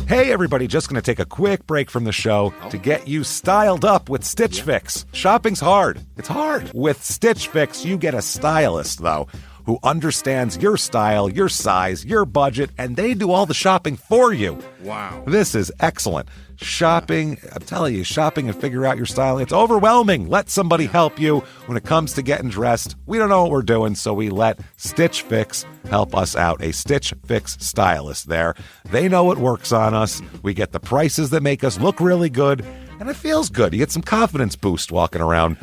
Hey everybody, just going to take a quick break from the show to get you styled up with Stitch Fix. Shopping's hard. It's hard. With Stitch Fix, you get a stylist, though, who understands your style, your size, your budget, and they do all the shopping for you. Wow. This is excellent. Shopping, I'm telling you, shopping and figure out your style, it's overwhelming. Let somebody help you when it comes to getting dressed. We don't know what we're doing, so we let Stitch Fix help us out. A Stitch Fix stylist there. They know what works on us. We get the prices that make us look really good, and it feels good. You get some confidence boost walking around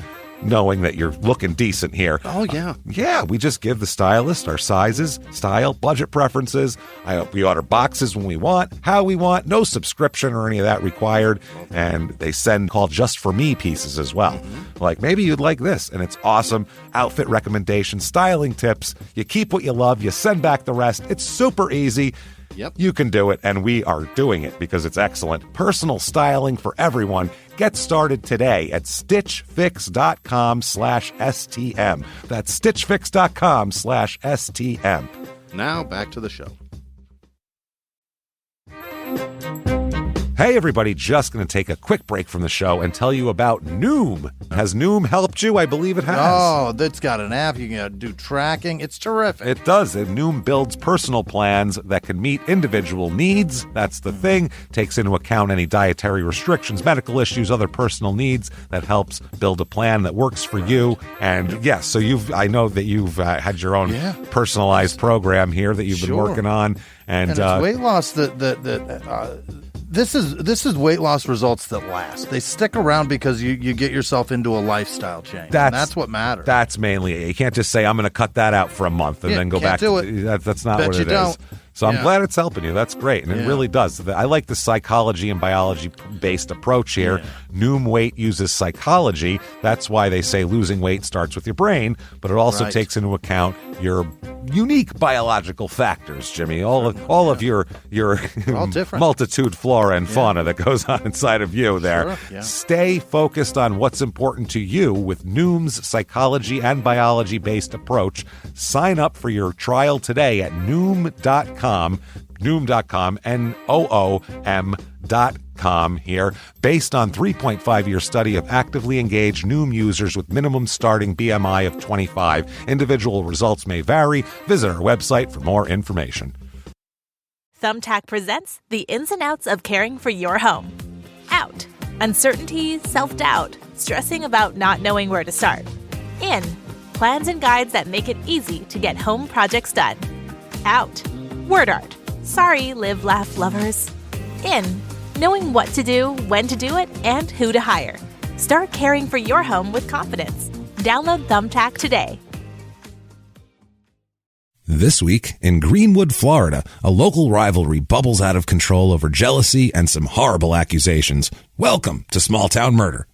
knowing that you're looking decent here. Oh, yeah. Yeah, we just give the stylist our sizes, style, budget preferences. We order boxes when we want, how we want, no subscription or any of that required. And they send called Just For Me pieces as well. Mm-hmm. Like, maybe you'd like this, and it's awesome. Outfit recommendations, styling tips. You keep what you love, you send back the rest. It's super easy. Yep. You can do it, and we are doing it because it's excellent. Personal styling for everyone. Get started today at stitchfix.com/STM. That's stitchfix.com/STM. Now back to the show. Hey everybody, just going to take a quick break from the show and tell you about Noom. Has Noom helped you? I believe it has. Oh, that's got an app. You can do tracking. It's terrific. It does. And Noom builds personal plans that can meet individual needs. That's the thing. Takes into account any dietary restrictions, medical issues, other personal needs. That helps build a plan that works for you. And yes, so I know that you've had your own personalized program here that you've been working on. And it's weight loss This is weight loss results that last. They stick around because you get yourself into a lifestyle change. That's what matters. That's mainly it. You can't just say, I'm going to cut that out for a month and then go back to it. That's not what it is. So I'm glad it's helping you. That's great. And it really does. I like the psychology and biology-based approach here. Yeah. Noom Weight uses psychology. That's why they say losing weight starts with your brain, but it also takes into account your unique biological factors, Jimmy. All of your multitude flora and fauna that goes on inside of you there. Sure. Yeah. Stay focused on what's important to you with Noom's psychology and biology-based approach. Sign up for your trial today at Noom.com, Noom.com here. Based on 3.5-year study of actively engaged Noom users with minimum starting BMI of 25. Individual results may vary. Visit our website for more information. Thumbtack presents the ins and outs of caring for your home. Out. Uncertainty, self-doubt, stressing about not knowing where to start. In. Plans and guides that make it easy to get home projects done. Out. Word art. Sorry, live, laugh, lovers. In. Knowing what to do, when to do it, and who to hire. Start caring for your home with confidence. Download Thumbtack today. This week, in Greenwood, Florida, a local rivalry bubbles out of control over jealousy and some horrible accusations. Welcome to Small Town Murder.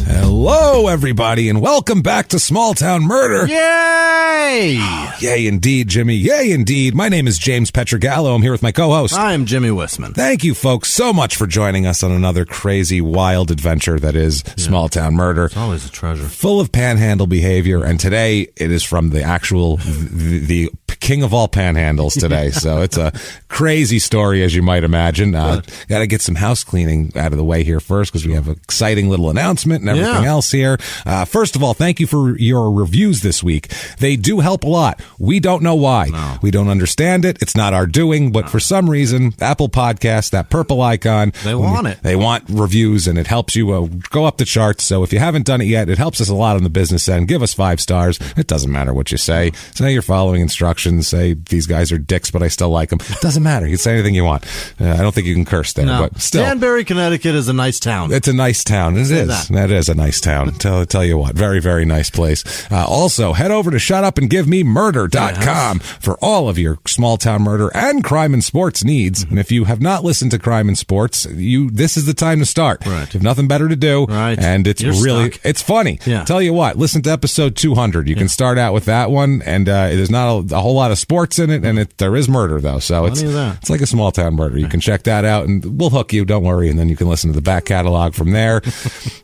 Hello, everybody, and welcome back to Small Town Murder. Yay! Yay, indeed, Jimmy. Yay, indeed. My name is James Pietragallo. I'm here with my co-host. I'm Jimmy Whisman. Thank you, folks, so much for joining us on another crazy, wild adventure that is Small Town Murder. It's always a treasure. Full of panhandle behavior, and today it is from the actual, the king of all panhandles today. So it's a crazy story, as you might imagine. Got to get some house cleaning out of the way here first, because we have an exciting little announcement and everything else here. First of all, thank you for your reviews this week. They do help a lot. We don't know why. No. We don't understand it. It's not our doing, but for some reason, Apple Podcasts, that purple icon, they want it. They want reviews, and it helps you go up the charts. So if you haven't done it yet, it helps us a lot on the business end. Give us 5 stars. It doesn't matter what you say. Say you're following instructions. Say these guys are dicks, but I still like them. It doesn't matter. You can say anything you want. I don't think you can curse there, but still. Danbury, Connecticut is a nice town. It's a nice town. It is. That is a nice town. I'll tell you what, very, very nice place. Also, head over to shutupandgivememurder.com for all of your small town murder and crime and sports needs. And if you have not listened to Crime and Sports, this is the time to start. Right. You have nothing better to do. Right. And it's it's funny. Yeah. Tell you what, listen to episode 200. You can start out with that one, and there's not a whole lot of sports in it, and there is murder, though. So it's like a small town murder. You can check that out, and we'll hook you. Don't worry. And then you can listen to the back catalog from there.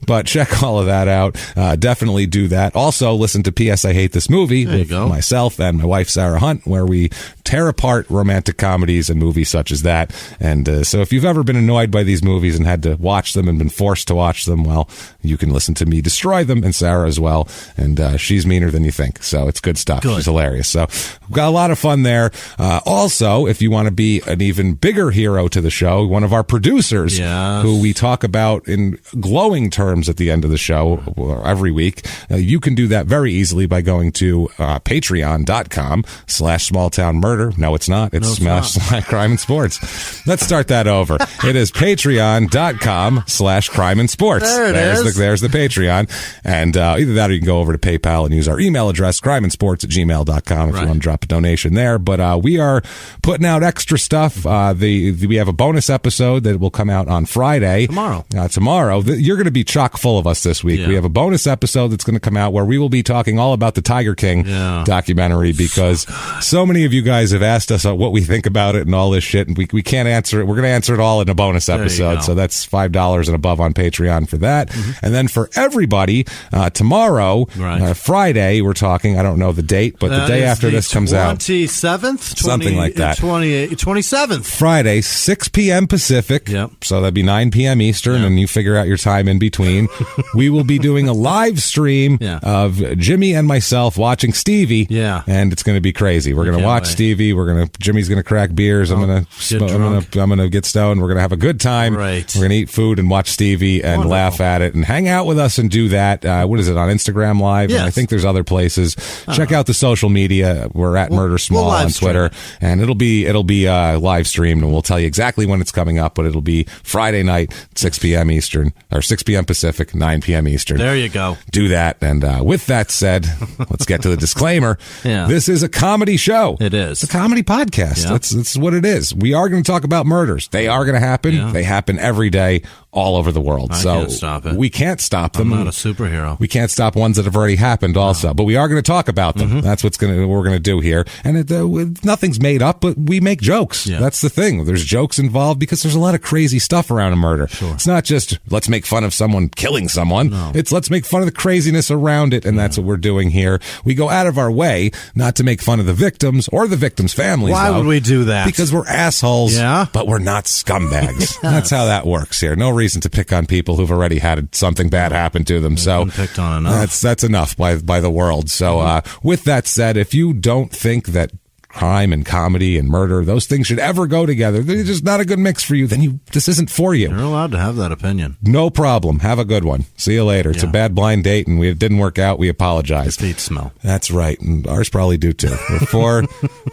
But check all of that out. Definitely do that. Also, listen to P.S. I Hate This Movie with myself and my wife, Sarah Hunt, where we tear apart romantic comedies and movies such as that. And so if you've ever been annoyed by these movies and had to watch them and been forced to watch them, well, you can listen to me destroy them, and Sarah as well. And she's meaner than you think. So it's good stuff. She's hilarious. So we've got a lot of fun there. Also, if you want to be an even bigger hero to the show, one of our producers who we talk about in glowing terms at the end of the show every week, you can do that very easily by going to patreon.com/smalltownmurder. No, it's not. It's Smash Crime and Sports. Let's start that over. It is patreon.com/crime and sports. There's the Patreon. And either that or you can go over to PayPal and use our email address, crimeandsports@gmail.com, if you want to drop a donation there. But we are putting out extra stuff. We have a bonus episode that will come out on Friday. Tomorrow. You're going to be chock full of us this week. We have a bonus episode that's going to come out where we will be talking all about the Tiger King documentary, because so many of you guys have asked us what we think about it and all this shit, and we can't answer it. We're going to answer it all in a bonus episode. So that's $5 and above on Patreon for that. And then for everybody, tomorrow, Friday, we're talking, I don't know the date, but the day after this comes out. 27th? Something like that. 27th. Friday, 6 p.m. Pacific. So that'd be 9 p.m. Eastern, and you figure out your time in between. We will be doing a live stream of Jimmy and myself watching Stevie. And it's going to be crazy. We're going to watch Stevie. Jimmy's going to crack beers. I'm going to get stoned. We're going to have a good time. We're going to eat food and watch Stevie and laugh at it and hang out with us and do that. What is it, on Instagram Live? And I think there's other places. Check out the social media. We're at Murder Small on Twitter, and it'll be live streamed, and we'll tell you exactly when it's coming up, but it'll be Friday night, 6 p.m. Eastern, or 6 p.m. Pacific, 9 p.m. Eastern. There you go. Do that. And with that said, let's get to the disclaimer. This is a comedy show. It is. It's a comedy podcast. That's what it is. We are going to talk about murders. They are going to happen. They happen every day, all over the world. I can't stop it. We can't stop them. I'm not a superhero. We can't stop ones that have already happened also, but we are going to talk about them. That's what we're going to do here. And nothing's made up, but we make jokes. That's the thing. There's jokes involved because there's a lot of crazy stuff around a murder. It's not just let's make fun of someone killing someone. It's let's make fun of the craziness around it, and that's what we're doing here. We go out of our way not to make fun of the victims or the victims' families. Why would we do that? Because we're assholes, but we're not scumbags. That's how that works here. No reason to pick on people who've already had something bad happen to them. So picked on enough. That's enough by the world. So with that said, if you don't think that crime and comedy and murder, those things should ever go together, they're just not a good mix for you, then this isn't for you. You're allowed to have that opinion. No problem. Have a good one. See you later. It's a bad blind date, and it didn't work out. We apologize. Your feet smell. That's right. And ours probably do too. For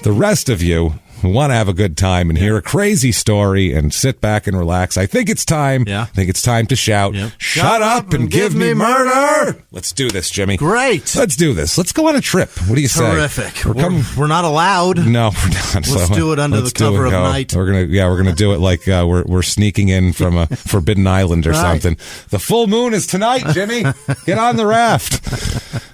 the rest of you who want to have a good time and hear a crazy story and sit back and relax, I think it's time. I think it's time to shout, shut up and give me murder. Let's do this, Jimmy. Great. Let's do this. Let's go on a trip. What do you say? Terrific. We're not allowed. No, we're not. Let's do it under the cover of night. We're gonna do it like we're sneaking in from a forbidden island or something. The full moon is tonight, Jimmy. Get on the raft.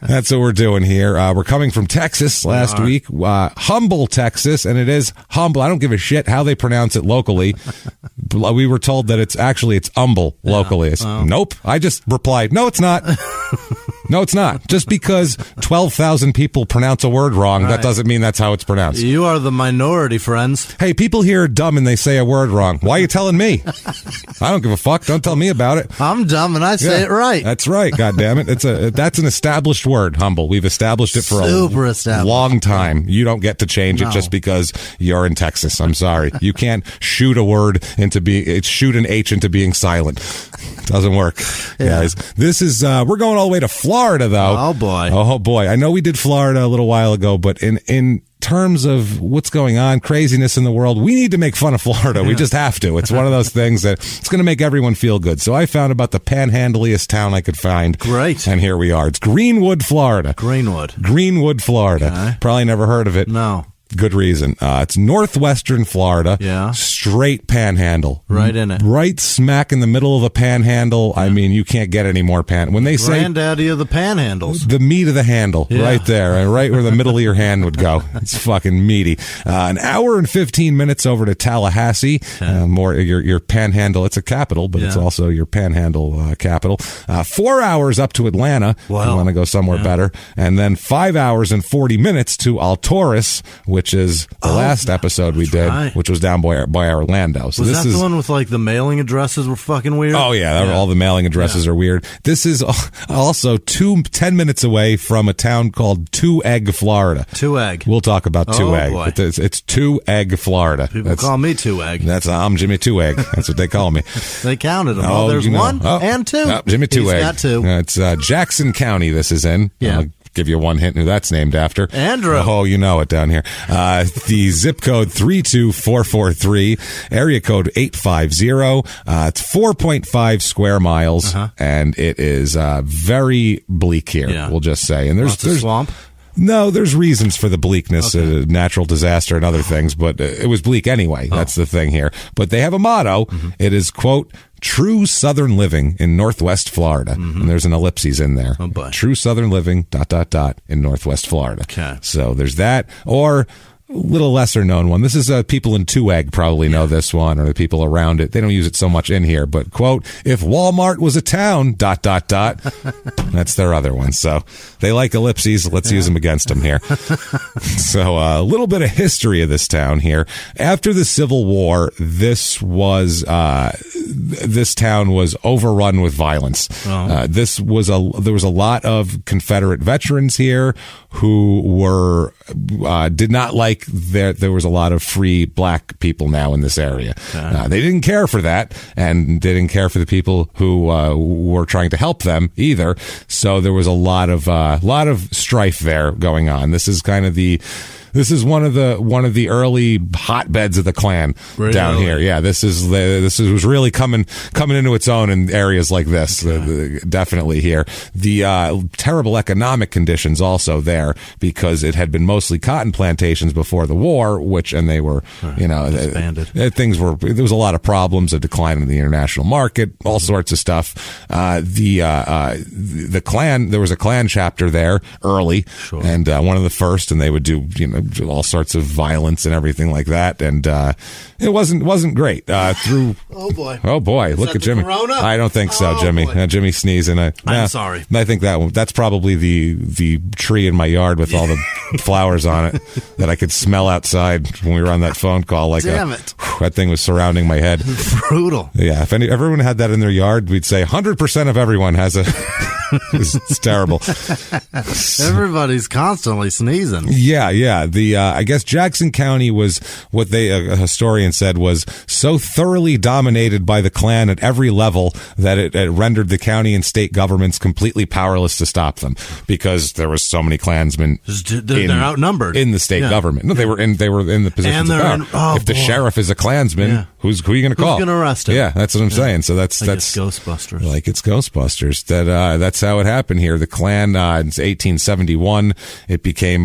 That's what we're doing here. We're coming from Texas last week, Humble, Texas, and it is humble. I don't give a shit how they pronounce it locally. We were told that it's humble locally. Nope. I just replied, no, it's not. No, it's not. Just because 12,000 people pronounce a word wrong, that doesn't mean that's how it's pronounced. You are the minority, friends. Hey, people here are dumb and they say a word wrong. Why are you telling me? I don't give a fuck. Don't tell me about it. I'm dumb and I say it right. That's right. God damn it. That's an established word, humble. We've established it for a long time. You don't get to change it just because you're in Texas. I'm sorry. You can't shoot a word shoot an H into being silent. Doesn't work, guys. This is, we're going all the way to Florida, though. Oh, boy. Oh, boy. I know we did Florida a little while ago, but in terms of what's going on, craziness in the world, we need to make fun of Florida. We just have to. It's one of those things that it's going to make everyone feel good. So I found about the panhandliest town I could find. Great. And here we are. It's Greenwood, Florida. Greenwood, Florida. Okay. Probably never heard of it. No. Good reason. It's northwestern Florida. Yeah. Straight panhandle. Right in it. Right smack in the middle of a panhandle. Yeah. I mean, you can't get any more when they say granddaddy of the panhandles. The meat of the handle. Yeah. Right there. Right where the middle of your hand would go. It's fucking meaty. An hour and 15 minutes over to Tallahassee. More your panhandle. It's a capital, but it's also your panhandle capital. 4 hours up to Atlanta. If you want to go somewhere better. And then 5 hours and 40 minutes to Alturas, which is the last episode we did, which was down by Orlando. So was that the one with like the mailing addresses were fucking weird? Oh, yeah. All the mailing addresses are weird. This is also 10 minutes away from a town called Two Egg, Florida. Two Egg. We'll talk about Two Egg. Boy. It's Two Egg, Florida. People call me Two Egg. I'm Jimmy Two Egg. That's what they call me. They counted them. There's one and two. Jimmy Two Egg. He's got two. It's Jackson County this is in. Yeah. Give you one hint who that's named after. Andrew. Oh, you know it down here. The zip code 32443, area code 850. It's 4.5 square miles, and it is very bleak here, we'll just say. And there's swamp? No, there's reasons for the bleakness, natural disaster and other things, but it was bleak anyway. That's the thing here. But they have a motto. It is, quote, true Southern living in Northwest Florida. And there's an ellipses in there. Oh, boy. True Southern living, ... in Northwest Florida. Okay. So there's that. Or little lesser known one. This is people in Two Egg probably know this one, or the people around it. They don't use it so much in here, but quote, if Walmart was a town ... That's their other one. So they like ellipses. Let's use them against them here. So a little bit of history of this town here. After the Civil War, this town was overrun with violence. There was a lot of Confederate veterans here who did not like there was a lot of free black people now in this area. They didn't care for that, and they didn't care for the people who were trying to help them either. So there was a lot of strife there going on. This is one of the early hotbeds of the Klan down here. Yeah, this was really coming into its own in areas like this. Definitely here. The terrible economic conditions also there, because it had been mostly cotton plantations before the war, and they were expanded. There was a lot of problems, a decline in the international market, all sorts of stuff. The Klan, there was a Klan chapter there early, and one of the first, and they would do all sorts of violence and everything like that, and it wasn't great. Oh boy, look at Jimmy. Corona? I don't think so, Jimmy. Jimmy sneezing. I'm sorry. I think that's probably the tree in my yard with all the flowers on it that I could smell outside when we were on that phone call. Damn it! That thing was surrounding my head. Brutal. Yeah, if everyone had that in their yard, we'd say 100% of everyone has a. It's terrible. Everybody's constantly sneezing. Yeah. I guess Jackson County was what a historian said was so thoroughly dominated by the Klan at every level that it rendered the county and state governments completely powerless to stop them, because there was so many Klansmen. They're outnumbered in the state government. No, they were in the positions of power. If the sheriff is a Klansman, who are you going to call? Who's going to arrest him? Yeah, that's what I'm saying. So that's Ghostbusters. Like it's Ghostbusters. That's how it happened here. The Klan in 1871, it became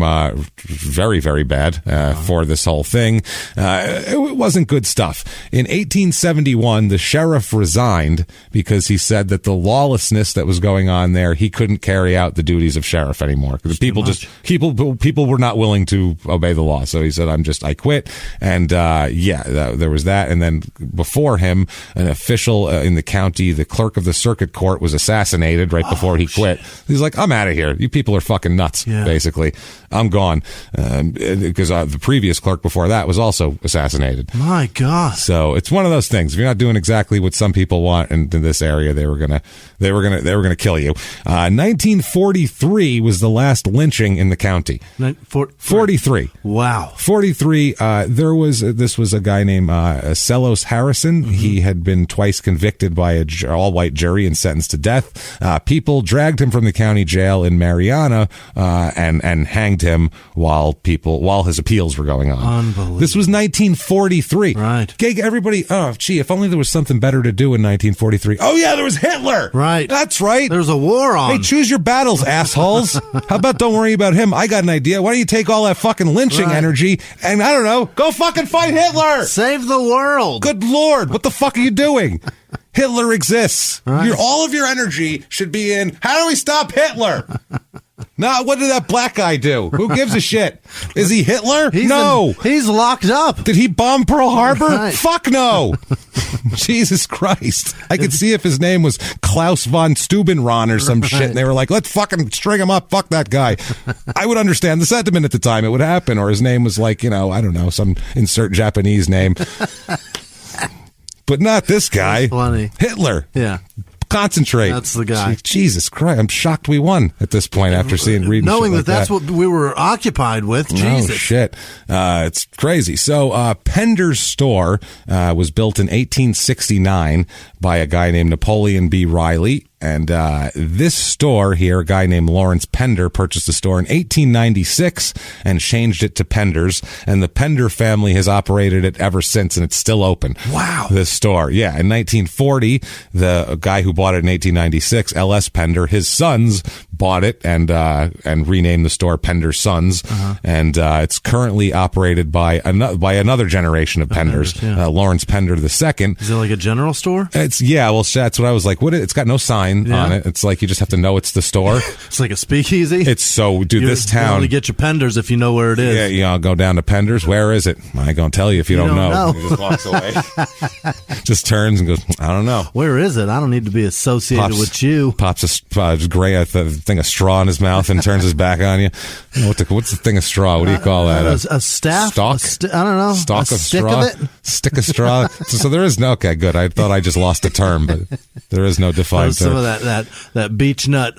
very, very bad for this whole thing. It wasn't good stuff. In 1871, the sheriff resigned because he said that the lawlessness that was going on there, he couldn't carry out the duties of sheriff anymore. The people were not willing to obey the law. So he said, I quit. And there was that. And then before him, an official in the county, the clerk of the circuit court, was assassinated right before he quit. He's like, I'm out of here. You people are fucking nuts, basically. I'm gone. Because the previous clerk before that was also assassinated. My God. So it's one of those things. If you're not doing exactly what some people want in this area, they were gonna kill you. 1943 was the last lynching in the county. 43. Wow. 43. This was a guy named Celos Harrison. Mm-hmm. He had been twice convicted by a all-white jury and sentenced to death. People people dragged him from the county jail in Mariana and hanged him while his appeals were going on. Unbelievable. This was 1943. Right. Everybody, if only there was something better to do in 1943. Oh, yeah, there was Hitler. Right. That's right. There's a war on. Hey, choose your battles, assholes. How about don't worry about him? I got an idea. Why don't you take all that fucking lynching energy and, I don't know, go fucking fight Hitler. Save the world. Good Lord. What the fuck are you doing? Hitler exists. Right. All of your energy should be in, how do we stop Hitler? Nah, what did that black guy do? Who gives a shit? Is he Hitler? No. He's locked up. Did he bomb Pearl Harbor? Right. Fuck no. Jesus Christ. I could see if his name was Klaus von Steubenron or some shit, and they were like, let's fucking string him up. Fuck that guy. I would understand the sentiment at the time. It would happen. Or his name was like, I don't know, some insert Japanese name. But not this guy. That's funny. Hitler. Yeah. Concentrate. That's the guy. Jesus Christ. I'm shocked we won at this point after reading knowing shit like that's what we were occupied with. Jesus. Oh, shit. It's crazy. So, Pender's store was built in 1869 by a guy named Napoleon B. Riley. And this store here, a guy named Lawrence Pender, purchased the store in 1896 and changed it to Pender's. And the Pender family has operated it ever since, and it's still open. Wow. This store. Yeah. In 1940, the guy who bought it in 1896, L.S. Pender, his sons bought it and renamed the store Pender's Sons. Uh-huh. And it's currently operated by another generation of Penders, Lawrence Pender II. Is it like a general store? That's what I was like. It's got no sign on it. It's like you just have to know it's the store. It's like a speakeasy. It's so, dude, this town. You only get your Penders if you know where it is. Yeah, I'll go down to Penders. Where is it? I ain't gonna tell you if you don't know. He just walks away. Just turns and goes, I don't know. Where is it? I don't need to be associated with you. Pops a thing of straw in his mouth and turns his back on you. What's the thing of straw? What do you call that? A staff? Stalk? I don't know. Stalk of stick straw? Of it? Stick of straw? So there is no, okay, good. I thought I just lost a term, but there is no defined term. Some of that beech nut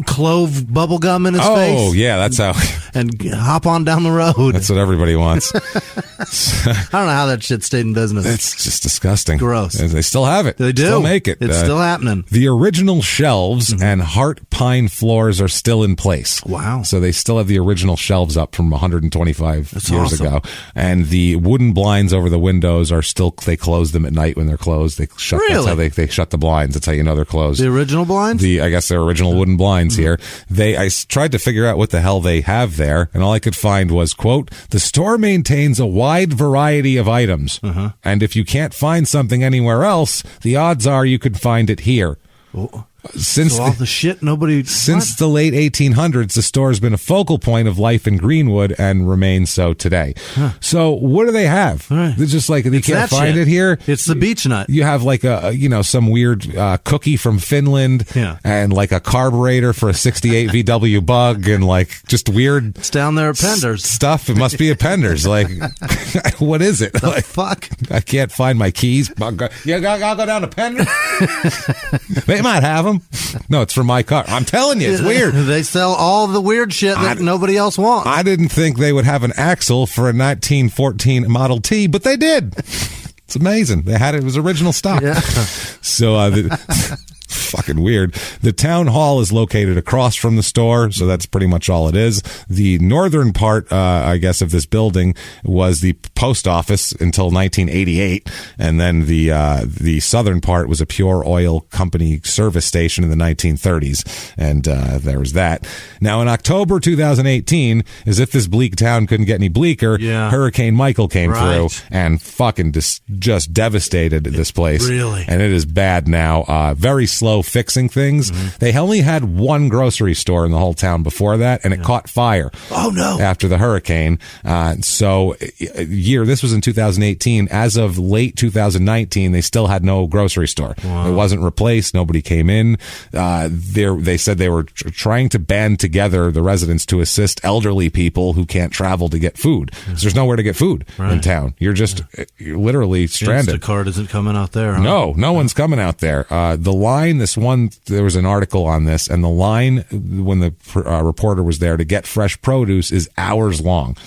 clove bubble gum in his face. Oh, yeah, that's how. And hop on down the road. That's what everybody wants. I don't know how that shit stayed in business. It's just disgusting. Gross. They still have it. They do. Still make it. It's still happening. The original shelves and heart pine floors are still in place. Wow. So they still have the original shelves up from 125 years ago. And the wooden blinds over the windows are still, they close them at night when they're closed. They shut. Really? That's how they shut the blinds. That's how you know they're closed. The original blinds? I guess they're original wooden blinds here. I tried to figure out what the hell they have there, and all I could find was, quote, the store maintains a wide variety of items. And if you can't find something anywhere else, the odds are you could find it here. Oh. Since all the shit nobody since the late 1800s, the store has been a focal point of life in Greenwood and remains so today. So what do they have? Right. They're just like, they can't find it here. It's the beech nut. You have like some weird cookie from Finland, and like a carburetor for a 68 VW Bug, and like just weird. It's down there at Pender's stuff. It must be at Pender's. Like, what is it? The fuck? I can't find my keys. I'll go down to Pender's. They might have them. No, it's for my car. I'm telling you, it's weird. They sell all the weird shit that nobody else wants. I didn't think they would have an axle for a 1914 Model T, but they did. It's amazing. They had it. It was original stock. Yeah. So, fucking weird. The town hall is located across from the store, so that's pretty much all it is. The northern part, I guess, of this building was the post office until 1988, and then the southern part was a Pure Oil Company service station in the 1930s, and there was that. Now, in October 2018, as if this bleak town couldn't get any bleaker, Hurricane Michael came through and fucking just devastated this place. Really? And it is bad now. Very slow fixing things. They only had one grocery store in the whole town before that, and it caught fire. Oh no! After the hurricane. So this was in 2018. As of late 2019, they still had no grocery store. Wow. It wasn't replaced. Nobody came in. They said they were trying to band together the residents to assist elderly people who can't travel to get food. There's nowhere to get food in town. You're literally stranded. Instacart isn't coming out there. Huh? No one's coming out there. The line, there was an article on this, and the line when the reporter was there to get fresh produce is hours long.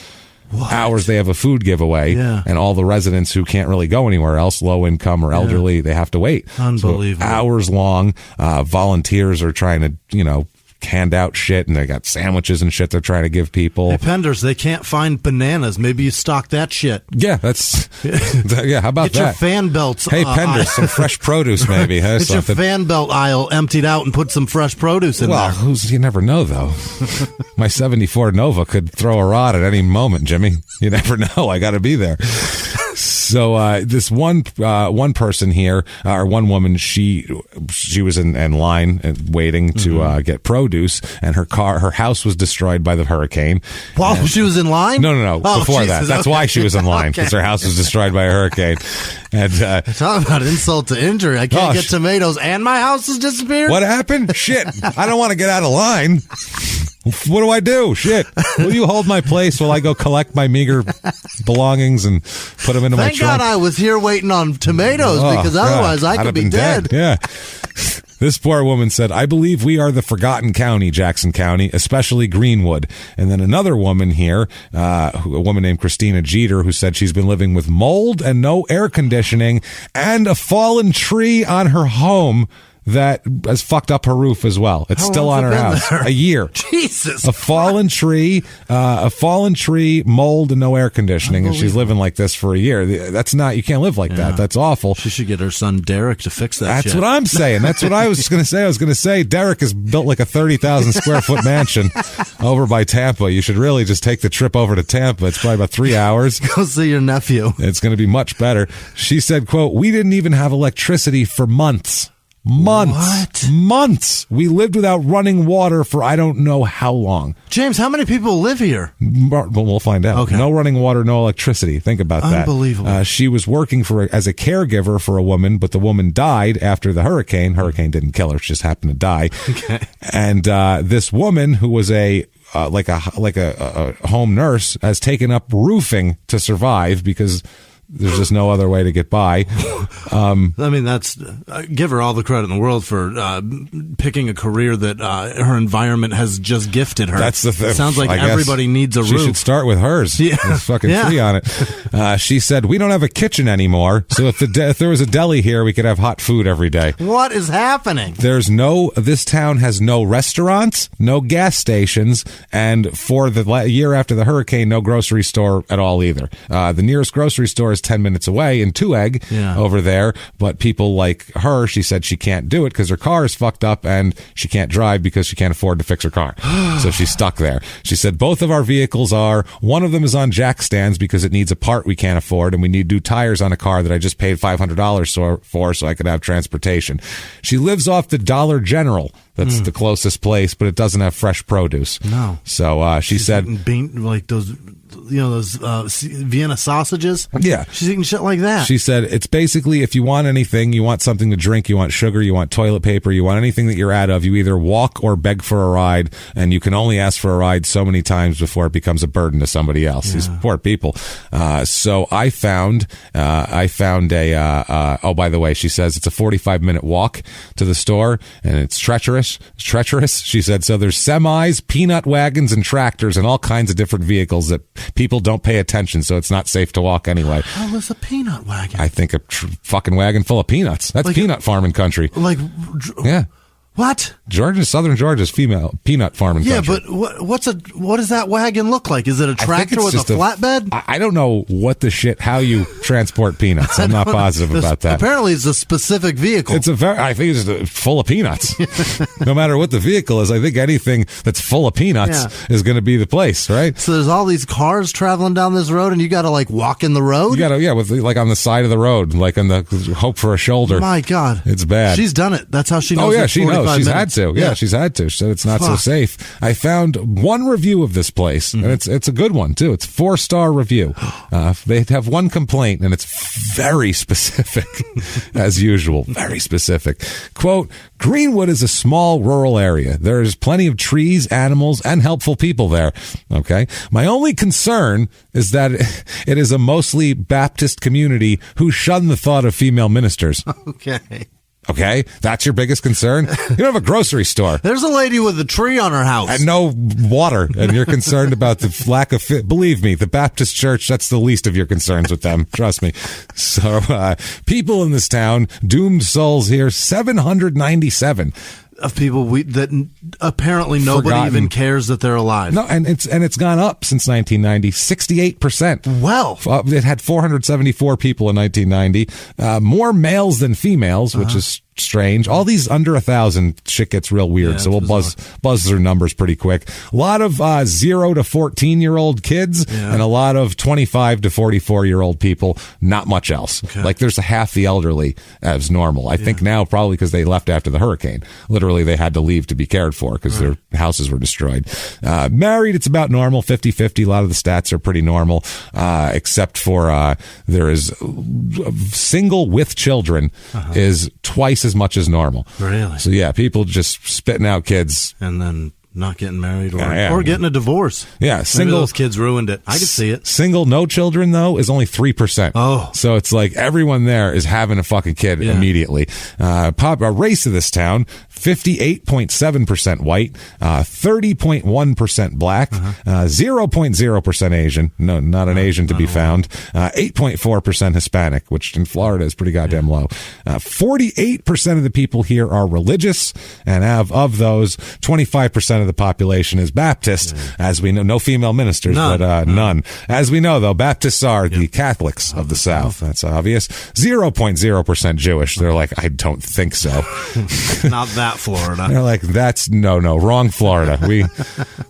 hours they have a food giveaway, and all the residents who can't really go anywhere else, low income or elderly, they have to wait. Unbelievable. So hours long. Volunteers are trying to, hand out shit, and they got sandwiches and shit they're trying to give people. Hey, Penders, they can't find bananas. Maybe you stock that shit. Yeah, that's... yeah, how about Get your fan belts. Hey, Penders, some fresh produce maybe. Get your fan belt aisle emptied out and put some fresh produce in there. Well, you never know, though. My 74 Nova could throw a rod at any moment, Jimmy. You never know. I got to be there. So this one person here, or one woman, she was in line waiting to get produce, and her house was destroyed by the hurricane. While she was in line? No. Before Jesus, that. That's why she was in line, because her house was destroyed by a hurricane. And talk about insult to injury. I can't get tomatoes, and my house has disappeared. What happened? Shit! I don't want to get out of line. What do I do? Shit. Will you hold my place while I go collect my meager belongings and put them into my trunk? Thank God I was here waiting on tomatoes, because otherwise I could be dead. Yeah. This poor woman said, I believe we are the forgotten county, Jackson County, especially Greenwood. And then another woman here, a woman named Christina Jeter, who said she's been living with mold and no air conditioning and a fallen tree on her home that has fucked up her roof as well. It's still on her house. A year. Jesus. A fallen tree, mold, and no air conditioning, and she's living like this for a year. That's not, you can't live like that. That's awful. She should get her son Derek to fix that shit. That's what I'm saying. That's what I was going to say. I was going to say Derek has built like a 30,000 square foot mansion over by Tampa. You should really just take the trip over to Tampa. It's probably about 3 hours. Go see your nephew. It's going to be much better. She said, quote, we didn't even have electricity for months. Months. We lived without running water for I don't know how long. James, how many people live here? Well, we'll find out. Okay. No running water, no electricity. Think about that. Unbelievable. She was working as a caregiver for a woman, but the woman died after the hurricane. Hurricane didn't kill her; she just happened to die. Okay. And this woman, who was a home nurse, has taken up roofing to survive because there's just no other way to get by. I mean, that's give her all the credit in the world for picking a career that her environment has just gifted her. That's the thing. It sounds like everybody needs a roof. She should start with hers. Yeah. It's fucking free on it. She said, we don't have a kitchen anymore, so if there was a deli here, we could have hot food every day. What is happening? This town has no restaurants, no gas stations, and for the year after the hurricane, no grocery store at all either. The nearest grocery store is 10 minutes away in Tueg over there, but people like her, she said she can't do it because her car is fucked up and she can't drive because she can't afford to fix her car. So she's stuck there. She said both of our vehicles one of them is on jack stands because it needs a part we can't afford, and we need new tires on a car that I just paid $500 for so I could have transportation. She lives off the Dollar General. That's the closest place, but it doesn't have fresh produce. No. So she's said, like those Vienna sausages. Yeah, she's eating shit like that. She said it's basically, if you want anything, you want something to drink, you want sugar, you want toilet paper, you want anything that you're out of, you either walk or beg for a ride, and you can only ask for a ride so many times before it becomes a burden to somebody else. These poor people. So I found a oh, by the way, she says it's a 45-minute walk to the store, and it's treacherous. She said, so there's semis, peanut wagons, and tractors, and all kinds of different vehicles that people don't pay attention, so it's not safe to walk anyway. How is a peanut wagon? I think a fucking wagon full of peanuts. That's like peanut farming country. Yeah. What? Southern Georgia's female peanut farming country. Yeah, but what does that wagon look like? Is it a tractor with a flatbed? I don't know how you transport peanuts. I'm not positive about that. Apparently it's a specific vehicle. I think it's full of peanuts. No matter what the vehicle is, I think anything that's full of peanuts is going to be the place, right? So there's all these cars traveling down this road, and you got to walk in the road? You got to, with on the side of the road, on the hope for a shoulder. My God. It's bad. She's done it. That's how she knows. Oh, yeah, she knows. She's had to. Yeah, she's had to. So it's not so safe. I found one review of this place, and it's a good one, too. It's 4-star review. They have one complaint, and it's very specific, as usual. Very specific. Quote, Greenwood is a small rural area. There's plenty of trees, animals, and helpful people there. Okay? My only concern is that it is a mostly Baptist community who shun the thought of female ministers. Okay. Okay, that's your biggest concern. You don't have a grocery store. There's a lady with a tree on her house and no water, and you're concerned about the lack of fit. Believe me, the Baptist Church, that's the least of your concerns with them. Trust me. So, people in this town, doomed souls here, 797. Of people that apparently nobody Forgotten. even cares that they're alive. No, and it's gone up since 1990, 68%. Well, it had 474 people in 1990, more males than females, which is strange. All these under 1,000 shit gets real weird, so we'll buzz through numbers pretty quick. A lot of 0 to 14-year-old kids and a lot of 25 to 44-year-old people. Not much else. Okay. Like there's half the elderly as normal. I think now probably because they left after the hurricane. Literally, they had to leave to be cared for because their houses were destroyed. Married, it's about normal, 50-50. A lot of the stats are pretty normal, except for there is single with children is twice as much as normal. Really? So yeah, people just spitting out kids and then not getting married or getting a divorce. Yeah, single. Maybe those kids ruined it. I could see it. Single, no children though is only 3%. Oh, so it's like everyone there is having a fucking kid immediately. Race of this town: 58.7% white, 30.1% black, 0.0% Asian. No, not an Asian to be found. 8.4% Hispanic, which in Florida is pretty goddamn low. 48% of the people here are religious, and of those, 25% of the population is Baptist, as we know. No female ministers, but none. As we know, though, Baptists are the Catholics of the South. That's obvious. 0.0% Jewish. They're like, I don't think so. Not that Florida. They're like, that's no, wrong Florida.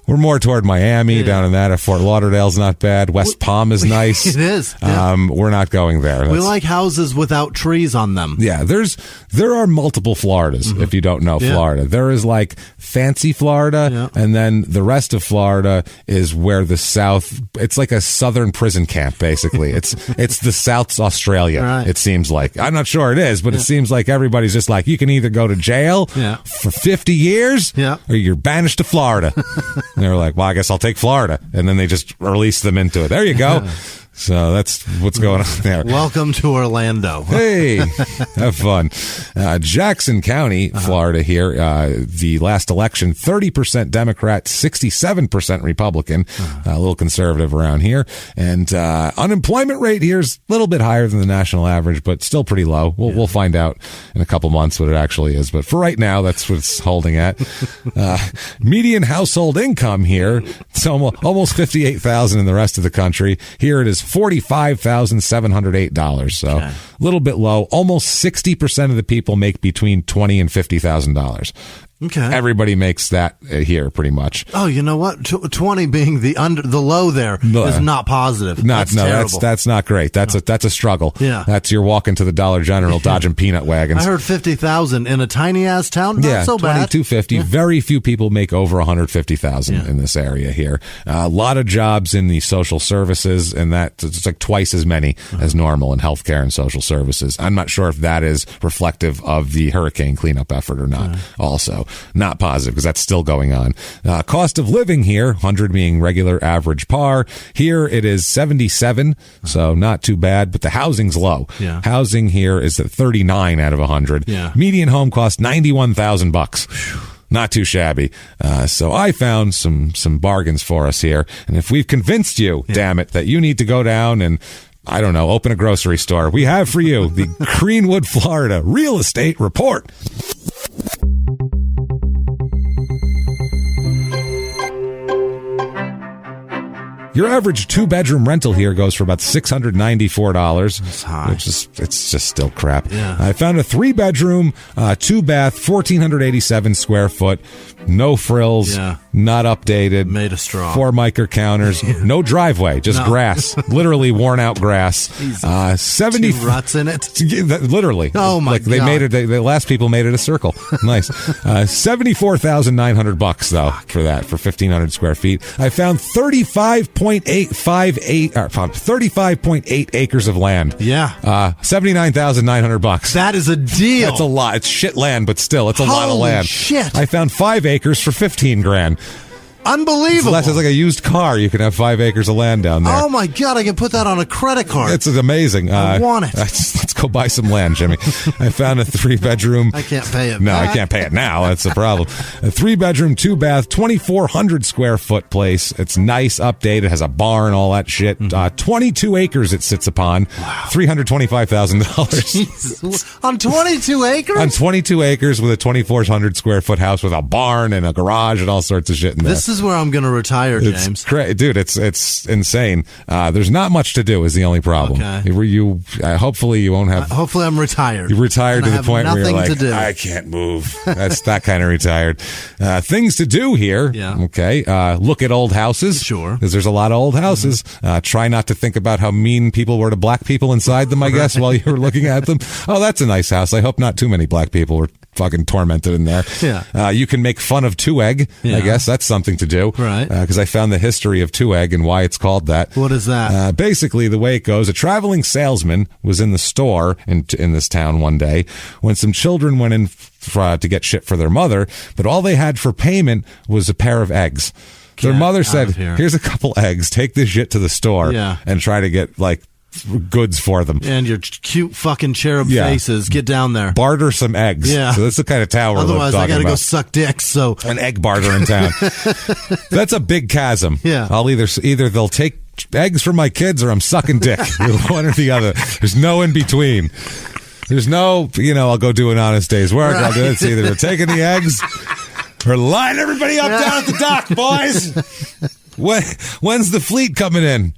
We're more toward Miami down in that. Fort Lauderdale's not bad. West Palm is nice. It is. We're not going there. We like houses without trees on them. Yeah, there are multiple Floridas, if you don't know Florida. There is like fancy Florida, and then the rest of Florida is where the South, it's like a southern prison camp, basically. It's the South's Australia, it seems like. I'm not sure it is, but it seems like everybody's just like, you can either go to jail for 50 years or you're banished to Florida. And they're like, well, I guess I'll take Florida. And then they just release them into it. There you go. So that's what's going on there. Welcome to Orlando. Hey, have fun. Jackson County, Florida here, the last election, 30% Democrat, 67% Republican, a little conservative around here. And unemployment rate here is a little bit higher than the national average, but still pretty low. We'll find out in a couple months what it actually is. But for right now, that's what it's holding at. Median household income here, it's almost $58,000 in the rest of the country. Here it is $45,708. So a little bit low. Almost 60% of the people make between $20,000 and $50,000. Okay. Everybody makes that here pretty much. Oh, you know what? 20 being the low there is not positive. That's terrible. That's not great. That's a struggle. Yeah. That's you're walking to the Dollar General dodging peanut wagons. I heard 50,000 in a tiny ass town. Not so bad. 2250. Very few people make over 150,000 in this area here. A lot of jobs in the social services, and it's like twice as many as normal in healthcare and social services. I'm not sure if that is reflective of the hurricane cleanup effort or not. Also, not positive because that's still going on. Cost of living here, 100 being regular average par. Here it is 77, so not too bad, but the housing's low. Housing here is at 39 out of 100. Median home cost $91,000. Not too shabby. So I found some bargains for us here. And if we've convinced you, damn it, that you need to go down and, I don't know, open a grocery store, we have for you the Greenwood, Florida Real Estate Report. Your average 2-bedroom rental here goes for about $694. That's high. It's just still crap. Yeah. I found a 3-bedroom, 2-bath, 1,487 square foot, no frills, not updated. Made of straw. 4 mica counters, no driveway, just grass, literally worn out grass. 70 ruts in it. Literally. Oh my God. They made it. The last people made it a circle. Nice. $74,900 though for 1,500 square feet. I found 35.8 acres of land. $79,900. That is a deal. That's a lot. It's shit land, but still, it's a lot of land. Shit. I found 5 acres for $15,000. Unbelievable. It's like a used car. You can have 5 acres of land down there. Oh, my God. I can put that on a credit card. It's amazing. I want it. Let's go buy some land, Jimmy. I found a 3-bedroom. I can't pay it. No, back. I can't pay it now. That's the problem. A 3-bedroom, 2-bath, 2,400 square foot place. It's nice, updated, has a barn, all that shit. 22 acres it sits upon. Wow. $325,000. On 22 acres? On 22 acres with a 2,400 square foot house with a barn and a garage and all sorts of shit in there. This is where I'm going to retire, James. Dude, it's insane. There's not much to do is the only problem. Okay. Hopefully you won't have... hopefully I'm retired. You're retired to the point where you're like, to do. I can't move. That's that kind of retired. Things to do here. Yeah. Okay. Look at old houses. Sure. Because there's a lot of old houses. Try not to think about how mean people were to black people inside them, I guess, while you were looking at them. Oh, that's a nice house. I hope not too many black people were fucking tormented in there. Yeah. You can make fun of 2-egg. Yeah. I guess that's something to do. Right. Because I found the history of 2-egg and why it's called that. What is that? Basically, the way it goes, a traveling salesman was in the store in this town one day when some children went in to get shit for their mother, but all they had for payment was a pair of eggs. Their mother said, here's a couple eggs. Take this shit to the store and try to get, goods for them. And your cute fucking cherub faces. Get down there. Barter some eggs. Yeah. So that's the kind of town we're talking about. Otherwise, I got to go suck dicks. So an egg barter in town. That's a big chasm. Yeah. I'll either they'll take eggs from my kids or I'm sucking dick. One or the other. There's no in between. There's no, I'll go do an honest day's work. Right. I'll do it. It's either they're taking the eggs or line everybody up down at the dock, boys. When's the fleet coming in?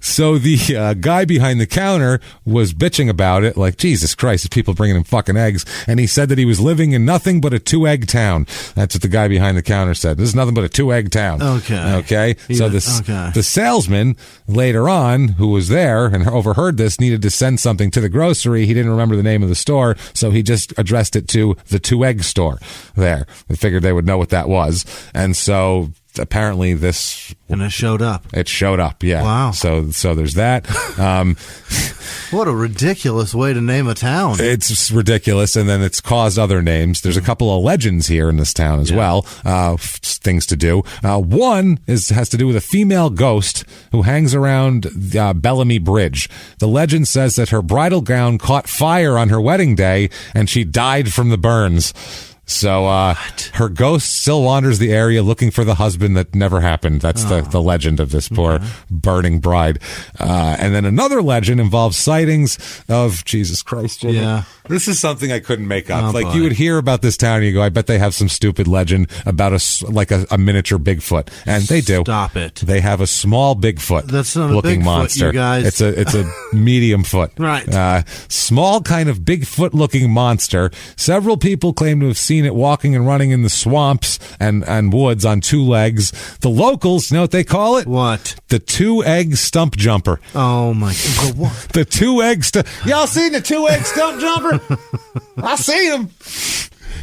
So the guy behind the counter was bitching about it, like, Jesus Christ, there's people bringing him fucking eggs. And he said that he was living in nothing but a 2-egg town. That's what the guy behind the counter said. This is nothing but a 2-egg town. Okay. So the salesman later on, who was there and overheard this, needed to send something to the grocery. He didn't remember the name of the store, so he just addressed it to the 2-egg store there. They figured they would know what that was. And so apparently this... And it showed up. It showed up, yeah. Wow. So there's that. What a ridiculous way to name a town. It's ridiculous, and then it's caused other names. There's a couple of legends here in this town as well, things to do. One has to do with a female ghost who hangs around Bellamy Bridge. The legend says that her bridal gown caught fire on her wedding day, and she died from the burns. So her ghost still wanders the area looking for the husband that never happened. That's the legend of this poor burning bride. And then another legend involves sightings of Jesus Christ, Jimmy. Yeah. This is something I couldn't make up. You would hear about this town and you go, I bet they have some stupid legend about a miniature Bigfoot. And they do. Stop it. They have a small Bigfoot That's not looking a Bigfoot, monster. you guys. It's a medium foot. Right. Small kind of Bigfoot looking monster. Several people claim to have seen it walking and running in the swamps and woods on 2 legs. The locals, you know what they call it? What? The 2-egg stump jumper. Oh my God. The 2-egg stump. Y'all seen the 2-egg stump jumper? I seen him.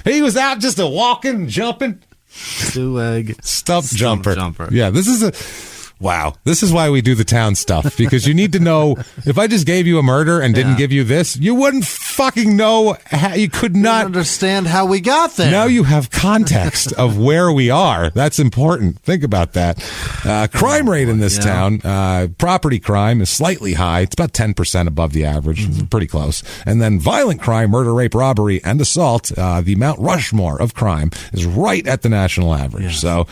He was out just walking and jumping. 2-egg stump jumper. Yeah, this is wow. This is why we do the town stuff, because you need to know. If I just gave you a murder and didn't give you this, you wouldn't fucking know how. You could not understand how we got there. Now you have context of where we are. That's important. Think about that. Crime rate in this town, property crime is slightly high. It's about 10% above the average. It's pretty close. And then violent crime, murder, rape, robbery, and assault, the Mount Rushmore of crime, is right at the national average. Yes. So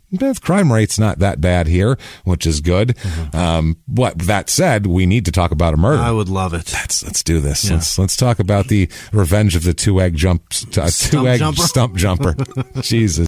the crime rate's not that bad here, which is good. That said, we need to talk about a murder. I would love it. Let's do this. Yeah. Let's talk about the revenge of the 2-egg stump jumper. Jesus.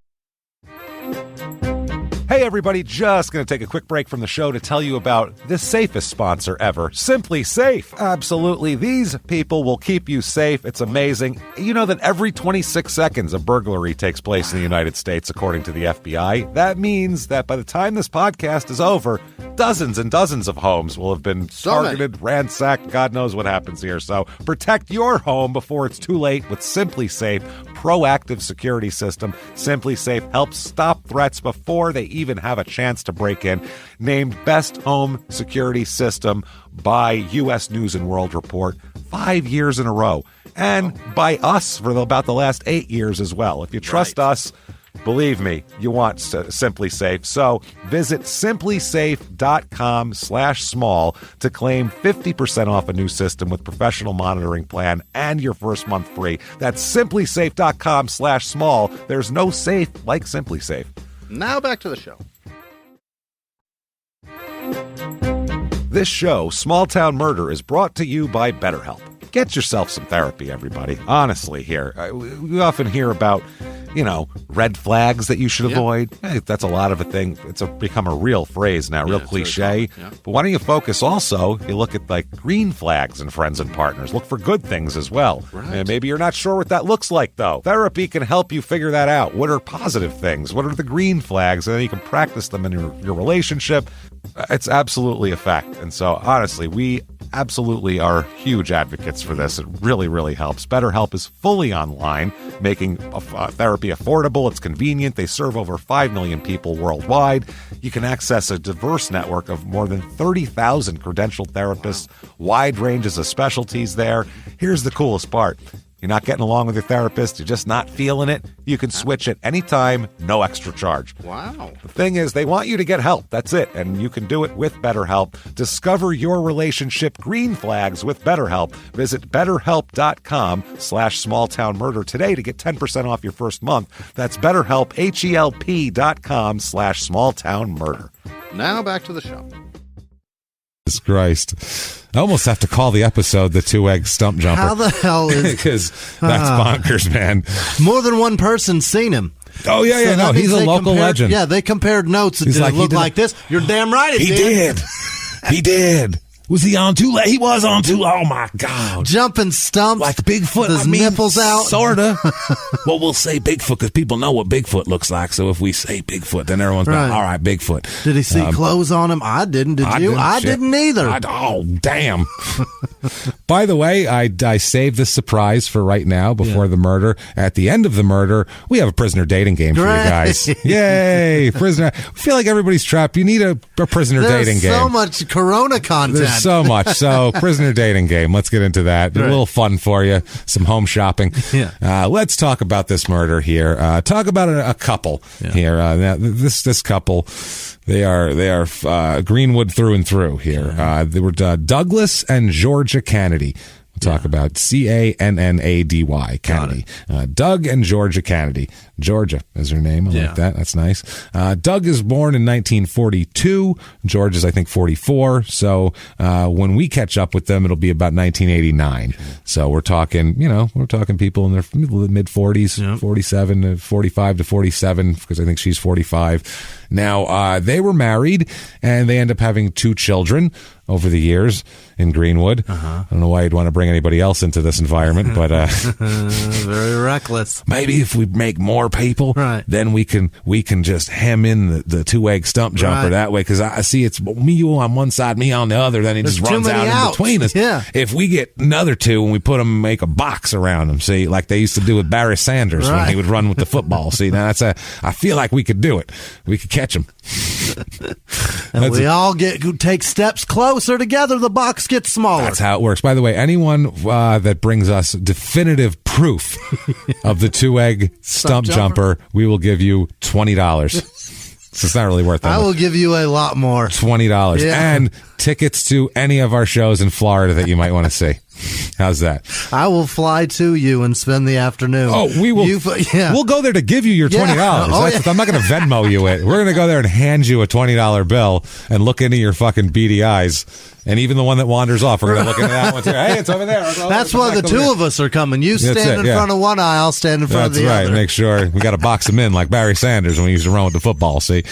Hey everybody, just going to take a quick break from the show to tell you about the safest sponsor ever, Simply Safe. Absolutely, these people will keep you safe. It's amazing. You know that every 26 seconds a burglary takes place in the United States, according to the FBI. That means that by the time this podcast is over, dozens and dozens of homes will have been targeted, ransacked, God knows what happens here. So protect your home before it's too late with Simply Safe proactive security system. Simply Safe helps stop threats before they even have a chance to break in. Named Best Home Security System by U.S. News & World Report 5 years in a row. and by us for about the last 8 years as well. If you trust us, believe me, you want Simply Safe. So visit simplysafe.com/small to claim 50% off a new system with professional monitoring plan and your first month free. That's simplysafe.com/small. There's no safe like Simply Safe. Now back to the show. This show, Small Town Murder, is brought to you by BetterHelp. Get yourself some therapy, everybody. Honestly, here. We often hear about, red flags that you should avoid. Hey, that's a lot of a thing. It's become a real phrase now, real cliche. Yeah. But why don't you focus also, you look at green flags in friends and partners. Look for good things as well. Right. And maybe you're not sure what that looks like, though. Therapy can help you figure that out. What are positive things? What are the green flags? And then you can practice them in your relationship. It's absolutely a fact. And so, honestly, we absolutely are huge advocates for this. It really, really helps. BetterHelp is fully online, making therapy affordable. It's convenient. They serve over 5 million people worldwide. You can access a diverse network of more than 30,000 credentialed therapists, wide ranges of specialties there. Here's the coolest part. You're not getting along with your therapist, you're just not feeling it, you can switch at any time, no extra charge. Wow. The thing is, they want you to get help. That's it. And you can do it with BetterHelp. Discover your relationship green flags with BetterHelp. Visit BetterHelp.com/smalltownmurder today to get 10% off your first month. That's BetterHelp, HELP.com/smalltownmurder. Now back to the show. Jesus Christ. I almost have to call the episode the 2-egg stump jumper. How the hell is... Because that's bonkers, man. More than one person's seen him. Oh, yeah, yeah, no, he's a local legend. Yeah, they compared notes. Did it look like this? You're damn right it did. He did. Was he on too late? He was on too. Oh my God! Jumping stumps like Bigfoot. His nipples out, sorta. Well, we'll say Bigfoot because people know what Bigfoot looks like. So if we say Bigfoot, then everyone's going, all right, Bigfoot. Did he see clothes on him? I didn't. Did you? I didn't either. Oh damn! By the way, I saved this surprise for right now before the murder. At the end of the murder, we have a prisoner dating game for you guys. Yay, prisoner! I feel like everybody's trapped. You need a prisoner dating game. There's so much Corona content. There's so much. So, prisoner dating game. Let's get into that. A little fun for you. Some home shopping. Yeah. Let's talk about this murder here. Talk about a couple here. Now, this couple, they are Greenwood through and through here. They were Douglas and Georgia Kennedy. Talk about Cannady Kennedy. Doug and Georgia Kennedy. Georgia is her name. I like that. That's nice. Doug is born in 1942. George is, I think, 44. So when we catch up with them, it'll be about 1989. So we're talking people in their mid 40s, 47 to 45 to 47, because I think she's 45. Now, they were married, and they end up having 2 children over the years in Greenwood. I don't know why you'd want to bring anybody else into this environment, but very reckless. Maybe if we make more people, then we can just hem in the 2-egg stump jumper that way, because I see it's me on one side, me on the other, then he just runs out in between us. Yeah. If we get another 2 and we put them, make a box around them, see, like they used to do with Barry Sanders when he would run with the football. See, now I feel like we could do it. We could catch them. And we all take steps closer together, the box gets smaller. That's how it works. By the way, anyone that brings us definitive proof of the 2-egg stump jumper, we will give you $20. So it's not really worth that. I will give you a lot more. $20. Yeah. And tickets to any of our shows in Florida that you might want to see. How's that? I will fly to you and spend the afternoon. Oh, we will. We'll go there to give you your $20. I'm not going to Venmo you it. We're going to go there and hand you a $20 bill and look into your fucking beady eyes. And even the one that wanders off, we're going to look into that one too. Hey, it's over there. That's why the 2 of us are coming. You stand in front of one eye, I'll stand in front of the other. That's right. Make sure we got to box them in like Barry Sanders when we used to run with the football. See.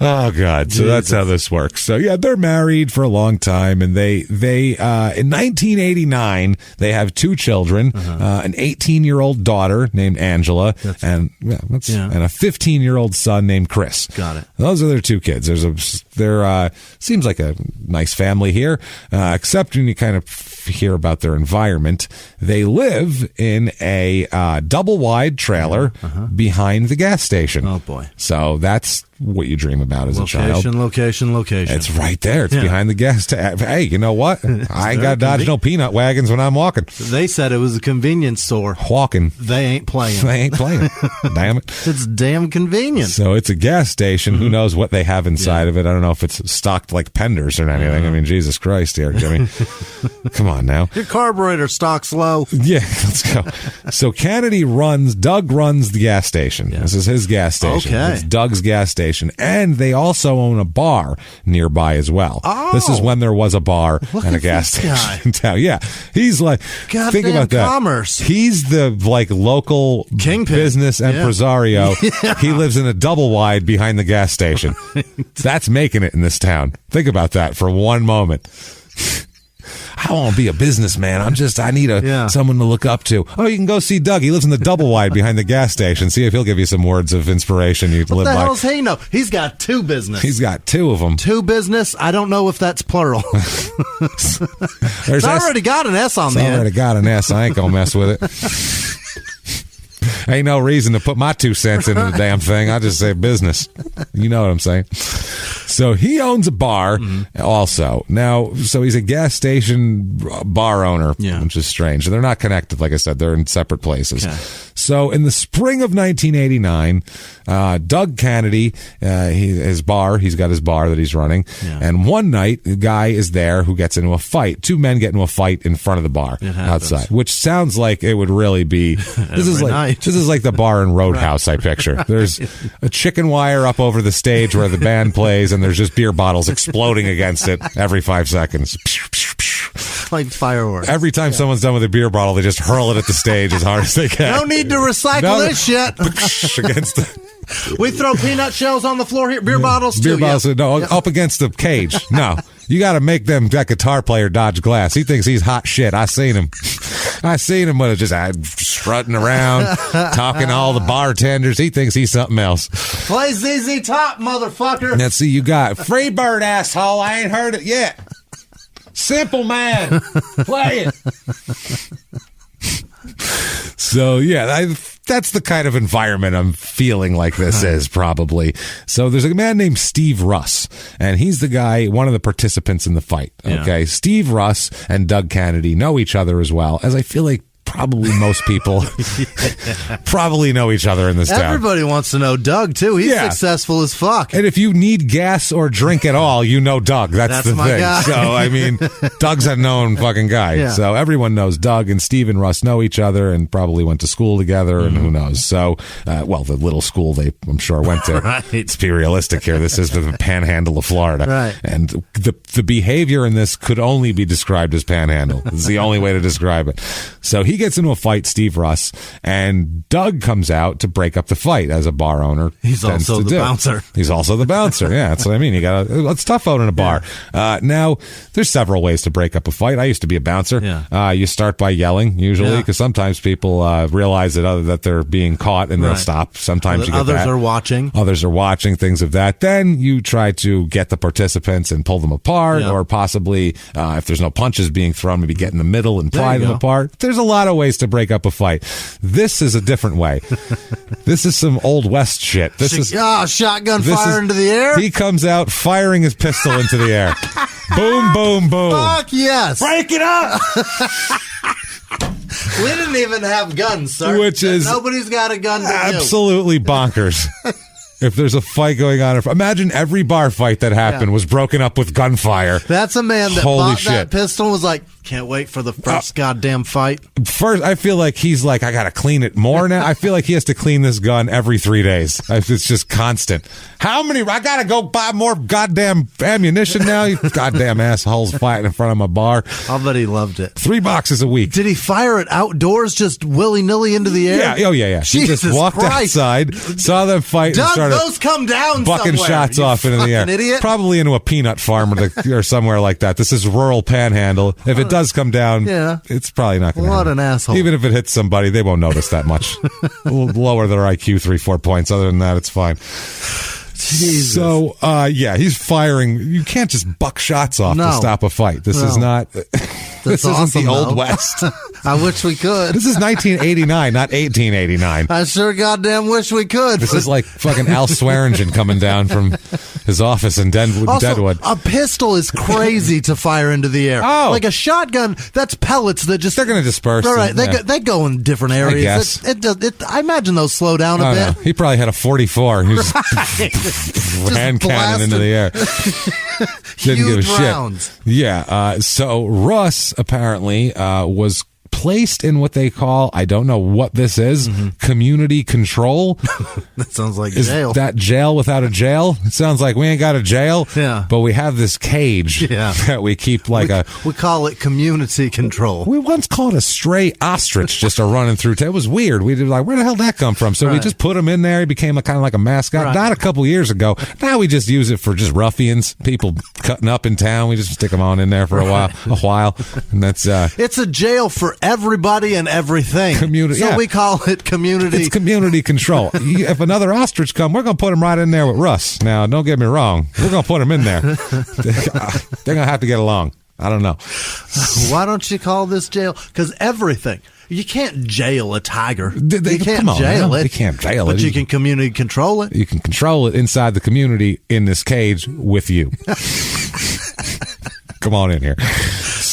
Oh God! So that's how this works. So yeah, they're married for a long time, and they in 1989 they have 2 children, an 18-year-old daughter named Angela, and a 15-year-old son named Chris. Got it. Those are their 2 kids. There's a They're seems like a nice family here, except when you kind of hear about their environment. They live in a double wide trailer behind the gas station. Oh boy! So that's what you dream about as a child. Location. It's right there. It's behind the gas station. Hey, you know what? I ain't got to dodge no peanut wagons when I'm walking. They said it was a convenience store. Walking. They ain't playing. Damn it. It's damn convenient. So it's a gas station. Who knows what they have inside of it? I don't know if it's stocked like Penders or anything. I mean, Jesus Christ here, Jimmy. Come on now. Your carburetor stock's low. Yeah, let's go. So Doug runs the gas station. Yeah. This is his gas station. Okay. It's Doug's gas station. And they also own a bar nearby as well. Oh. This is when there was a bar and a gas station in town. Yeah. He's like, think about that. Commerce. He's the like local kingpin business impresario. Yeah. He lives in a double wide behind the gas station. That's making it in this town. Think about that for one moment. I don't want to be a businessman. I need someone to look up to. Oh, you can go see Doug. He lives in the double wide behind the gas station. See if he'll give you some words of inspiration you can live by. What the hell's he know? He's got two business. He's got two of them. Two business? I don't know if that's plural. It's already got an S on the end. Already got an S. I ain't going to mess with it. Ain't no reason to put my 2 cents into the damn thing. I just say business. You know what I'm saying? So he owns a bar also. Now, so he's a gas station bar owner, which is strange. They're not connected, like I said. They're in separate places. Okay. So in the spring of 1989, Doug Kennedy, he's got his bar that he's running. Yeah. And one night, a guy is there who gets into a fight. 2 men get into a fight in front of the bar outside, which sounds like it would really be. This is like the bar in Roadhouse, I picture. There's a chicken wire up over the stage where the band plays, and there's just beer bottles exploding against it every 5 seconds. Like fireworks. Every time someone's done with a beer bottle, they just hurl it at the stage as hard as they can. No need to recycle this shit. Against the... We throw peanut shells on the floor here. Beer bottles, too. Beer bottles, no, up against the cage. No. You got to make that guitar player dodge glass. He thinks he's hot shit. I seen him with just strutting around, talking to all the bartenders. He thinks he's something else. Play ZZ Top, motherfucker. Let's see, you got Freebird, asshole. I ain't heard it yet. Simple Man. Play it. So, yeah, that's the kind of environment I'm feeling like this is, probably. So there's a man named Steve Russ, and he's the guy, one of the participants in the fight. Okay, yeah. Steve Russ and Doug Kennedy know each other as well, as I feel like probably most people probably know each other in this town. Everybody wants to know Doug, too. He's successful as fuck. And if you need gas or drink at all, you know Doug. That's the my thing. Guy. So, I mean, Doug's a known fucking guy. Yeah. So everyone knows Doug, and Steve and Russ know each other and probably went to school together, and who knows. So, well, the little school they, I'm sure, went to. Right. Let's be realistic here. This is the panhandle of Florida. Right. And the behavior in this could only be described as panhandle. It's the only way to describe it. So he gets into a fight, Steve Russ, and Doug comes out to break up the fight as a bar owner. He's also the bouncer. He's also the bouncer. Yeah, that's what I mean. It's tough out in a bar. Now, there's several ways to break up a fight. I used to be a bouncer. Yeah. You start by yelling, usually, because sometimes people realize that they're being caught and they'll stop. Sometimes you get others that. are watching. Others are watching, things of that. Then you try to get the participants and pull them apart, or possibly, if there's no punches being thrown, maybe get in the middle and pry them apart. There's a lot of ways to break up a fight. This is a different way. This is some Old West shit. This is shotgun fire into the air. He comes out firing his pistol into the air. Boom, boom, boom. Fuck yes. Break it up. We didn't even have guns, sir. Nobody's got a gun to absolutely bonkers. If there's a fight going on, imagine every bar fight that happened was broken up with gunfire. That's a man that bought that pistol and was like, can't wait for the first goddamn fight. First, I feel like he's like, I got to clean it more now. I feel like he has to clean this gun every 3 days. It's just constant. How many? I got to go buy more goddamn ammunition now. You goddamn assholes fighting in front of my bar. I'll bet he loved it. 3 boxes a week. Did he fire it outdoors just willy-nilly into the air? Yeah. Oh, yeah. He just walked outside, saw them fight, and started those come down bucking shots off into the air. Idiot. Probably into a peanut farm or somewhere like that. This is rural panhandle. If it does come down, it's probably not going to happen. What an asshole. Even if it hits somebody, they won't notice that much. We'll lower their IQ 3-4 points. Other than that, it's fine. Jesus. So, he's firing. You can't just buck shots off to stop a fight. This is not... This isn't the Old West. I wish we could. This is 1989, not 1889. I sure goddamn wish we could. This is like fucking Al Swearingen coming down from his office in Deadwood. A pistol is crazy to fire into the air. Oh. Like a shotgun, that's pellets that just... They're going to disperse. Right. They go in different areas. I guess. I imagine those slow down a bit. He probably had a 44. He was hand cannon into the air. Didn't give a rounds. Shit. Yeah. So Russ apparently was placed in what they call, I don't know what this is, community control. That sounds like jail. Is that jail without a jail? It sounds like we ain't got a jail, but we have this cage that we keep like we call it community control. We once called a stray ostrich just a running through. It was weird. We did like, where the hell did that come from? So we just put him in there. He became kind of like a mascot. Not a couple years ago. Now we just use it for just ruffians, people cutting up in town. We just stick them on in there for a while. And that's it's a jail for everybody and everything. So we call it community. It's community control. If another ostrich come, we're going to put him right in there with Russ. Now, don't get me wrong. We're going to put him in there. They're going to have to get along. I don't know. Why don't you call this jail? Because everything. You can't jail a tiger. You can't jail it. You can't jail it. But you can community control it. You can control it inside the community in this cage with you. Come on in here.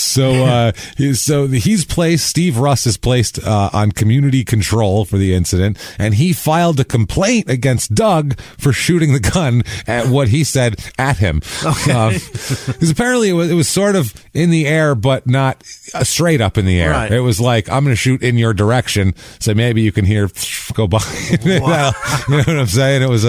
So he's placed, Steve Russ is placed on community control for the incident, and he filed a complaint against Doug for shooting the gun at what he said at him. Because apparently it was sort of in the air, but not straight up in the air. Right. It was like, I'm going to shoot in your direction, so maybe you can hear go by. Wow. You know what I'm saying? It was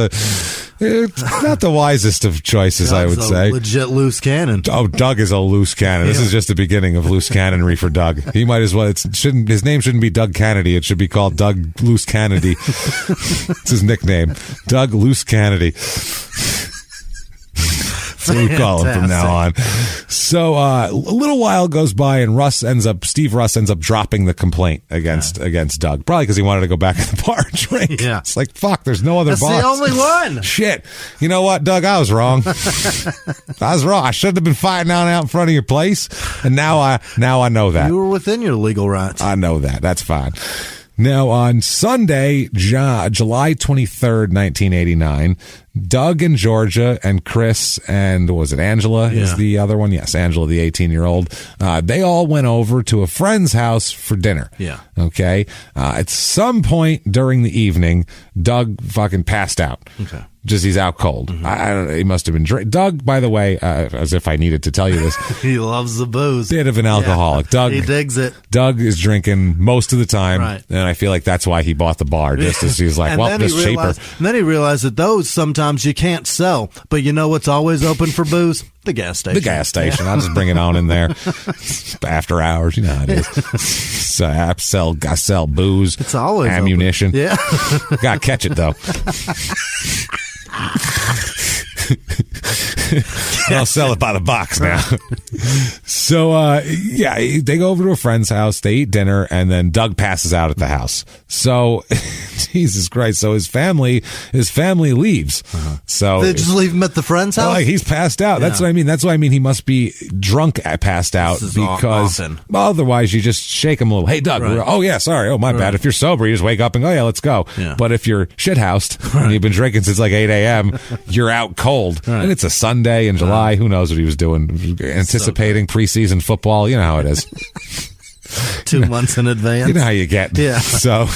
not the wisest of choices, I would say. Legit loose cannon. Oh, Doug is a loose cannon. This is just the beginning of loose cannonry for Doug. He might as well. His name shouldn't be Doug Kennedy. It should be called Doug Loose Kennedy. It's his nickname, Doug Loose Kennedy. That's what we call him from now on. So a little while goes by, and Steve Russ ends up dropping the complaint against Doug, probably because he wanted to go back to the bar and drink. Yeah. It's like, fuck, there's no other bar. That's the only one. Shit. You know what, Doug? I was wrong. I shouldn't have been fighting out in front of your place, and now I know that. You were within your legal rights. I know that. That's fine. Now, on Sunday, July 23rd, 1989, Doug and Georgia and Chris and, was it Angela is the other one? Yes, Angela, the 18-year-old. They all went over to a friend's house for dinner. Yeah. Okay? At some point during the evening, Doug fucking passed out. Okay. Just he's out cold. Mm-hmm. I don't know. He must have been drinking. Doug, by the way, as if I needed to tell you this, he loves the booze. Bit of an alcoholic. Yeah. Doug, he digs it. Doug is drinking most of the time, and I feel like that's why he bought the bar. Just as he's like, well, this cheaper. And then he realized that those sometimes you can't sell, but you know what's always open for booze? The gas station. The gas station. I'll just bring it on in there. After hours, you know how it is. So I sell booze. It's always ammunition. Open. Yeah. Gotta catch it though. I'll sell it by the box now. So, they go over to a friend's house, they eat dinner, and then Doug passes out at the house. So, Jesus Christ. So his family leaves. Uh-huh. So they just leave him at the friend's house? Like, he's passed out. Yeah. That's what I mean. That's why I mean he must be drunk passed out, because otherwise you just shake him a little. Hey, Doug. Right. Oh, yeah, sorry. Oh, my bad. If you're sober, you just wake up and go, yeah, let's go. Yeah. But if you're shithoused and you've been drinking since like 8 a.m., you're out cold. Right. And it's a Sunday in July. Who knows what he was doing? Anticipating preseason football. You know how it is. 2 months in advance. You know how you get. Yeah. So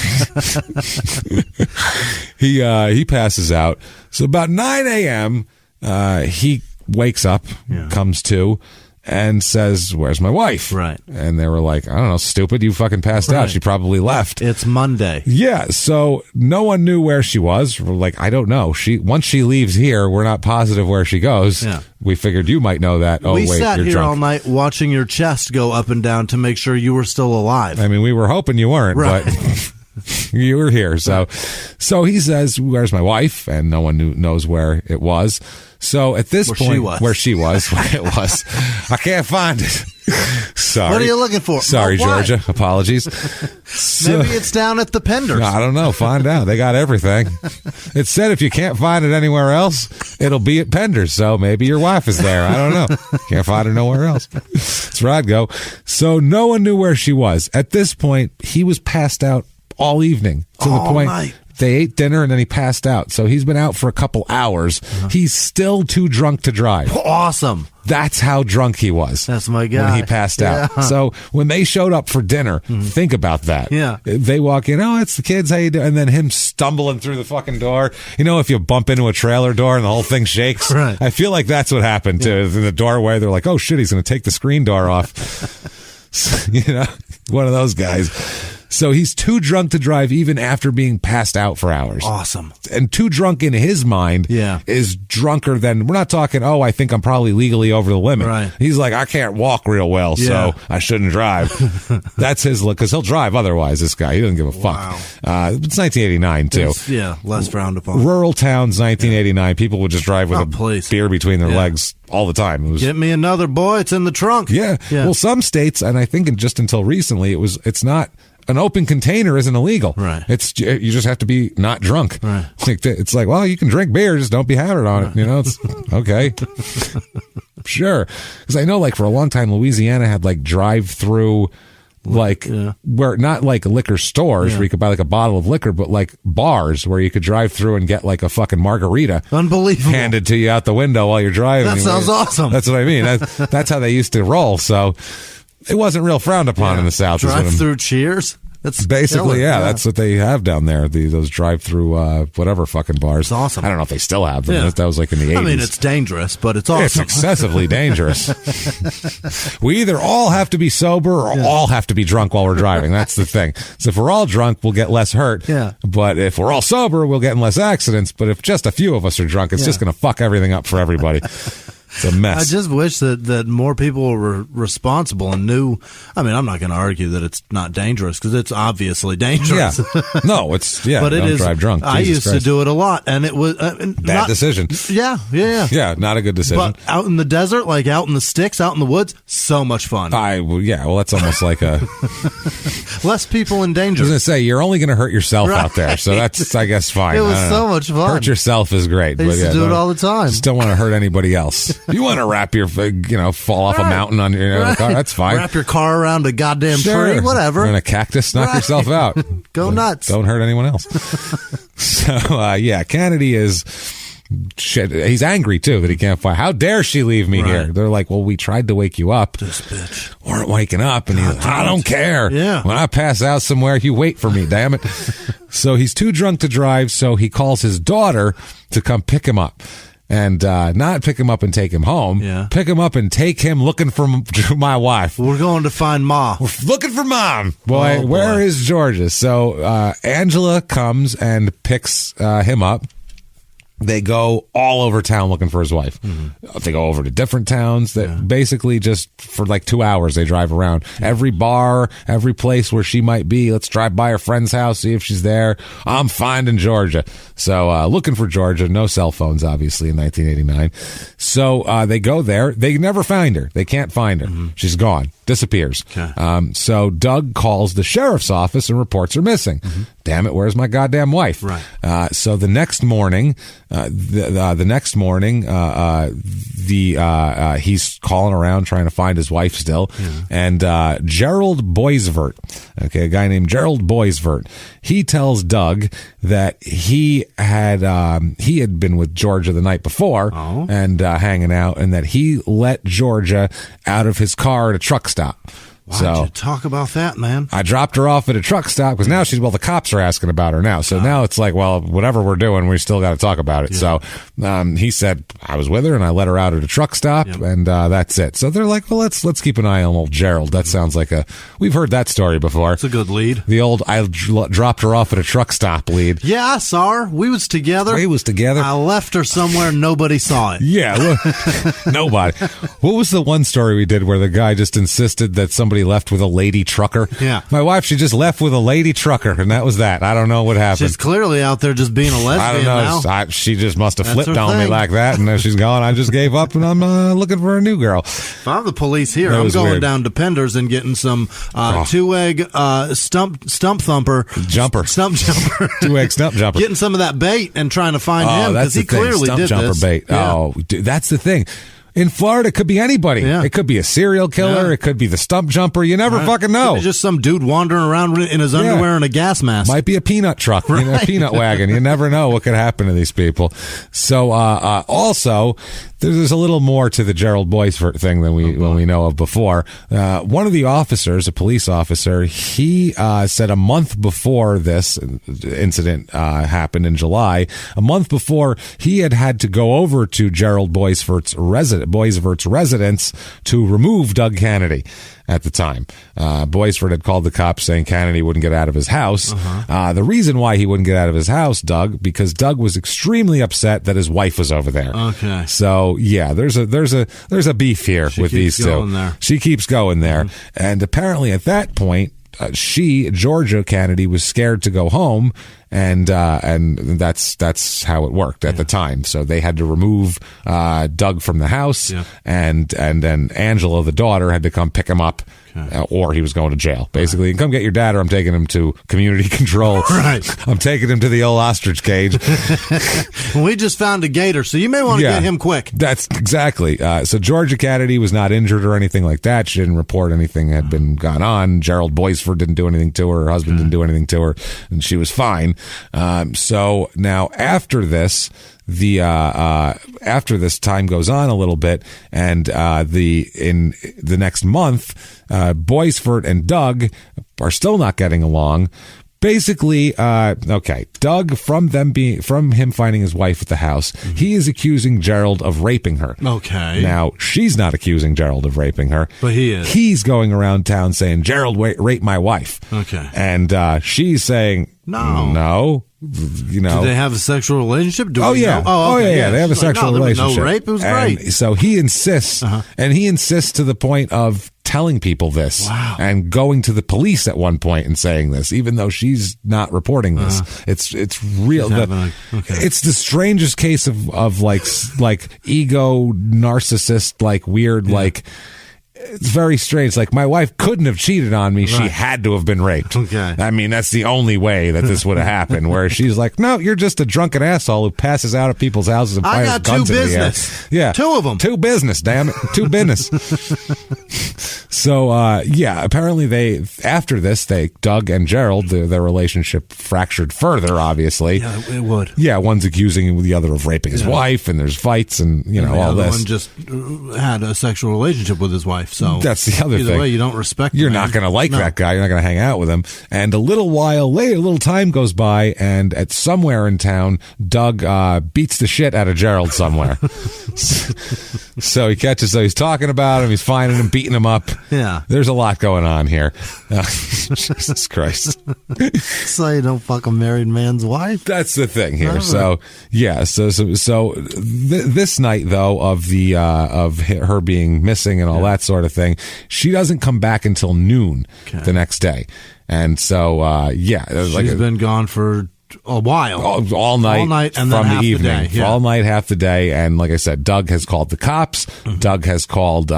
he passes out. So about 9 a.m., he wakes up, comes to, and says, "Where's my wife?" Right. And they were like, "I don't know, stupid. You fucking passed out. She probably left." It's Monday. Yeah. So no one knew where she was. We're like, I don't know. Once she leaves here, we're not positive where she goes. Yeah. We figured you might know that. We sat here all night watching your chest go up and down to make sure you were still alive. I mean, we were hoping you weren't, but you were here. So he says, "Where's my wife?" And no one knows where it was. So at this point, where it was, I can't find it. Sorry. What are you looking for? Sorry, Georgia. Apologies. Maybe it's down at the Penders. I don't know. Find out. They got everything. It said if you can't find it anywhere else, it'll be at Penders. So maybe your wife is there. I don't know. Can't find her nowhere else. That's where I'd go. So no one knew where she was. At this point, he was passed out all evening to the point night. They ate dinner and then he passed out. So he's been out for a couple hours. He's still too drunk to drive. Awesome. That's how drunk he was. That's my guy. When he passed out. So when they showed up for dinner, think about that. Yeah. They walk in, oh, it's the kids, how you doing? And then him stumbling through the fucking door. You know, if you bump into a trailer door and the whole thing shakes? Right. I feel like that's what happened to in the doorway. They're like, oh, shit, he's going to take the screen door off. You know, one of those guys. So he's too drunk to drive even after being passed out for hours. Awesome. And too drunk in his mind is drunker than, we're not talking, oh, I think I'm probably legally over the limit. Right. He's like, I can't walk real well, so I shouldn't drive. That's his look, because he'll drive otherwise, this guy. He doesn't give a fuck. Wow. It's 1989, too. Less frowned upon. Rural towns, 1989, people would just drive with beer between their legs all the time. It was, get me another, boy. It's in the trunk. Yeah. Well, some states, and I think just until recently, it's not. An open container isn't illegal. Right. You just have to be not drunk. Right. It's like, well, you can drink beer, just don't be hammered on it. You know, it's okay. Sure. Because I know, like, for a long time, Louisiana had, like, drive-through, like, where not like liquor stores where you could buy, like, a bottle of liquor, but, like, bars where you could drive through and get, like, a fucking margarita. Unbelievable. Handed to you out the window while you're driving. That sounds awesome. That's what I mean. That's how they used to roll, so... It wasn't real frowned upon in the South. Drive-through Cheers? That's basically, that's what they have down there. Those drive-through, whatever fucking bars. It's awesome. I don't know if they still have them. That was like in the 80s. I mean, it's dangerous, but it's awesome. It's excessively dangerous. We either all have to be sober or all have to be drunk while we're driving. That's the thing. So if we're all drunk, we'll get less hurt. Yeah. But if we're all sober, we'll get in less accidents. But if just a few of us are drunk, it's just going to fuck everything up for everybody. It's a mess. I just wish that more people were responsible and knew. I mean, I'm not going to argue that it's not dangerous because it's obviously dangerous. Yeah. No, it's but it is. Drive drunk. I used to do it a lot, and it was bad decision. Yeah, not a good decision. But out in the desert, like out in the sticks, out in the woods, so much fun. Well, that's almost like a less people in danger. I was going to say you're only going to hurt yourself out there, so that's I guess fine. It was so much fun. Hurt yourself is great. I used to do it all the time. Just don't want to hurt anybody else. You want to wrap your, fall off a mountain on your car, that's fine. Wrap your car around a goddamn tree, whatever. Or in a cactus, knock yourself out. Go nuts. Don't hurt anyone else. So, Kennedy is... Shit, he's angry too that he can't find. How dare she leave me here? They're like, well, we tried to wake you up. This bitch weren't waking up, and he's like, I don't care. Yeah. When I pass out somewhere, you wait for me. Damn it. So he's too drunk to drive. So he calls his daughter to come pick him up. And not pick him up and take him home. Yeah. Pick him up and take him looking for my wife. We're going to find Ma. We're looking for Mom. Boy, where is Georgia? So Angela comes and picks him up. They go all over town looking for his wife. Mm-hmm. They go over to different towns. That basically just for like 2 hours they drive around. Every bar, every place where she might be. Let's drive by her friend's house, see if she's there. I'm finding Georgia. So looking for Georgia. No cell phones, obviously, in 1989. So they go there. They never find her. They can't find her. Mm-hmm. She's gone. Disappears. Okay. So Doug calls the sheriff's office and reports her missing. Mm-hmm. Damn it, where's my goddamn wife? Right. So the next morning, he's calling around trying to find his wife still. Yeah. And Gerald Boisvert, a guy named Gerald Boisvert, he tells Doug that he had been with Georgia the night before and hanging out, and that he let Georgia out of his car at a truck stop. Why don't you talk about that, man? I dropped her off at a truck stop because now the cops are asking about her now. So now it's like, well, whatever we're doing, we still got to talk about it. Yeah. So he said, I was with her and I let her out at a truck stop and that's it. So they're like, well, let's keep an eye on old Gerald. That sounds like we've heard that story before. It's a good lead. The old, I dropped her off at a truck stop lead. Yeah, I saw her. We was together. I left her somewhere. Nobody saw it. Yeah. Nobody. What was the one story we did where the guy just insisted that somebody somebody left with a lady trucker. Yeah. My wife, she just left with a lady trucker, and that was that. I don't know what happened. She's clearly out there just being a lesbian I don't know. now. She just must have flipped her on me thing. like that, and now she's gone. I just gave up, and I'm looking for a new girl. If I'm the police here, That I'm was going weird. down to Pender's and getting some two-egg stump thumper. Jumper. Stump jumper. Two-egg stump jumper. Getting some of that bait and trying to find him that's because he the thing. clearly Stump did jumper this. bait. Yeah. Oh, dude, that's the thing. In Florida, it could be anybody. Yeah. It could be a serial killer. Yeah. It could be the stump jumper. You never fucking know. Could be just some dude wandering around in his underwear and a gas mask. Might be a peanut truck, a peanut wagon. You never know what could happen to these people. So, also, there's a little more to the Gerald Boisfort thing than we know of before. One of the officers, a police officer, he said a month before this incident happened in July, a month before, he had to go over to Gerald Boisvert's residence to remove Doug Kennedy. At the time, Boisfort had called the cops saying Kennedy wouldn't get out of his house. The reason why he wouldn't get out of his house, because Doug was extremely upset that his wife was over there. Okay. So yeah, there's a beef here with these two. She keeps going there, and apparently at that point, Georgia Kennedy, was scared to go home, and that's how it worked at the time. So they had to remove Doug from the house, and then Angela, the daughter, had to come pick him up, or he was going to jail. Basically, come get your dad, or I'm taking him to community control. Right. I'm taking him to the old ostrich cage. We just found a gator, so you may want to get him quick. That's exactly. So Georgia Kennedy was not injured or anything like that. She didn't report anything had been gone on. Gerald Boisfort didn't do anything to her. Her husband didn't do anything to her, and she was fine. So now after this, after this time goes on a little bit, and in the next month, Boisfort and Doug are still not getting along. Basically, Doug, from him finding his wife at the house, he is accusing Gerald of raping her. Okay. Now, she's not accusing Gerald of raping her. But he is. He's going around town saying, Gerald raped my wife. Okay. And she's saying, no. You know, do they have a sexual relationship? Okay. Yeah. They have a sexual relationship. No rape. It was great. So he insists, and he insists to the point of telling people this, and going to the police at one point and saying this, even though she's not reporting this. It's real. It's the strangest case of like ego narcissist, like weird, like. It's very strange. Like, my wife couldn't have cheated on me. Right. She had to have been raped. Okay. I mean, that's the only way that this would have happened, where she's like, no, you're just a drunken asshole who passes out at people's houses and fires guns in the air. Yeah. Two of them. Two business, damn it. Two business. So, apparently after this, Doug and Gerald, their relationship fractured further, obviously. Yeah, it would. Yeah, one's accusing the other of raping his wife, and there's fights, and, all this. One just had a sexual relationship with his wife. So that's the other thing. Either way, you don't respect him. You're not going to like that guy. You're not going to hang out with him. And a little while later, a little time goes by, and at somewhere in town, Doug beats the shit out of Gerald somewhere. So he's talking about him. He's finding him, beating him up. Yeah. There's a lot going on here. Jesus Christ. So you don't fuck a married man's wife? That's the thing here. So, yeah. So this night, though, of her being missing and all that sort of thing, she doesn't come back until noon the next day. And so, she's been gone for a while. All night and from then the evening. The day. Yeah. All night, half the day. And like I said, Doug has called the cops. Doug has called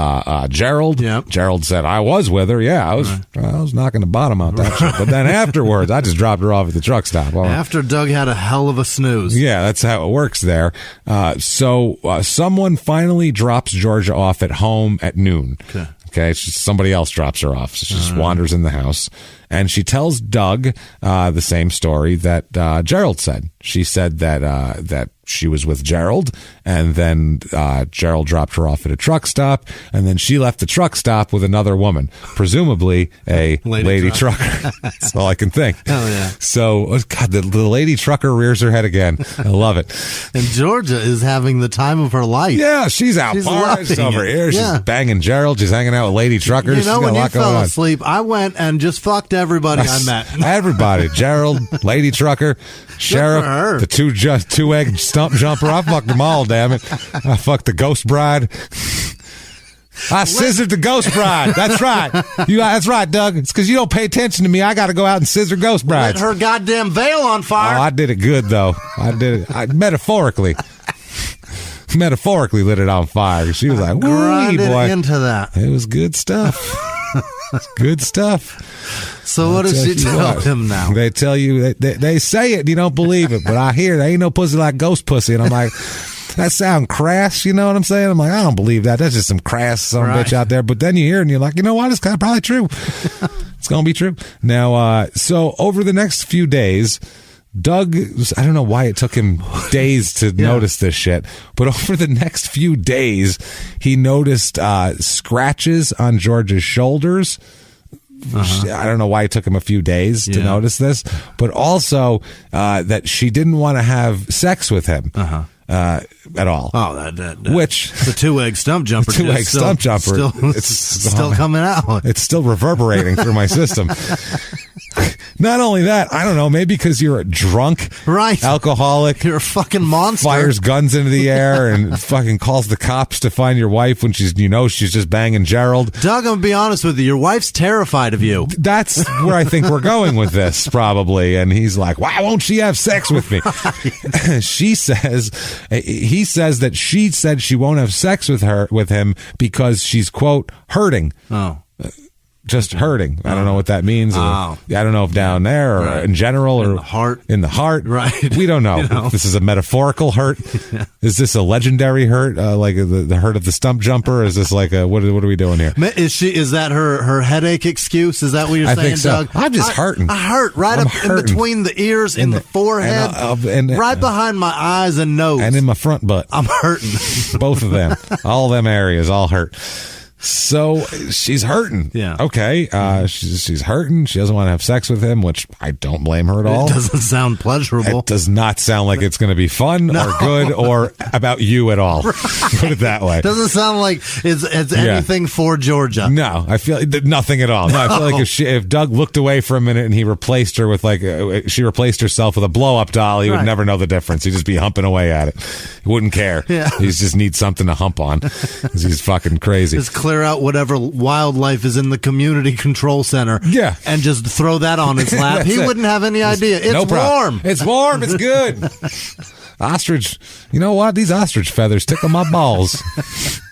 Gerald. Yep. Gerald said, I was with her. Yeah, I was knocking the bottom out that shit. But then afterwards, I just dropped her off at the truck stop. After Doug had a hell of a snooze. Yeah, that's how it works there. So someone finally drops Georgia off at home at noon. Okay, it's just somebody else drops her off. So she just wanders in the house. And she tells Doug the same story that Gerald said. She said that she was with Gerald, and then Gerald dropped her off at a truck stop, and then she left the truck stop with another woman, presumably a lady trucker. That's all I can think. Hell yeah. So, God, the lady trucker rears her head again. I love it. And Georgia is having the time of her life. Yeah, she's out partying over here. She's banging Gerald. She's hanging out with lady truckers. You know, when you fell asleep, I went and just fucked everybody I met. Everybody. Gerald, lady trucker, sheriff, the two-egg stump jumper. I fucked them all, damn it. I fucked the ghost bride. I scissored the ghost bride. That's right. That's right, Doug. It's because you don't pay attention to me. I got to go out and scissor ghost brides. Lit her goddamn veil on fire. Oh, I did it good, though. I did it metaphorically. Metaphorically lit it on fire. She was like, "Woo, boy!" Into that. It was good stuff. Good stuff. So what does she tell him now? They tell you they say it, and you don't believe it, but I hear there ain't no pussy like ghost pussy, and I'm like, that sound crass. You know what I'm saying? I'm like, I don't believe that. That's just some crass son of a bitch out there. But then you hear it, and you're like, you know what? It's kind of probably true. It's gonna be true. Now, so over the next few days, Doug, I don't know why it took him days to notice this shit, but over the next few days, he noticed scratches on Georgia's shoulders. I don't know why it took him a few days to notice this, but also that she didn't want to have sex with him. At all. Oh, which the 2-egg stump jumper. The 2-egg stump jumper. It's still coming out. It's still reverberating through my system. Not only that, I don't know, maybe because you're a drunk, alcoholic, you're a fucking monster, fires guns into the air and fucking calls the cops to find your wife when she's just banging Gerald. Doug, I'm gonna be honest with you, your wife's terrified of you. That's where I think we're going with this, probably. And he's like, why won't she have sex with me? He says that she said she won't have sex with him because she's, quote, hurting. Oh. Just hurting. I don't know what that means. I don't know if down there or in general or in the heart. Right. We don't know. If this is a metaphorical hurt. Is this a legendary hurt? Like the hurt of the stump jumper? Is this like what are we doing here? Is that her headache excuse? Is that what you're saying, think so. Doug? I'm just hurting. I hurt right in between the ears, in the forehead, and right behind my eyes and nose. And in my front butt. I'm hurting. Both of them. All them areas, all hurt. So she's hurting. Yeah. Okay. She's hurting. She doesn't want to have sex with him, which I don't blame her at all. It doesn't sound pleasurable. It does not sound like it's going to be fun or good or about you at all. Right. Put it that way. Doesn't sound like it's anything for Georgia. No, I feel nothing at all. No, I feel like if Doug looked away for a minute and he replaced her with she replaced herself with a blow up doll, he would never know the difference. He'd just be humping away at it. He wouldn't care. Yeah. He just needs something to hump on because he's fucking crazy. Clear out whatever wildlife is in the community control center. Yeah. And just throw that on his lap. He wouldn't have any idea. It's warm. It's warm. It's good. Ostrich. You know what? These ostrich feathers tickle my balls.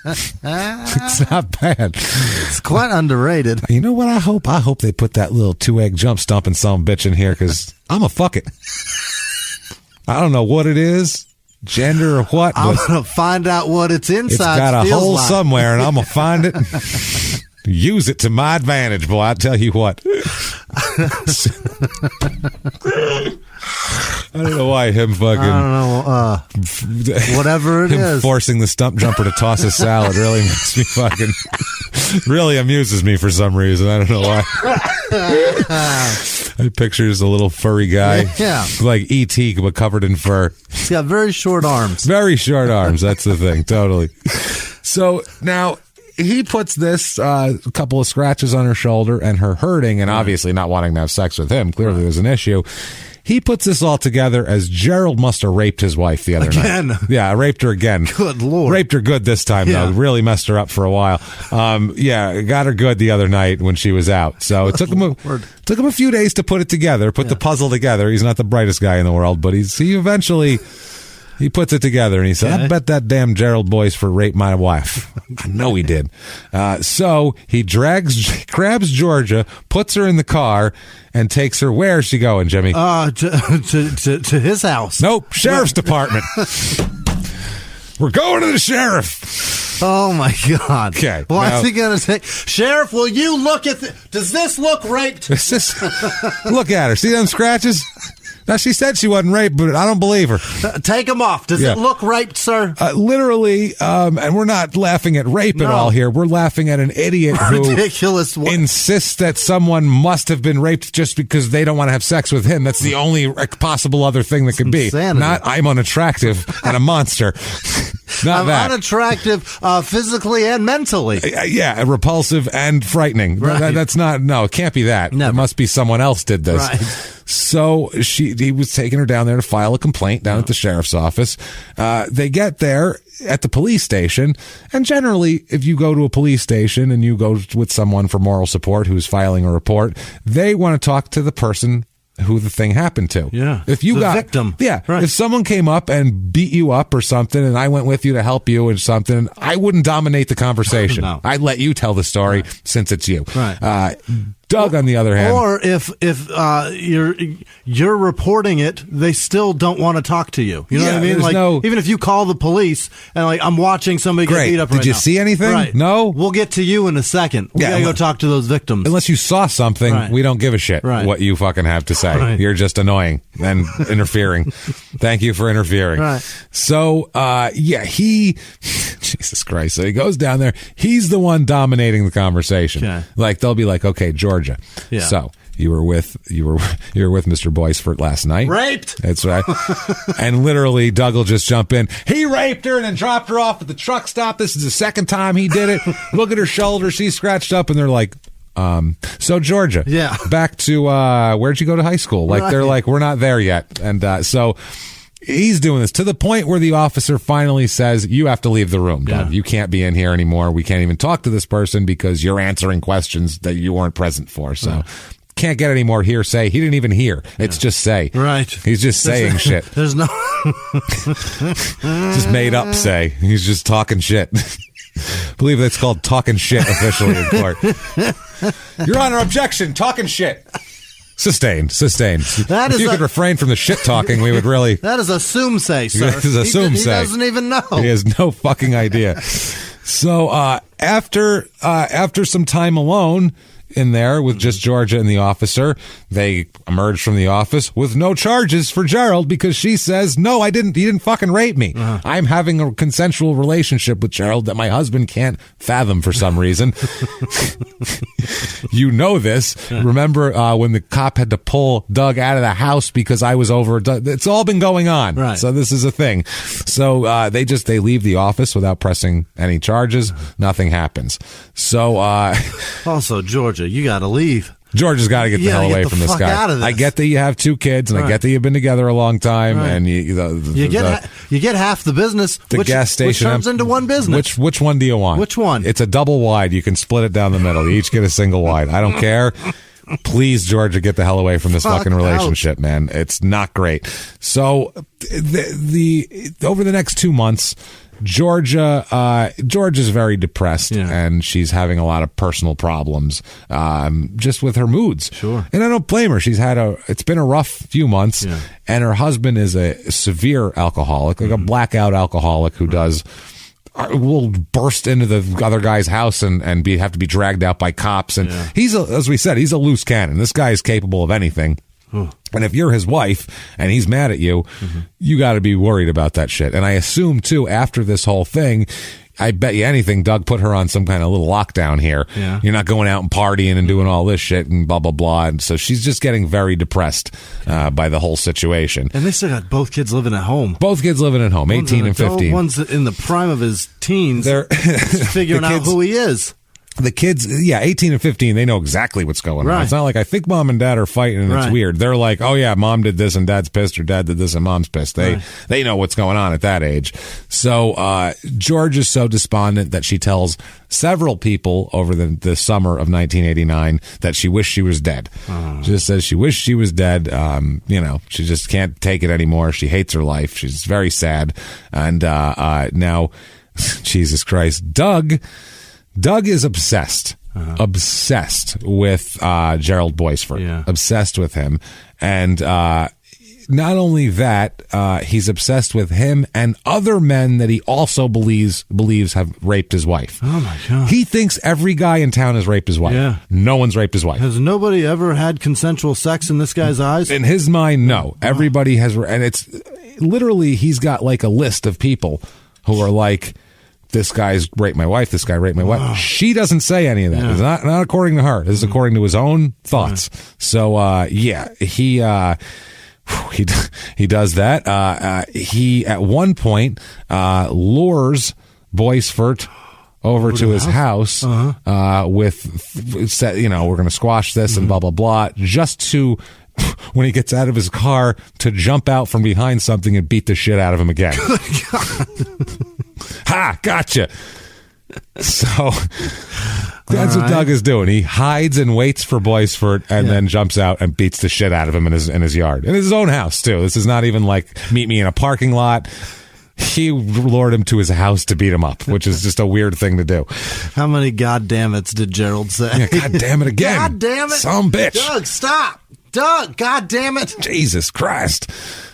It's not bad. It's quite underrated. You know what I hope? I hope they put that little 2-egg jump stomping some bitch in here because I'm a fuck it. I don't know what it is. Gender or what? I'm going to find out what it's inside. It's got a hole somewhere, and I'm going to find it. Use it to my advantage, boy. I tell you what. I don't know why him fucking. I don't know. Whatever it is. Forcing the stump jumper to toss a salad really makes me fucking. Really amuses me for some reason. I don't know why. I pictures a little furry guy. Yeah. Like E.T., but covered in fur. He's got very short arms. Very short arms. That's the thing. Totally. So now. He puts this couple of scratches on her shoulder and her hurting and obviously not wanting to have sex with him. Clearly there's an issue. He puts this all together as Gerald must have raped his wife the other night. Yeah, raped her again. Good Lord. Raped her good this time, though. Really messed her up for a while. Got her good the other night when she was out. So it took him a few days to put it together, put the puzzle together. He's not the brightest guy in the world, but he eventually... He puts it together and he said, I bet that damn Gerald boy's for rape my wife. I know he did. So he grabs Georgia, puts her in the car, and takes her. Where's she going, Jimmy? To his house. Nope, sheriff's department. We're going to the sheriff. Oh, my God. Okay. What's he going to say? Sheriff, will you look at does this look raped? Look at her. See them scratches? Now, she said she wasn't raped, but I don't believe her. Take them off. Does it look raped, sir? Literally, and we're not laughing at rape at all here. We're laughing at an idiot who insists that someone must have been raped just because they don't want to have sex with him. That's the only possible other thing that could be. Insanity. Not I'm unattractive and a monster. I'm unattractive physically and mentally. Repulsive and frightening. Right. That's not, no, it can't be that. Never. It must be someone else did this. Right. So he was taking her down there to file a complaint down at the sheriff's office. They get there at the police station, and generally, if you go to a police station and you go with someone for moral support who's filing a report, they want to talk to the person who the thing happened to. Yeah. If you got victim. Yeah. Right. If someone came up and beat you up or something and I went with you to help you or something, I wouldn't dominate the conversation. No. I'd let you tell the story since it's you. Right. Doug, on the other hand, or if you're reporting it, they still don't want to talk to you. You know what I mean? Like even if you call the police and like I'm watching somebody get beat up. Did you see anything? Right. No. We'll get to you in a second. We gotta go talk to those victims. Unless you saw something, we don't give a shit what you fucking have to say. Right. You're just annoying and interfering. Thank you for interfering. Right. So, Jesus Christ. So he goes down there. He's the one dominating the conversation. Okay. Like they'll be like, okay, Georgia. Yeah. So you were with Mr. Boycefort last night. Raped. That's right. And literally, Doug will just jump in. He raped her and then dropped her off at the truck stop. This is the second time he did it. Look at her shoulder; she's scratched up. And they're like, so Georgia. Yeah. Back to where'd you go to high school? Like they're like, we're not there yet. And so he's doing this to the point where the officer finally says, you have to leave the room, Doug. You can't be in here anymore. We can't even talk to this person because you're answering questions that you weren't present for. So can't get any more hearsay. He didn't even hear. It's just say. Right. He's just saying shit. There's no... just made up say. He's just talking shit. I believe that's called talking shit officially in court. Your Honor, objection. Talking shit. Sustained. If you could refrain from the shit talking, we would really... That is assume say, sir. That is assume say. He doesn't even know. He has no fucking idea. So after some time alone in there with just Georgia and the officer, they emerge from the office with no charges for Gerald because she says, no, he didn't fucking rape me. I'm having a consensual relationship with Gerald that my husband can't fathom for some reason. You know this. Remember when the cop had to pull Doug out of the house because I was over? It's all been going on. Right. So this is a thing. So they leave the office without pressing any charges. Nothing happens. So also, Georgia, you got to leave. Georgia's got to get the hell away from this guy. Out of this. I get that you have two kids, and I get that you've been together a long time, and you get half the business. The gas station which turns into one business. Which one do you want? Which one? It's a double wide. You can split it down the middle. You each get a single wide. I don't care. Please, Georgia, get the hell away from this fucking relationship, man. It's not great. So over the next 2 months, Georgia's very depressed, and she's having a lot of personal problems, just with her moods. Sure. And I don't blame her. It's been a rough few months, and her husband is a severe alcoholic, like a blackout alcoholic who will burst into the other guy's house and have to be dragged out by cops. And as we said, he's a loose cannon. This guy is capable of anything. And if you're his wife and he's mad at you, you got to be worried about that shit. And I assume, too, after this whole thing, I bet you anything, Doug put her on some kind of little lockdown here. Yeah. You're not going out and partying and doing all this shit and blah, blah, blah. And so she's just getting very depressed by the whole situation. And they still got both kids living at home. Both kids living at home, 18 and 15. One's in the prime of his teens. They're figuring out who he is. The kids, 18 and 15, they know exactly what's going on. It's not like I think mom and dad are fighting and it's weird. They're like, oh yeah, mom did this and dad's pissed, or dad did this and mom's pissed. They know what's going on at that age. So George is so despondent that she tells several people over the summer of 1989 that she wished she was dead. She just says she wished she was dead. She just can't take it anymore. She hates her life. She's very sad. And now, Jesus Christ, Doug is obsessed with Gerald Boycefort, obsessed with him. And not only that, he's obsessed with him and other men that he also believes have raped his wife. Oh, my God. He thinks every guy in town has raped his wife. Yeah. No one's raped his wife. Has nobody ever had consensual sex in this guy's eyes? In his mind, no. Everybody has. And it's literally, he's got like a list of people who are like, this guy's raped my wife. This guy raped my wife. She doesn't say any of that. It's not according to her. This is according to his own thoughts. So, he does that. He at one point lures Boycefort over to his house with, we're going to squash this and blah blah blah, just to when he gets out of his car to jump out from behind something and beat the shit out of him again. Ha! Gotcha. So that's what Doug is doing. He hides and waits for Boisfort and then jumps out and beats the shit out of him in his yard. In his own house, too. This is not even like meet me in a parking lot. He lured him to his house to beat him up, which is just a weird thing to do. How many goddammits did Gerald say? Yeah, God damn it again. God damn it. Some bitch. Doug, stop. Doug, God damn it. Jesus Christ.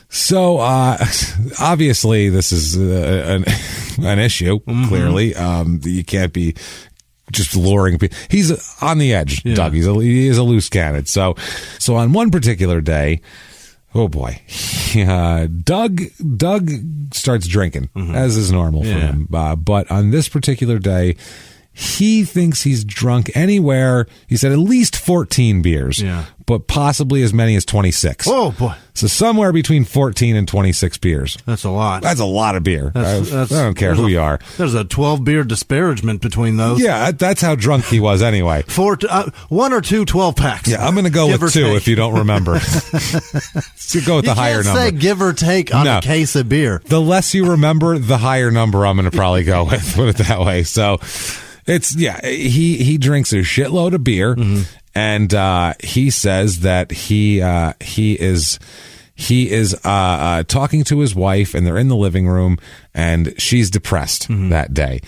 So, obviously, this is an issue, clearly. You can't be just luring people. He's on the edge, Doug. He is a loose cannon. So on one particular day, oh boy, Doug starts drinking, as is normal for him. But on this particular day, he thinks he's drunk anywhere. He said at least 14 beers, but possibly as many as 26. Oh, boy. So somewhere between 14 and 26 beers. That's a lot. That's a lot of beer. I don't care who you are. There's a 12-beer disparagement betwing those. Yeah, that's how drunk he was anyway. 1 or 2 12-packs. Yeah, I'm going to go with 2 if you don't remember. So go with the higher number. You can't say give or take on a case of beer. The less you remember, the higher number I'm going to probably go with. Put it that way. So it's, he drinks a shitload of beer, and he says that he is talking to his wife, and they're in the living room, and she's depressed that day.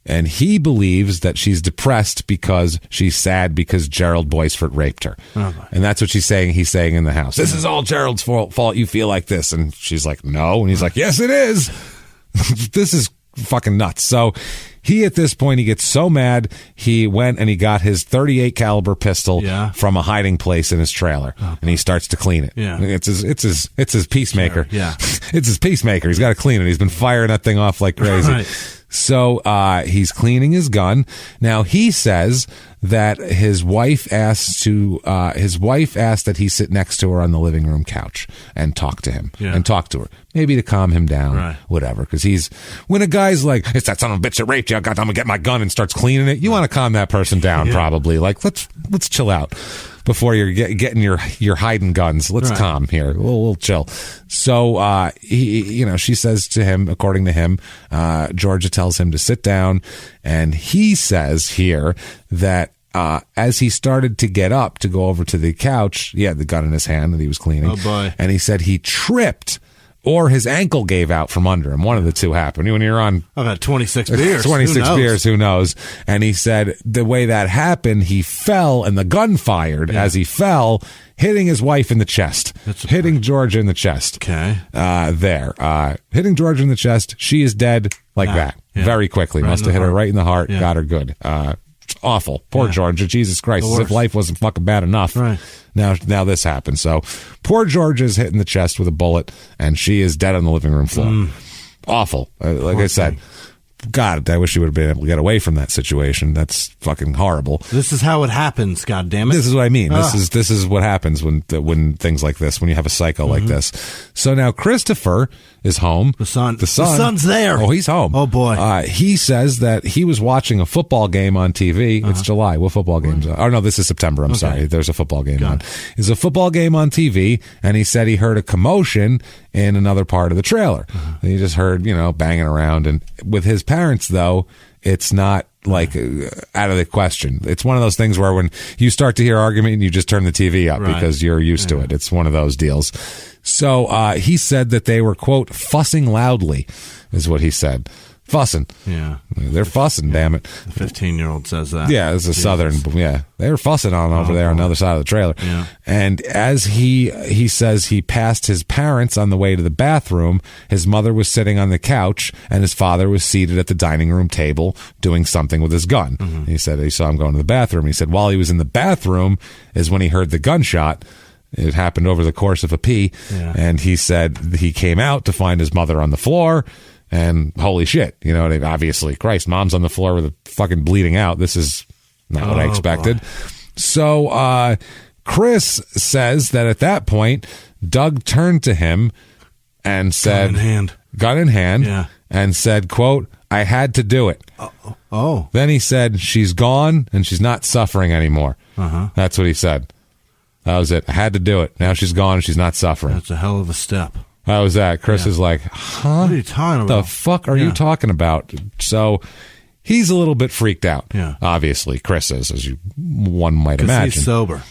And he believes that she's depressed because she's sad because Gerald Boisfort raped her. And that's what he's saying in the house. This is all Gerald's fault. You feel like this. And she's like, no. And he's like, yes, it is. This is fucking nuts. So at this point, he gets so mad, he went and he got his .38 caliber pistol from a hiding place in his trailer, and he starts to clean it. It's his peacemaker. Sure. It's his peacemaker. He's got to clean it. He's been firing that thing off like crazy. Right. So he's cleaning his gun. Now he says that his wife asked that he sit next to her on the living room couch and talk to him and talk to her, maybe to calm him down, whatever. Because when a guy's like, it's that son of a bitch that raped you, I'm gonna get my gun, and starts cleaning it, you want to calm that person down, probably. Like, let's chill out before you're getting your hiding guns. Let's calm here. We'll chill. So she says to him, according to him, Georgia tells him to sit down, and he says here that as he started to get up to go over to the couch, he had the gun in his hand that he was cleaning. Oh boy! And he said he tripped, or his ankle gave out from under him. One of the two happened. When you're on about 26 beers, 26 beers, who knows? And he said the way that happened, he fell and the gun fired as he fell, hitting his wife in the chest, hitting Georgia in the chest. Okay. Hitting Georgia in the chest. She is dead like that very quickly. Must have hit her right in the heart. Got her good. It's awful. Poor Georgia. Jesus Christ. As if life wasn't fucking bad enough. Right. Now this happened. So poor Georgia's hit in the chest with a bullet, and she is dead on the living room floor. Awful. Like I said, God, I wish she would have been able to get away from that situation. That's fucking horrible. This is how it happens, goddammit. This is what I mean. This is what happens when things like this, when you have a psycho like this. So now Christopher is home. The son's there. Oh, he's home. Oh, boy. He says that he was watching a football game on TV. It's July. What football game's on? Oh, no, this is September. I'm sorry. There's a football game on. There's a football game on TV, and he said he heard a commotion in another part of the trailer. He just heard, banging around. And with his parents, though, it's not like out of the question. It's one of those things where when you start to hear argument, you just turn the TV up because you're used to it. It's one of those deals. So he said that they were, quote, fussing loudly, is what he said. Fussing. Yeah. They're fussing, damn it. The 15-year-old says that. Yeah, it's a southern. Yeah. They were fussing over there on the other side of the trailer. Yeah. And as he says he passed his parents on the way to the bathroom, his mother was sitting on the couch, and his father was seated at the dining room table doing something with his gun. He said he saw him going to the bathroom. He said while he was in the bathroom is when he heard the gunshot. It happened over the course of a pee. Yeah. And he said he came out to find his mother on the floor. And holy shit, obviously, Christ, mom's on the floor with a fucking bleeding out. This is not what I expected. Boy. So Chris says that at that point, Doug turned to him and said, gun in hand, and said, quote, I had to do it. Then he said, she's gone and she's not suffering anymore. That's what he said. That was it. I had to do it. Now she's gone. She's not suffering. That's a hell of a step. How was that? Chris is like, huh? What are you talking about? The fuck are you talking about? So he's a little bit freaked out. Yeah. Obviously, Chris is, as one might imagine. He's sober.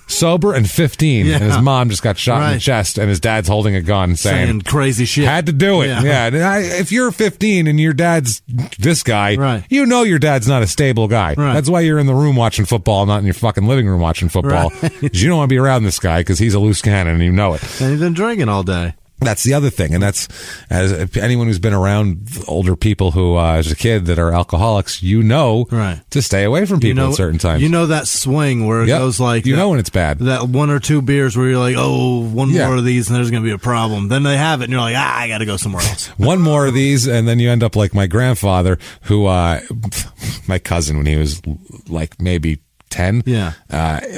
Sober and 15, and his mom just got shot in the chest, and his dad's holding a gun saying crazy shit. Had to do it. Yeah. If you're 15 and your dad's this guy, you know your dad's not a stable guy. Right. That's why you're in the room watching football, not in your fucking living room watching football. Because you don't want to be around this guy because he's a loose cannon, and you know it. And he's been drinking all day. That's the other thing, and that's as anyone who's been around older people who, as a kid, that are alcoholics, to stay away from people at certain times. You know that swing where it goes like know when it's bad. That one or two beers where you're like, one more of these and there's going to be a problem. Then they have it, and you're like, I got to go somewhere else. One more of these, and then you end up like my grandfather, who my cousin when he was like maybe 10. Yeah.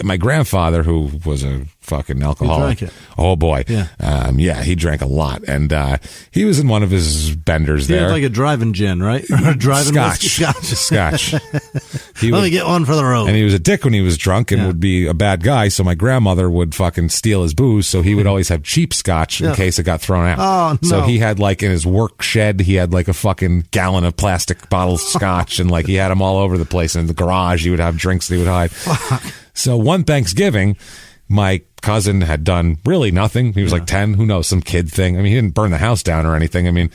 My grandfather, who was a fucking alcoholic. He drank it. Oh boy. Yeah. He drank a lot, and he was in one of his benders there. He had like a driving gin, right? Or driving Scotch. Let me get one for the road. And he was a dick when he was drunk and would be a bad guy. So my grandmother would fucking steal his booze. So he would always have cheap scotch in case it got thrown out. Oh no! So he had like in his work shed, he had like a fucking gallon of plastic bottles of scotch, and like he had them all over the place. And in the garage, he would have drinks that he would hide. Fuck. So one Thanksgiving, my cousin had done really nothing. He was like 10. Who knows? Some kid thing. I mean, he didn't burn the house down or anything. I mean,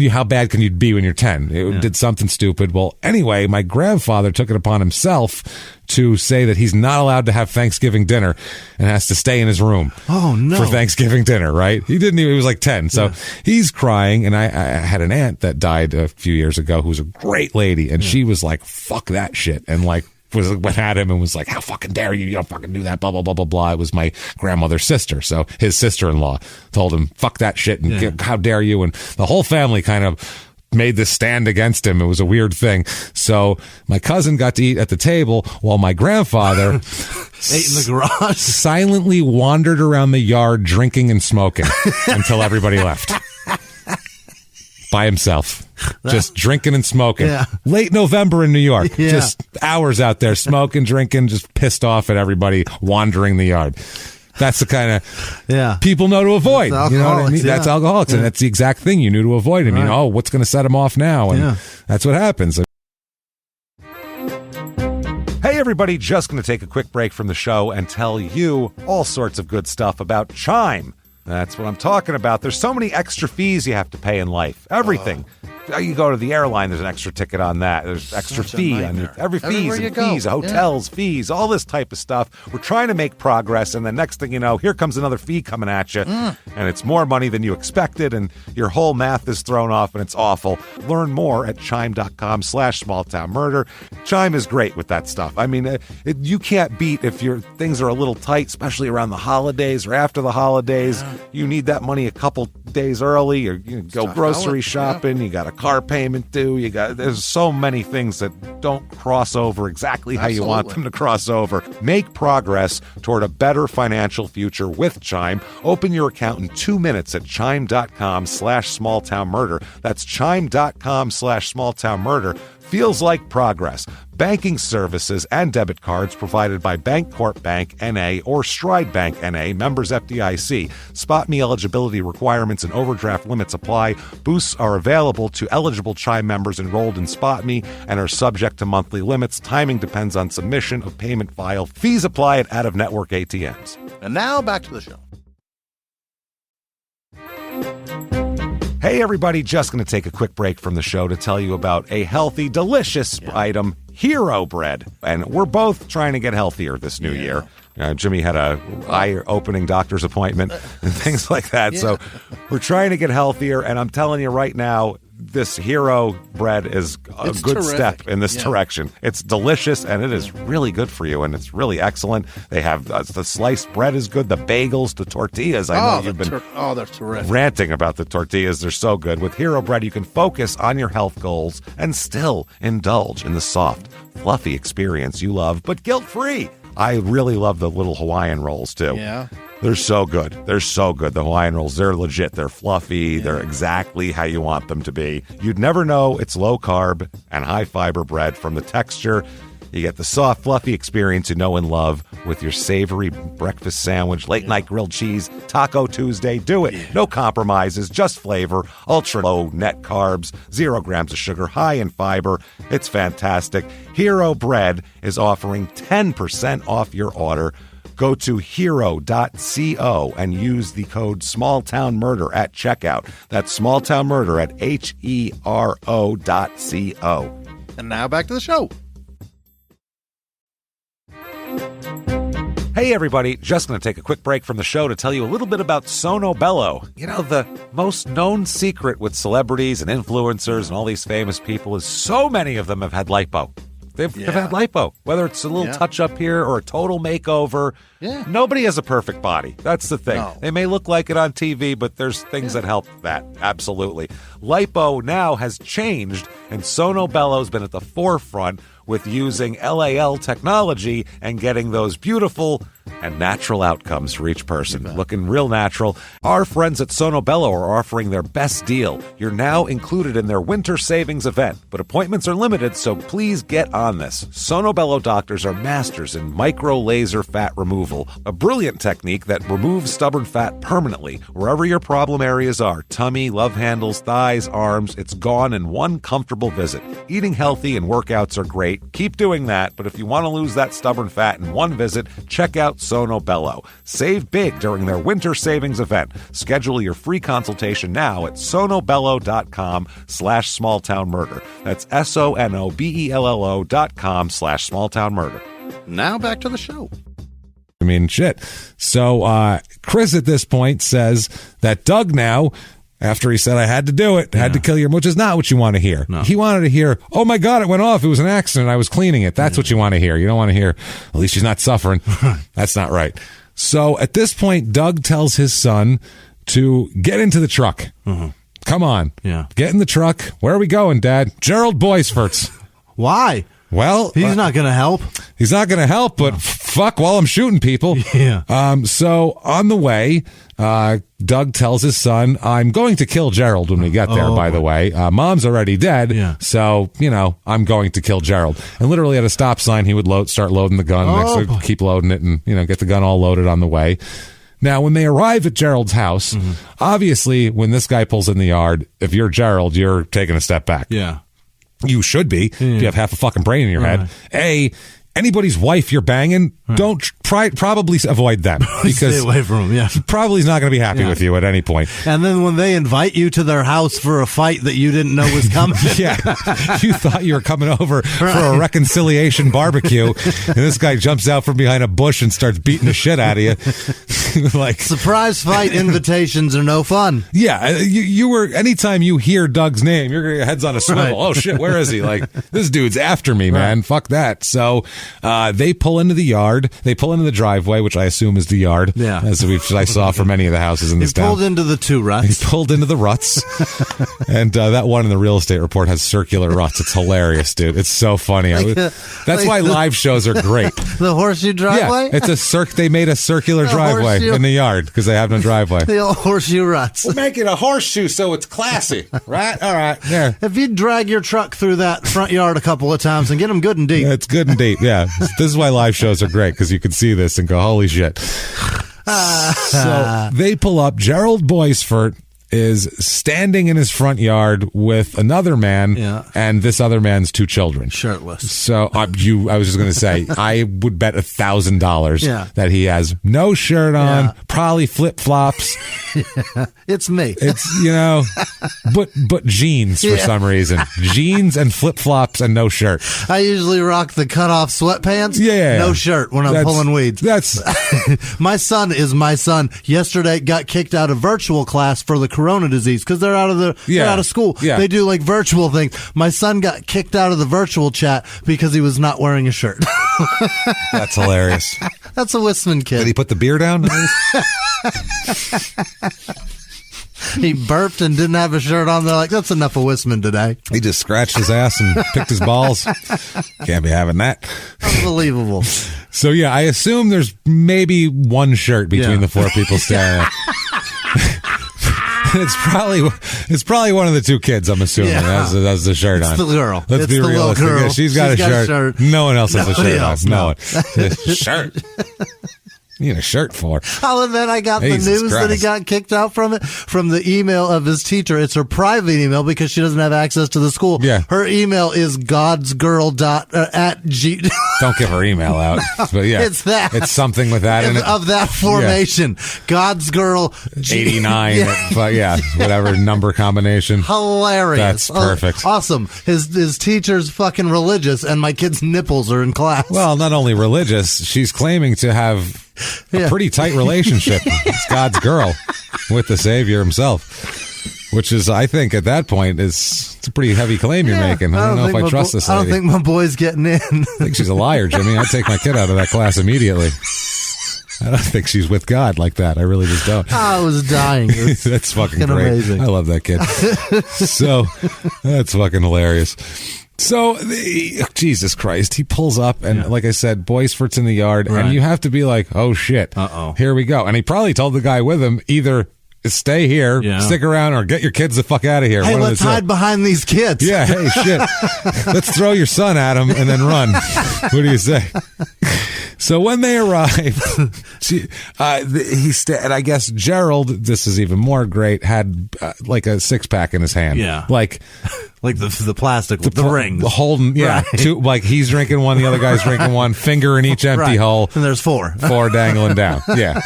how bad can you be when you're 10? It did something stupid. Well, anyway, my grandfather took it upon himself to say that he's not allowed to have Thanksgiving dinner and has to stay in his room. Oh, no. For Thanksgiving dinner, right? He was like 10. So he's crying. And I had an aunt that died a few years ago who was a great lady. And she was like, fuck that shit. And like, went at him and was like, how fucking dare you? You don't fucking do that, blah, blah, blah, blah, blah. It was my grandmother's sister. So his sister-in-law told him, fuck that shit, and how dare you? And the whole family kind of made this stand against him. It was a weird thing. So my cousin got to eat at the table while my grandfather ate in the garage, silently wandered around the yard drinking and smoking until everybody left. By himself. Just drinking and smoking. Yeah. Late November in New York. Yeah. Just hours out there smoking, drinking, just pissed off at everybody wandering the yard. That's the kind of people know to avoid. You know what I mean? That's alcoholics. And that's the exact thing you knew to avoid. I mean, what's going to set him off now? And that's what happens. Hey, everybody, just going to take a quick break from the show and tell you all sorts of good stuff about Chime. That's what I'm talking about. There's so many extra fees you have to pay in life. Everything. You go to the airline, there's an extra ticket on that. There's extra fee on every fees, hotels, fees, all this type of stuff. We're trying to make progress, and the next thing you know, here comes another fee coming at you, and it's more money than you expected, and your whole math is thrown off, and it's awful. Learn more at chime.com/smalltownmurder. Chime is great with that stuff. I mean, you can't beat if your things are a little tight, especially around the holidays or after the holidays. You need that money a couple days early, or you go grocery shopping. You got a car payment due. There's so many things that don't cross over exactly how you want them to cross over. Make progress toward a better financial future with Chime. Open your account in 2 minutes at chime.com/smalltownmurder. That's chime.com/smalltownmurder. Feels like progress. Banking services and debit cards provided by Bancorp Bank N.A. or Stride Bank N.A., members FDIC. Spot me eligibility requirements and overdraft limits apply. Boosts are available to eligible Chime members enrolled in Spot Me and are subject to monthly limits. Timing depends on submission of payment file. Fees apply at out-of-network ATMs. And now back to the show. Hey, everybody, just going to take a quick break from the show to tell you about a healthy, delicious item, Hero Bread. And we're both trying to get healthier this new year. Jimmy had a eye-opening doctor's appointment and things like that. So we're trying to get healthier, and I'm telling you right now, this Hero Bread is a good step in this direction. It's delicious, and it is really good for you, and it's really excellent. They have the sliced bread is good, the bagels, the tortillas. I know you've been they're terrific. Ranting about the tortillas. They're so good. With Hero Bread, you can focus on your health goals and still indulge in the soft, fluffy experience you love, but guilt-free. I really love the little Hawaiian rolls, too. Yeah. They're so good. They're so good. The Hawaiian rolls, they're legit. They're fluffy. They're exactly how you want them to be. You'd never know it's low-carb and high-fiber bread from the texture. You get the soft, fluffy experience you know and love with your savory breakfast sandwich, late-night grilled cheese, Taco Tuesday. Do it. No compromises, just flavor, ultra-low net carbs, 0 grams of sugar, high in fiber. It's fantastic. Hero Bread is offering 10% off your order. Go to hero.co and use the code SmallTownMurder at checkout. That's SmallTownMurder at HERO.co. And now back to the show. Hey everybody, just going to take a quick break from the show to tell you a little bit about Sono Bello. You know, the most known secret with celebrities and influencers and all these famous people is so many of them have had lipo. They've had lipo, whether it's a little touch-up here or a total makeover. Yeah. Nobody has a perfect body. That's the thing. No. They may look like it on TV, but there's things that help that. Absolutely. Lipo now has changed, and Sono Bello's been at the forefront with using LAL technology and getting those beautiful and natural outcomes for each person. Looking real natural. Our friends at Sono Bello are offering their best deal. You're now included in their winter savings event, but appointments are limited, so please get on this. Sono Bello doctors are masters in micro laser fat removal, a brilliant technique that removes stubborn fat permanently wherever your problem areas are. Tummy, love handles, thighs, arms, it's gone in one comfortable visit. Eating healthy and workouts are great. Keep doing that, but if you want to lose that stubborn fat in one visit, check out Sono Bello. Save big during their winter savings event. Schedule your free consultation now at sonobello.com/smalltownmurder. That's SONOBELLO.com/smalltownmurder. Now back to the show. I mean, shit. So Chris at this point says that Doug now, after he said I had to do it, had to kill your, which is not what you want to hear. No. He wanted to hear, oh my God, it went off. It was an accident. I was cleaning it. That's what you want to hear. You don't want to hear, at least she's not suffering. That's not right. So at this point, Doug tells his son to get into the truck. Mm-hmm. Come on. Yeah. Get in the truck. Where are we going, Dad? Gerald Boisfort's. Why? Well, he's not going to help. He's not going to help, but fuck while I'm shooting people. Yeah. So on the way, Doug tells his son, I'm going to kill Gerald when we get there, by the way. Mom's already dead, so, I'm going to kill Gerald. And literally at a stop sign, he would start loading the gun, keep loading it, and, get the gun all loaded on the way. Now, when they arrive at Gerald's house, obviously, when this guy pulls in the yard, if you're Gerald, you're taking a step back. Yeah. You should be, if you have half a fucking brain in your head. Anybody's wife you're banging, don't probably avoid them, because stay away from them. He probably is not going to be happy with you at any point. And then when they invite you to their house for a fight that you didn't know was coming, you thought you were coming over for a reconciliation barbecue, and this guy jumps out from behind a bush and starts beating the shit out of you. Like, surprise fight invitations are no fun. Yeah, you were. Anytime you hear Doug's name, your head's on a swivel. Right. Oh shit, where is he? Like, this dude's after me, man. Fuck that. So. They pull into the yard. They pull into the driveway, which I assume is the yard. Yeah. As I saw for many of the houses in this town. He pulled into the 2 ruts. He pulled into the ruts. And that one in the real estate report has circular ruts. It's hilarious, dude. It's so funny. That's why live shows are great. The horseshoe driveway? Yeah. It's they made a circular driveway in the yard because they have no driveway. The old horseshoe ruts. We're making a horseshoe so it's classy. Right? All right. Yeah. If you drag your truck through that front yard a couple of times and get them good and deep. It's good and deep. Yeah, this is why live shows are great, because you can see this and go, holy shit. So they pull up. Gerald Boisfort is standing in his front yard with another man, and this other man's 2 children. Shirtless. So I was just going to say, I would bet $1,000 that he has no shirt on, probably flip-flops. It's me. It's, but jeans for some reason. Jeans and flip-flops and no shirt. I usually rock the cut-off sweatpants. Yeah. No shirt when I'm pulling weeds. That's my son is my son. Yesterday got kicked out of virtual class for the corona disease because they're out of school. Yeah. They do like virtual things. My son got kicked out of the virtual chat because he was not wearing a shirt. That's hilarious. That's a Whisman kid. Did he put the beer down? He burped and didn't have a shirt on. They're like, that's enough of Whisman today. He just scratched his ass and picked his balls. Can't be having that. Unbelievable. So, yeah, I assume there's maybe one shirt between the 4 people staring at. It's probably one of the two kids, I'm assuming, has the shirt on. It's the girl. Let's be realistic. Girl. She's got a shirt. No one else has a shirt on. No one. Shirt. You need a shirt for. Oh, and then I got the news that he got kicked out from the email of his teacher. It's her private email because she doesn't have access to the school. Yeah. Her email is godsgirl.@g. Don't give her email out. But yeah. It's that. It's something with that in it. Of that formation. Yeah. Godsgirl 89. Yeah. Whatever number combination. Hilarious. That's perfect. Awesome. His teacher's fucking religious and my kid's nipples are in class. Well, not only religious, she's claiming to have a pretty tight relationship. It's God's girl with the Savior himself, which is, I think, at that point, it's a pretty heavy claim you're making. I don't know if I trust this lady. I don't think my boy's getting in. I think she's a liar, Jimmy. I'd take my kid out of that class immediately. I don't think she's with God like that. I really just don't. I was dying. That's fucking great. Amazing. I love that kid. So, that's fucking hilarious. So, Jesus Christ, he pulls up, and like I said, Boycefort's in the yard, and you have to be like, oh, shit, here we go. And he probably told the guy with him, either stay here, stick around, or get your kids the fuck out of here. Hey, let's hide behind these kids. Yeah, hey, shit. Let's throw your son at him and then run. What do you say? So when they arrive, and I guess Gerald, this is even more great, had like a 6-pack in his hand. Yeah. Like the plastic, the rings. Holding, two, like he's drinking one, the other guy's drinking one, finger in each empty hole. And there's 4. 4 dangling down. Yeah.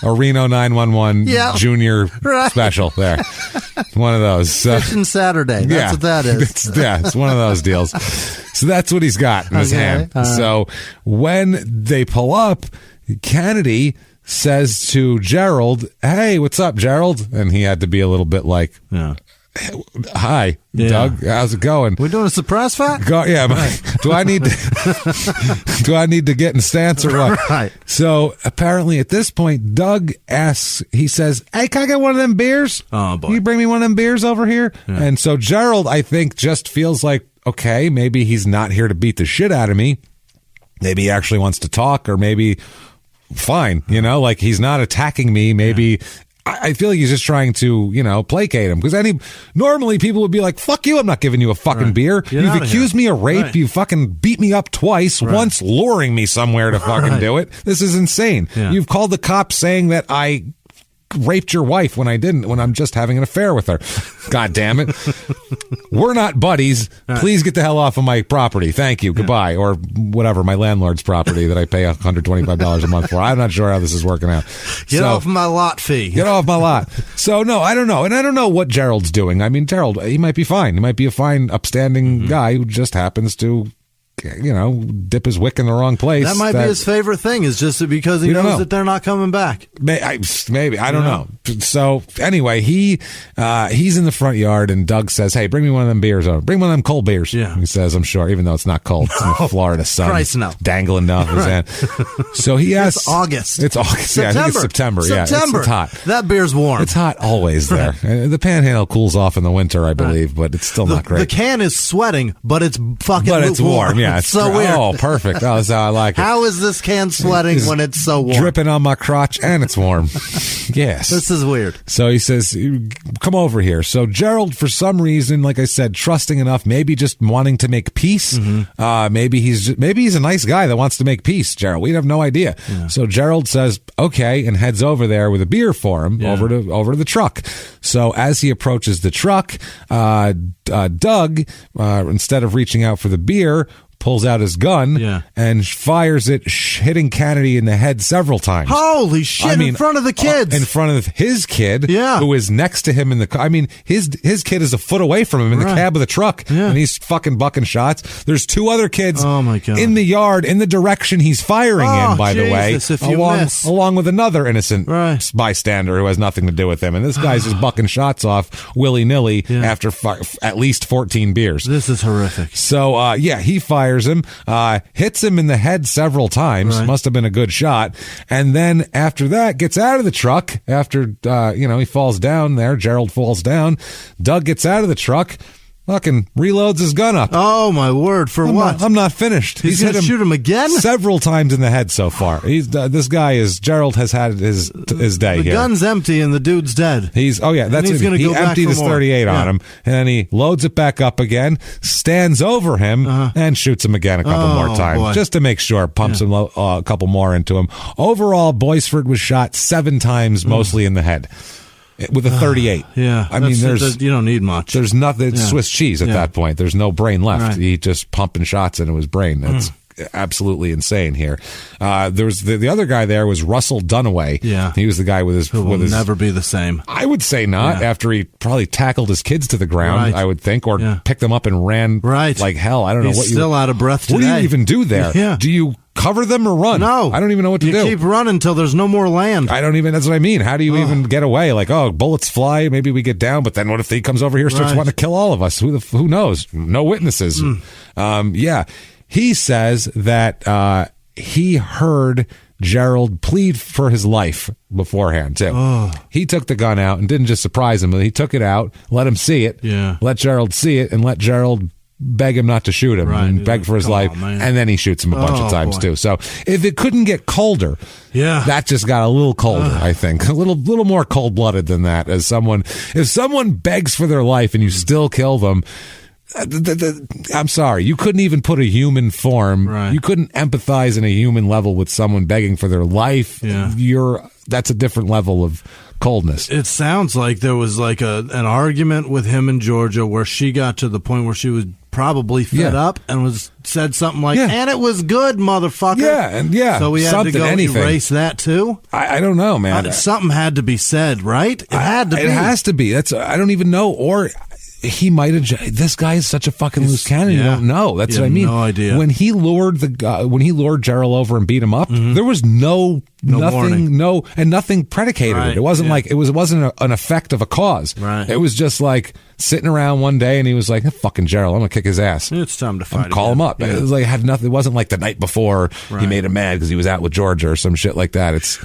A Reno 911 Junior special there. One of those. Fishing Saturday. That's what that is. It's one of those deals. So that's what he's got in his hand. So when they pull up, Kennedy says to Gerald, hey, what's up, Gerald? And he had to be a little bit like, hi, Doug. How's it going? We're doing a surprise fight? Do I need to get in stance or what? Right. So apparently at this point, Doug asks, he says, hey, can I get one of them beers? Oh, boy. Can you bring me one of them beers over here? Yeah. And so Gerald, I think, just feels like, okay, maybe he's not here to beat the shit out of me. Maybe he actually wants to talk, or maybe fine, like he's not attacking me. Maybe I feel like he's just trying to, placate him, because normally people would be like, fuck you, I'm not giving you a fucking beer. You've accused me of rape. Right. You fucking beat me up twice, once luring me somewhere to fucking do it. This is insane. Yeah. You've called the cops saying that I raped your wife when I didn't, when I'm just having an affair with her. God damn it. We're not buddies. Please get the hell off of my property. Thank you. Goodbye. Or whatever, my landlord's property that I pay $125 a month for. I'm not sure how this is working out. Get off my lot fee. Get off my lot. So, no, I don't know. And I don't know what Gerald's doing. I mean, Gerald, he might be fine. He might be a fine, upstanding guy who just happens to, dip his wick in the wrong place. That might be his favorite thing, is just because he knows that they're not coming back. Maybe. I don't know. So anyway, he's in the front yard, and Doug says, hey, bring me one of them beers over. Bring one of them cold beers. Yeah. He says, I'm sure, even though it's not cold. It's in the Florida sun. Christ, no. Dangling off his hand. So he asks. It's August. It's August. September. Yeah, I think it's September. Yeah, it's hot. That beer's warm. It's hot always there. The Panhandle cools off in the winter, I believe, but it's still not great. The can is sweating, but it's fucking But it's warm. Yeah, it's so weird. Oh, perfect. That's how I like it. How is this can sweating when it's so warm? Dripping on my crotch, and it's warm. Yes. This is weird. So he says, come over here. So Gerald, for some reason, like I said, trusting enough, maybe just wanting to make peace. Maybe he's a nice guy that wants to make peace, Gerald. We have no idea. Yeah. So Gerald says, okay, and heads over there with a beer for him over to the truck. So as he approaches the truck, Doug, instead of reaching out for the beer, pulls out his gun and fires it, hitting Kennedy in the head several times. Holy shit, in front of the kids. In front of his kid, who is next to him in the car. I mean, his kid is a foot away from him in the cab of the truck, and he's fucking bucking shots. There's 2 other kids in the yard in the direction he's firing in, by the way, along with another innocent bystander who has nothing to do with him. And this guy's just bucking shots off willy-nilly after at least 14 beers. This is horrific. So, he fires him, hits him in the head several times. Must have been a good shot. And then after that, gets out of the truck. After, he falls down there. Gerald falls down. Doug gets out of the truck, fucking reloads his gun up. Oh, my word. For what? I'm not finished. He's going to shoot him again? Several times in the head so far. This guy Gerald has had his day the here. The gun's empty and the dude's dead. That's it. He emptied his 38 on him, and then he loads it back up again, stands over him, and shoots him again a couple more times, just to make sure, pumps him a couple more into him. Overall, Boisford was shot 7 times, mostly in the head. With a 38. I mean, you don't need much. There's nothing. It's Swiss cheese at that point. There's no brain left. Right. He just pumping shots into his brain. That's absolutely insane here. There was the other guy there was Russell Dunaway. Yeah. He was the guy with his... Who will never be the same. I would say not, after he probably tackled his kids to the ground, I would think, or picked them up and ran like hell. I don't know what He's still out of breath today. What do you even do there? Yeah. Do you cover them or run? No. I don't even know what to do. You keep running until there's no more land. That's what I mean. How do you even get away? Like, bullets fly, maybe we get down, but then what if he comes over here and starts wanting to kill all of us? Who knows? No witnesses. He says that he heard Gerald plead for his life beforehand, too. He took the gun out and didn't just surprise him, but he took it out, let him see it, let Gerald see it, and let Gerald beg him not to shoot him and beg for his life, and then he shoots him a bunch of times too. So if it couldn't get colder, that just got a little colder. I think a little more cold-blooded than that. If someone begs for their life and you still kill them, I'm sorry, you couldn't even put a human form. You couldn't empathize in a human level with someone begging for their life. That's a different level of coldness. It sounds like there was like an argument with him and Georgia where she got to the point where she was probably fed up and said something like, and it was good, motherfucker. So we had to go erase that too. I don't know, man. Something had to be said, right? It had to be. It has to be. I don't even know. Or he might have. This guy is such a fucking loose cannon. You don't know. That's what I mean. No idea. When he lured Gerald over and beat him up, there was nothing, and nothing predicated it. It wasn't like it wasn't an effect of a cause. It was just like sitting around one day, and he was like, "Fucking Gerald, I'm gonna kick his ass. It's time to fight. Call him up." It was like had nothing. It wasn't like the night before he made him mad because he was out with Georgia or some shit like that. It's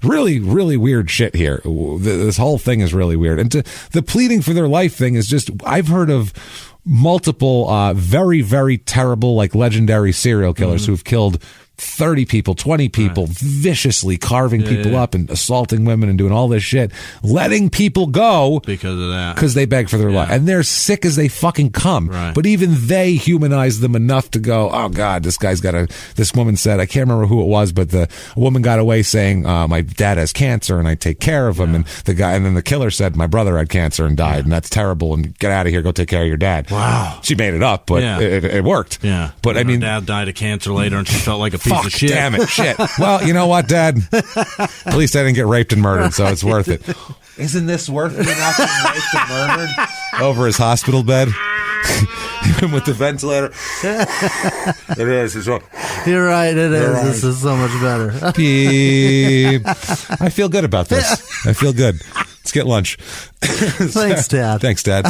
really, really weird shit here. This whole thing is really weird. And the pleading for their life thing is just, I've heard of multiple very, very terrible, like legendary serial killers who've killed 30 people, 20 people, viciously carving people up and assaulting women and doing all this shit, letting people go because of that, because they beg for their life, and they're sick as they fucking come. But even they humanize them enough to go, oh God, this guy's got this woman said, I can't remember who it was, but a woman got away saying, my dad has cancer and I take care of him, and then the killer said, my brother had cancer and died, and that's terrible, and get out of here, go take care of your dad. Wow. She made it up, but it worked. But I mean, her dad died of cancer later, and she felt like a piece of shit. Damn it, shit. Well, you know what, Dad? At least I didn't get raped and murdered, so it's worth it. Isn't this worth me not getting raped and murdered? Over his hospital bed. Even with the ventilator. It is. You're right, it is. Right. This is so much better. Beep. I feel good about this. I feel good. Let's get lunch. Thanks, Dad. Thanks, Dad.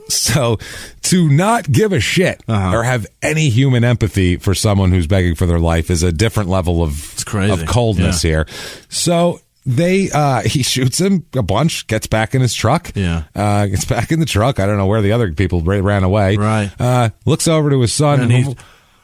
So, to not give a shit or have any human empathy for someone who's begging for their life is a different level of coldness here. So, he shoots him a bunch, gets back in his truck. Gets back in the truck. I don't know where the other people ran away. Looks over to his son and he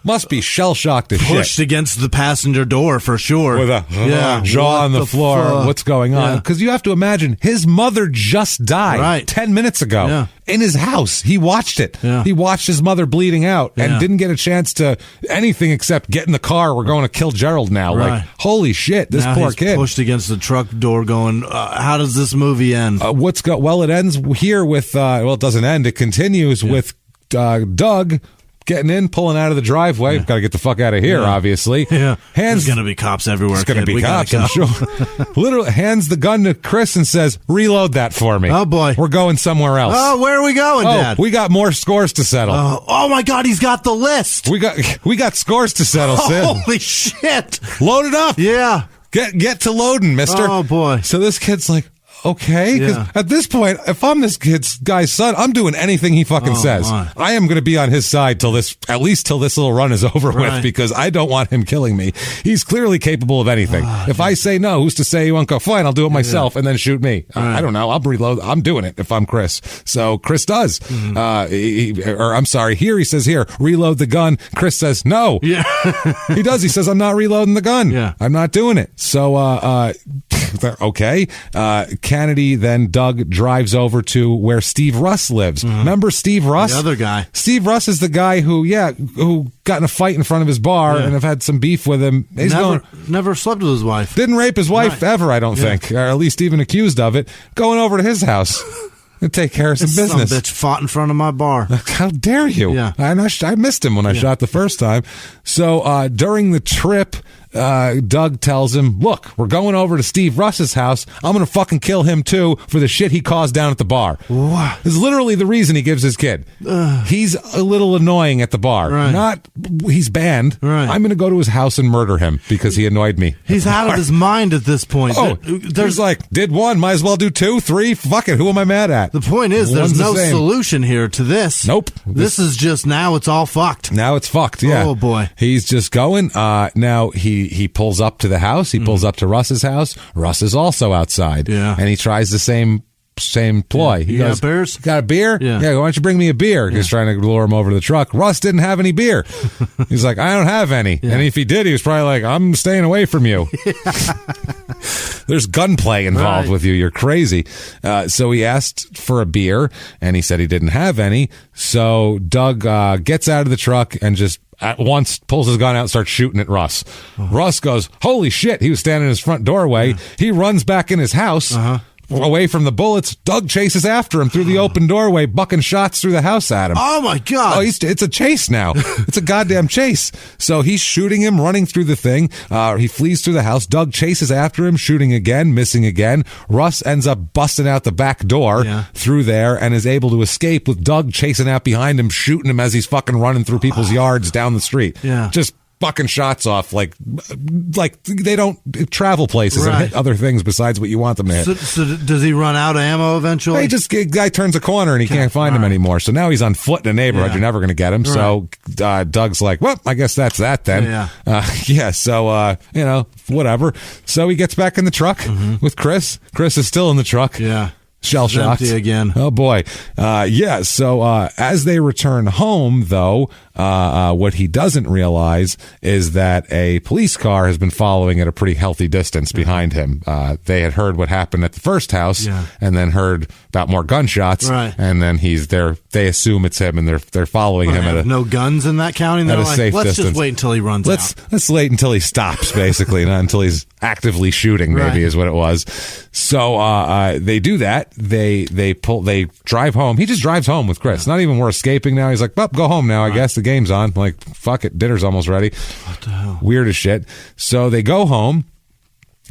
must be shell-shocked as shit. Pushed against the passenger door for sure. With a jaw on the floor. What's going on? Because you have to imagine, his mother just died 10 minutes ago in his house. He watched it. He watched his mother bleeding out and didn't get a chance to anything except get in the car. We're going to kill Gerald now. Like, holy shit, this poor kid. Pushed against the truck door going, how does this movie end? Well, it ends here with, it doesn't end. It continues with Doug getting in, pulling out of the driveway. Got to get the fuck out of here, obviously. There's going to be cops everywhere. There's going to be cops, I'm sure. Literally hands the gun to Chris and says, reload that for me. Oh, boy. We're going somewhere else. Oh, where are we going, Dad? We got more scores to settle. Oh, my God, he's got the list. We got scores to settle, Sid. Holy shit. Load it up. Yeah. Get to loading, mister. Oh, boy. So this kid's like, okay. Because at this point, if I'm this guy's son, I'm doing anything he fucking says. My. I am going to be on his side at least till this little run is over with, because I don't want him killing me. He's clearly capable of anything. If I say no, who's to say he won't go? Fine, I'll do it myself and then shoot me. I don't know. I'll reload. I'm doing it if I'm Chris. So Chris does. Here he says, reload the gun. Chris says, no. Yeah. He does. He says, I'm not reloading the gun. Yeah. I'm not doing it. So, okay. Kennedy, then Doug drives over to where Steve Russ lives. Remember Steve Russ? The other guy. Steve Russ is the guy who got in a fight in front of his bar and have had some beef with him. He's never slept with his wife. Didn't rape his wife ever, I don't think, or at least even accused of it. Going over to his house. And take care of some business. Some bitch fought in front of my bar. How dare you? Yeah. I missed him when I shot the first time. So during the trip, Doug tells him, look, we're going over to Steve Russ's house. I'm going to fucking kill him too for the shit he caused down at the bar. What? This is literally the reason he gives his kid. He's a little annoying at the bar. He's banned. I'm going to go to his house and murder him because he annoyed me. He's out of his mind at this point. There's like, did one, might as well do 2, 3. Fuck it. Who am I mad at? The point is, there's no solution here to this. Nope. This is just, now it's all fucked. Now it's fucked, yeah. Oh, boy. He's just going. Now he pulls up to the house. He pulls up to Russ's house. Russ is also outside. Yeah. And he tries the same ploy. He goes, beers? Got a beer? Yeah. Why don't you bring me a beer? He's trying to lure him over to the truck. Russ didn't have any beer. He's like, I don't have any. And if he did, he was probably like, I'm staying away from you. There's gunplay involved with you. You're crazy. So he asked for a beer, and he said he didn't have any. So Doug gets out of the truck and just at once pulls his gun out and starts shooting at Russ. Russ goes, holy shit. He was standing in his front doorway. He runs back in his house. Away from the bullets. Doug chases after him through the open doorway, bucking shots through the house at him. Oh, my God. It's a chase now. It's a goddamn chase. So he's shooting him, running through the thing. He flees through the house. Doug chases after him, shooting again, missing again. Russ ends up busting out the back door through there and is able to escape with Doug chasing out behind him, shooting him as he's fucking running through people's yards down the street. Yeah. Just fucking shots off like they don't travel places and hit other things besides what you want them to hit. So does he run out of ammo eventually? Guy turns a corner and he can't find him anymore. So now he's on foot in a neighborhood. You're never going to get him. So Doug's like, well, I guess that's that then. So whatever. So he gets back in the truck with Chris. Chris is still in the truck. Yeah. Shell shocked again. Oh boy. So as they return home, though, what he doesn't realize is that a police car has been following at a pretty healthy distance behind him. They had heard what happened at the first house and then heard about more gunshots. And then he's there. They assume it's him and they're following him at no guns in that county. At a safe distance. Let's just wait until he runs out. Let's wait until he stops, basically, not until he's actively shooting, maybe is what it was. So, they do that. They drive home. He just drives home with Chris. Not even we're escaping now. He's like, well, go home now. I guess the game's on. I'm like, fuck it. Dinner's almost ready. What the hell? Weird as shit. So they go home.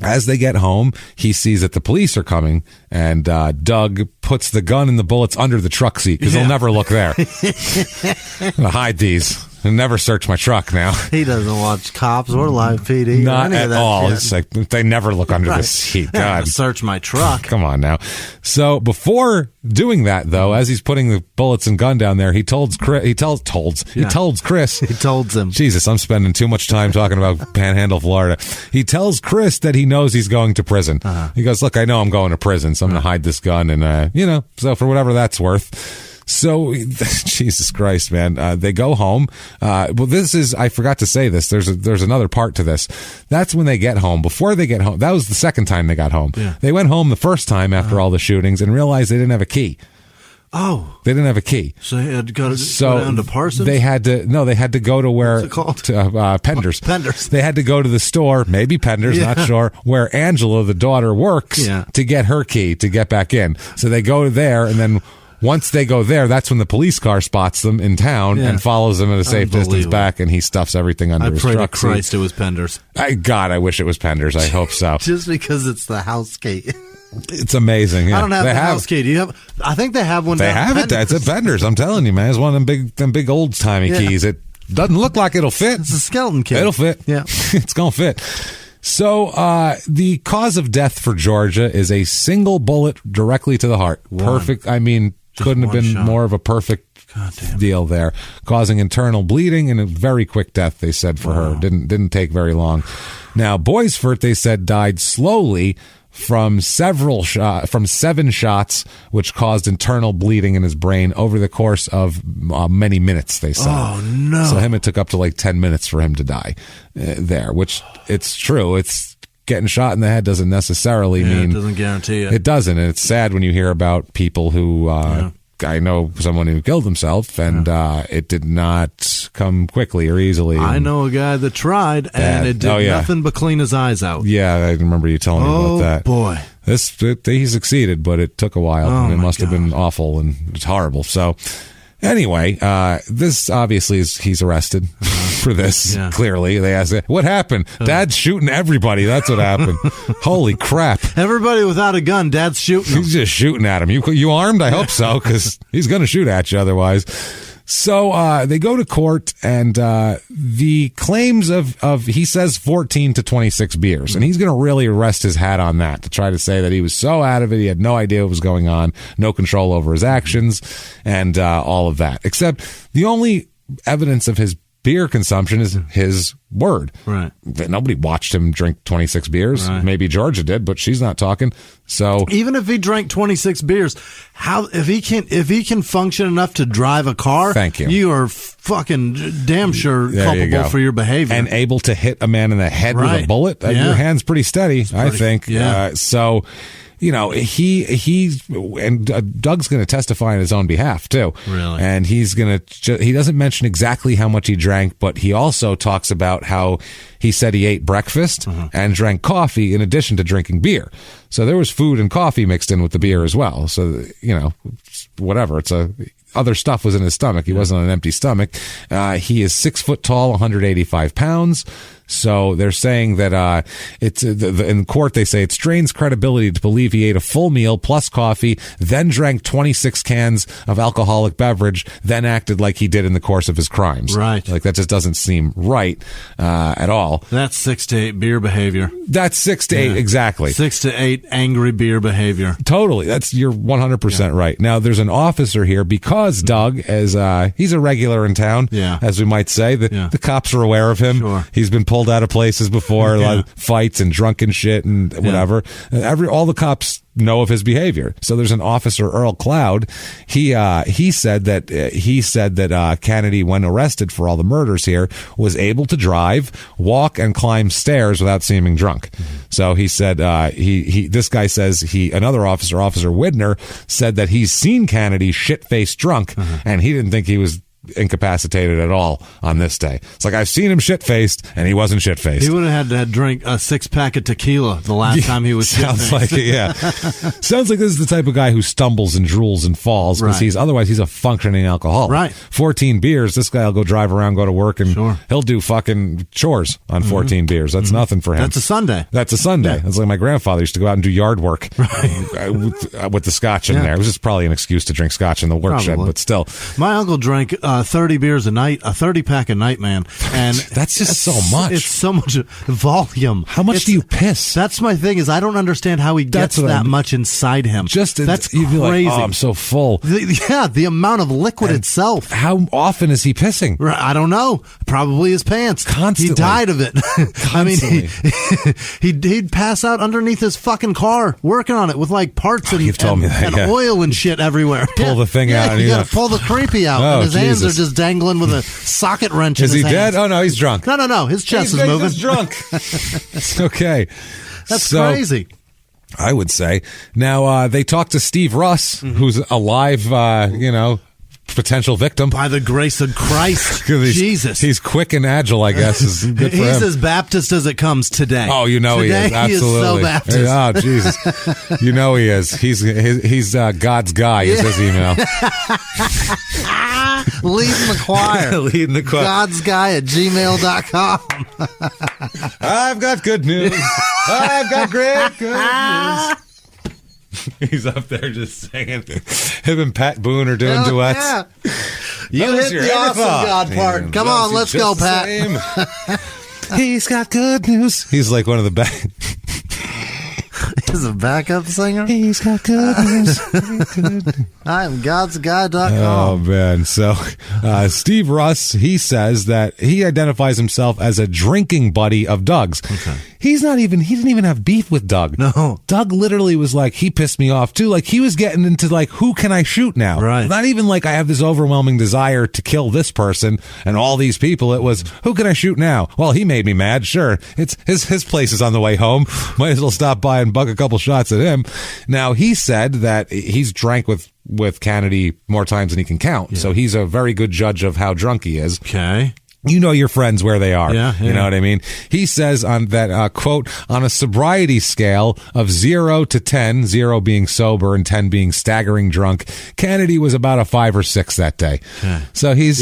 As they get home, he sees that the police are coming, and Doug puts the gun and the bullets under the truck seat because they'll never look there. I'm gonna hide these. And never search my truck now. He doesn't watch Cops or Live PD. Not at all. It's like they never look under the seat. God, search my truck. Come on now. So before doing that, though, as he's putting the bullets and gun down there, he tells Chris. He tells him. Jesus, I'm spending too much time talking about Panhandle, Florida. He tells Chris that he knows he's going to prison. He goes, "Look, I know I'm going to prison, so I'm going to hide this gun, and so for whatever that's worth." So, Jesus Christ, man, they go home. I forgot to say this. There's another part to this. That's when they get home. Before they get home, that was the second time they got home. Yeah. They went home the first time after all the shootings and realized they didn't have a key. Oh. They didn't have a key. So they had to go down to Parsons? They had to go to where... What's it called? Penders. Penders. They had to go to the store, maybe Penders, not sure, where Angela, the daughter, works to get her key to get back in. So they go there, and then... Once they go there, that's when the police car spots them in town and follows them at a safe distance back, and he stuffs everything under his truck. I pray to Christ it was Penders. I wish it was Penders. I hope so. Just because it's the house key. It's amazing. Yeah. I don't have the house key. Do you have? I think they have one. They have it. It's at Penders. I'm telling you, man. It's one of them big old timey keys. It doesn't look like it'll fit. It's a skeleton key. It'll fit. Yeah, it's gonna fit. So the cause of death for Georgia is a single bullet directly to the heart. Perfect. I mean, just couldn't have been more of a perfect deal there, causing internal bleeding and a very quick death, they said, for her. Didn't take very long. Now, Boisfort, they said, died slowly from 7 shots, which caused internal bleeding in his brain over the course of many minutes, they said. Oh, no. So it took up to like 10 minutes for him to die there, which it's true. It's getting shot in the head doesn't necessarily mean... It doesn't guarantee it. It doesn't, and it's sad when you hear about people who... I know someone who killed himself, and it did not come quickly or easily. I know a guy that tried, and it did nothing but clean his eyes out. Yeah, I remember you telling me about that. Oh, boy. He succeeded, but it took a while, and it must have been awful, and it's horrible. So, anyway, this obviously he's arrested for this. Clearly, they asked, "What happened?" Dad's shooting everybody. That's what happened. Holy crap! Everybody without a gun, Dad's shooting. He's just shooting at him. You armed? I hope so, because he's going to shoot at you otherwise. So they go to court, and the claims of he says 14 to 26 beers, and he's going to really rest his hat on that to try to say that he was so out of it, he had no idea what was going on, no control over his actions, and all of that. Except the only evidence of his beer consumption is his word. Right. Nobody watched him drink 26 beers. Right. Maybe Georgia did, but she's not talking. So even if he drank 26 beers, if he can function enough to drive a car, thank you. You are fucking damn sure culpable for your behavior and able to hit a man in the head with a bullet. Your hand's pretty steady, I think. Yeah. So. And Doug's going to testify on his own behalf too. Really? And he's going to, he doesn't mention exactly how much he drank, but he also talks about how he said he ate breakfast and drank coffee in addition to drinking beer. So there was food and coffee mixed in with the beer as well. So, whatever. Other stuff was in his stomach. He wasn't on an empty stomach. He is 6 foot tall, 185 pounds. So they're saying that in court they say it strains credibility to believe he ate a full meal plus coffee, then drank 26 cans of alcoholic beverage, then acted like he did in the course of his crimes. Right. Like that just doesn't seem right at all. That's 6 to 8 beer behavior. That's 6 to 8, exactly. 6 to 8 angry beer behavior. Totally. You're 100% right. Now there's an officer here because Doug, as he's a regular in town, as we might say. The cops are aware of him. Sure. He's been pulled out of places before, a lot of fights and drunken shit and whatever. All the cops know of his behavior. So there's an officer, Earl Cloud. He said that Kennedy, when arrested for all the murders here, was able to drive, walk, and climb stairs without seeming drunk. So he said this guy says another officer, Officer Widner, said that he's seen Kennedy shit-faced drunk, and he didn't think he was incapacitated at all on this day. It's like, I've seen him shit-faced, and he wasn't shit-faced. He would have had to drink a 6-pack of tequila the last time he was shit-faced. Sounds like it, Sounds like this is the type of guy who stumbles and drools and falls, because otherwise he's a functioning alcoholic. Right. 14 beers, this guy will go drive around, go to work, and he'll do fucking chores on 14 beers. That's nothing for him. That's a Sunday. Yeah. It's like my grandfather used to go out and do yard work with the scotch in there. It was just probably an excuse to drink scotch in the work shed, but still. My uncle drank 30 beers a night, a 30-pack a night, man. And that's just so much. It's so much volume. How much do you piss? That's my thing, is I don't understand how he gets that much inside him. That's crazy. Like, I'm so full. The amount of liquid itself. How often is he pissing? I don't know. Probably his pants. Constantly. He died of it. I mean, he'd pass out underneath his fucking car working on it with like parts and oil and shit everywhere. Pull the thing out. You got to pull the creepy out. And his hands are just dangling with a socket wrench in his hands. Is he dead? Oh, no, he's drunk. No. His chest is moving. He's drunk. It's okay. That's crazy. I would say. Now, they talked to Steve Russ, who's a live, potential victim. By the grace of Christ. Jesus. He's quick and agile, I guess. Is good for him. He's as Baptist as it comes today. Oh, he is. Absolutely. He is so Baptist. Oh, Jesus. He is. He's God's guy, is his email. Leading the choir. Leading the choir. God's guy at gmail.com. I've got good news. I've got great good news. He's up there just singing. Him and Pat Boone are doing duets. Yeah. You hit the awesome God part. Come on, let's go, Pat. He's got good news. He's like one of the best. He's a backup singer. He's got good news. I am godsguy.com. Oh, man. So, Steve Russ, he says that he identifies himself as a drinking buddy of Doug's. Okay. He didn't even have beef with Doug. No. Doug literally was like, he pissed me off too. Like, he was getting into like, who can I shoot now? Right. Not even like I have this overwhelming desire to kill this person and all these people. It was, who can I shoot now? Well, he made me mad. Sure. It's his place is on the way home. Might as well stop by and buck a couple shots at him. Now, he said that he's drank with Kennedy more times than he can count. Yeah. So he's a very good judge of how drunk he is. Okay. You know your friends where they are. Yeah. You know what I mean? He says on that, quote, on a sobriety scale of 0 to 10, 0 being sober and 10 being staggering drunk, Kennedy was about a 5 or 6 that day. Okay. So he's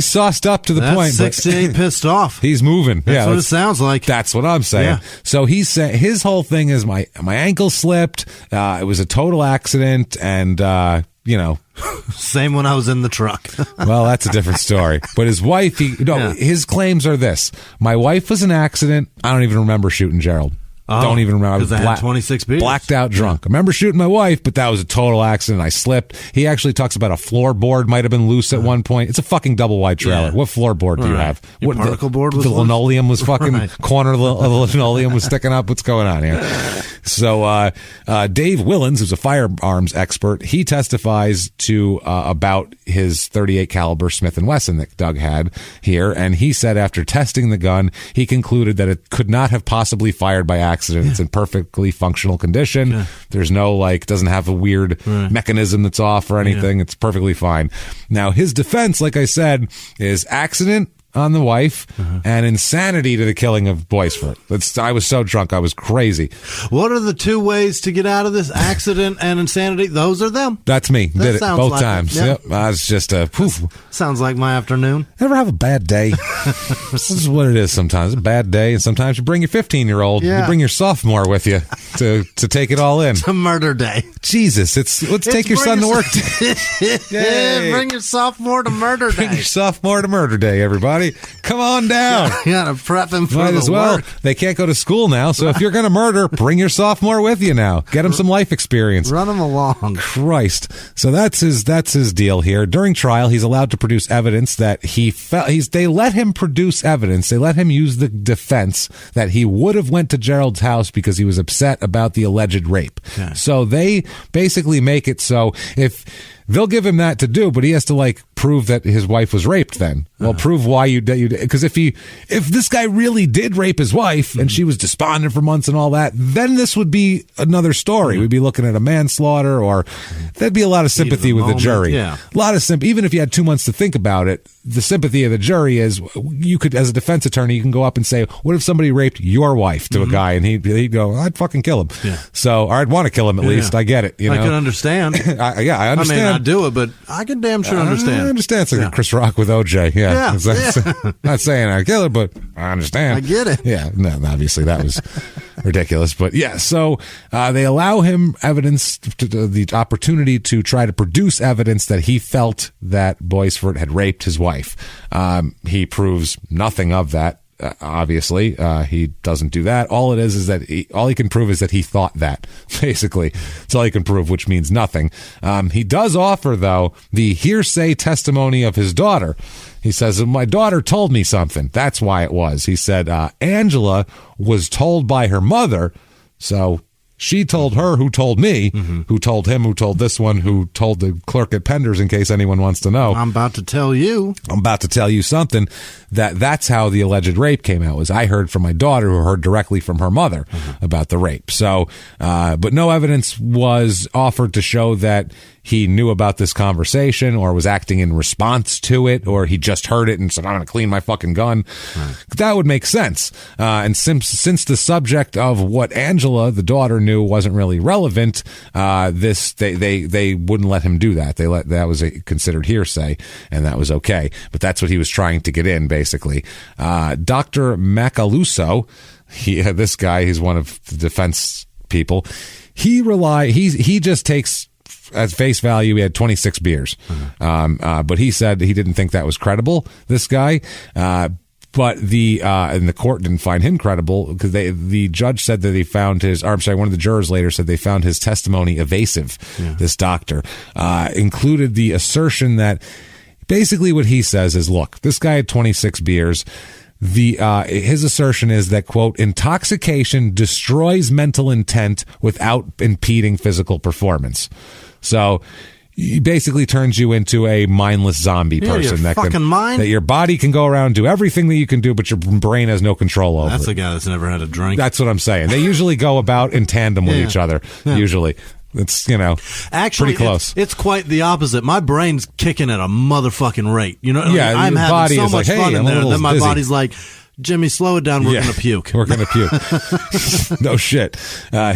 sauced up to the point. 68 pissed off. He's moving. That's what it sounds like. That's what I'm saying. Yeah. So he's saying his whole thing is my ankle slipped. It was a total accident. And, same when I was in the truck. Well, that's a different story. But his wife, his claims are this. My wife was an accident. I don't even remember shooting Gerald. Don't even remember. I was had 26 beers. Blacked out drunk. I remember shooting my wife, but that was a total accident. I slipped. He actually talks about a floorboard might have been loose at one point. It's a fucking double wide trailer. Yeah. What floorboard do you have? Your particle board was the linoleum was fucking corner of the linoleum was sticking up. What's going on here? So Dave Willens, who's a firearms expert, he testifies to about his .38 caliber Smith & Wesson that Doug had here, and he said after testing the gun, he concluded that it could not have possibly fired by accident. It's in perfectly functional condition. Yeah. There's no doesn't have a weird mechanism that's off or anything. Yeah. It's perfectly fine. Now, his defense, like I said, is accident on the wife and insanity to the killing of Boyceford. I was so drunk, I was crazy. What are the two ways to get out of this? Accident and insanity? Those are them. That's me. Did it both times. Yep. I was just a poof. Sounds like my afternoon. Ever have a bad day? This is what it is sometimes. A bad day, and sometimes you bring your 15-year-old. You bring your sophomore with you to take it all in. It's a murder day. Jesus, let's take your son to work day. Bring your sophomore to murder day. Bring your sophomore to murder day, everybody. Come on down. You gotta prep him for Might the as well. work. They can't go to school now, so if you're going to murder, bring your sophomore with you now. Get him some life experience. Run him along. Christ. So that's his deal here. During trial, he's allowed to produce evidence that they let him produce evidence. They let him use the defense that he would have went to Gerald's house because he was upset about the alleged rape. Okay. So they basically make it so if they'll give him that to do, but he has to prove that his wife was raped then. Well, prove why you did. Because if this guy really did rape his wife and she was despondent for months and all that, then this would be another story. We'd be looking at a manslaughter, or there'd be a lot of sympathy with the jury. Yeah. A lot of sympathy. Even if you had 2 months to think about it, the sympathy of the jury is you could, as a defense attorney, you can go up and say, what if somebody raped your wife to a guy? And he'd go, I'd fucking kill him. Yeah. So, or I'd want to kill him at least. I get it. I can understand. I understand. I may not do it, but I can damn sure understand. I understand. It's like Chris Rock with OJ. Yeah. Not saying I kill her, but I understand. I get it. Yeah. No, obviously that was ridiculous. But yeah, so they allow him evidence, the opportunity to try to produce evidence that he felt that Boyceford had raped his wife. He proves nothing of that. Obviously, he doesn't do that. All it is that all he can prove is that he thought that. Basically, that's all he can prove, which means nothing. He does offer, though, the hearsay testimony of his daughter. He says, my daughter told me something. That's why it was. He said, Angela was told by her mother, so she told her who told me, who told him, who told this one, who told the clerk at Pender's, in case anyone wants to know. I'm about to tell you. I'm about to tell you something. That's how the alleged rape came out, was I heard from my daughter, who heard directly from her mother about the rape. So, but no evidence was offered to show that he knew about this conversation or was acting in response to it, or he just heard it and said, I'm going to clean my fucking gun. Right. That would make sense. And since the subject of what Angela, the daughter, knew wasn't really relevant, they wouldn't let him do that. That was considered hearsay, and that was okay. But that's what he was trying to get in, basically. Dr. Macaluso, this guy, he's one of the defense people. He just takes, at face value, he had 26 beers. But he said he didn't think that was credible, this guy. But and the court didn't find him credible because the judge said that one of the jurors later said they found his testimony evasive. Yeah. This doctor included the assertion that basically what he says is, look, this guy had 26 beers. His assertion is that, quote, intoxication destroys mental intent without impeding physical performance. So he basically turns you into a mindless zombie person that your body can go around and do everything that you can do, but your brain has no control over. That's a guy that's never had a drink. That's what I'm saying. They usually go about in tandem with each other. Yeah. Usually, it's actually pretty close. It's quite the opposite. My brain's kicking at a motherfucking rate. I'm having so much fun in there. Then my dizzy. Body's like, Jimmy, slow it down. We're going to puke. We're going to puke. No shit.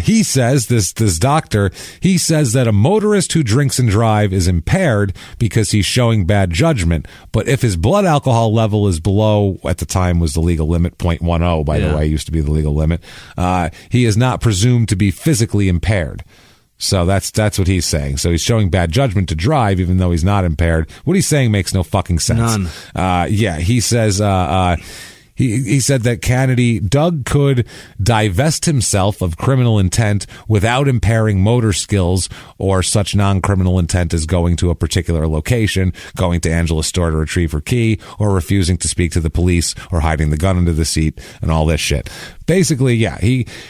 He says, this doctor, he says that a motorist who drinks and drive is impaired because he's showing bad judgment. But if his blood alcohol level is below, at the time was the legal limit, 0.10, by the way, used to be the legal limit, he is not presumed to be physically impaired. So that's what he's saying. So he's showing bad judgment to drive, even though he's not impaired. What he's saying makes no fucking sense. None. He says... He said that Doug could divest himself of criminal intent without impairing motor skills or such non-criminal intent as going to a particular location, going to Angela's store to retrieve her key, or refusing to speak to the police, or hiding the gun under the seat, and all this shit. Basically,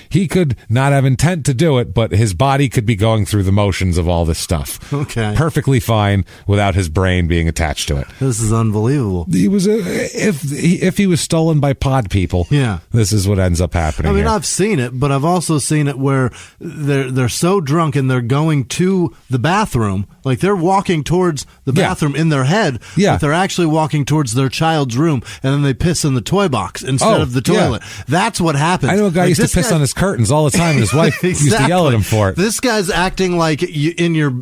he could not have intent to do it, but his body could be going through the motions of all this stuff. Okay. Perfectly fine without his brain being attached to it. This is unbelievable. He was if he was stolen by pod people, this is what ends up happening. I mean, here. I've seen it, but I've also seen it where they're so drunk and they're going to the bathroom, like they're walking towards the bathroom in their head, but they're actually walking towards their child's room, and then they piss in the toy box instead of the toilet. That's what happens. I know a guy used to piss on his curtains all the time, and his wife used to yell at him for it. This guy's acting like you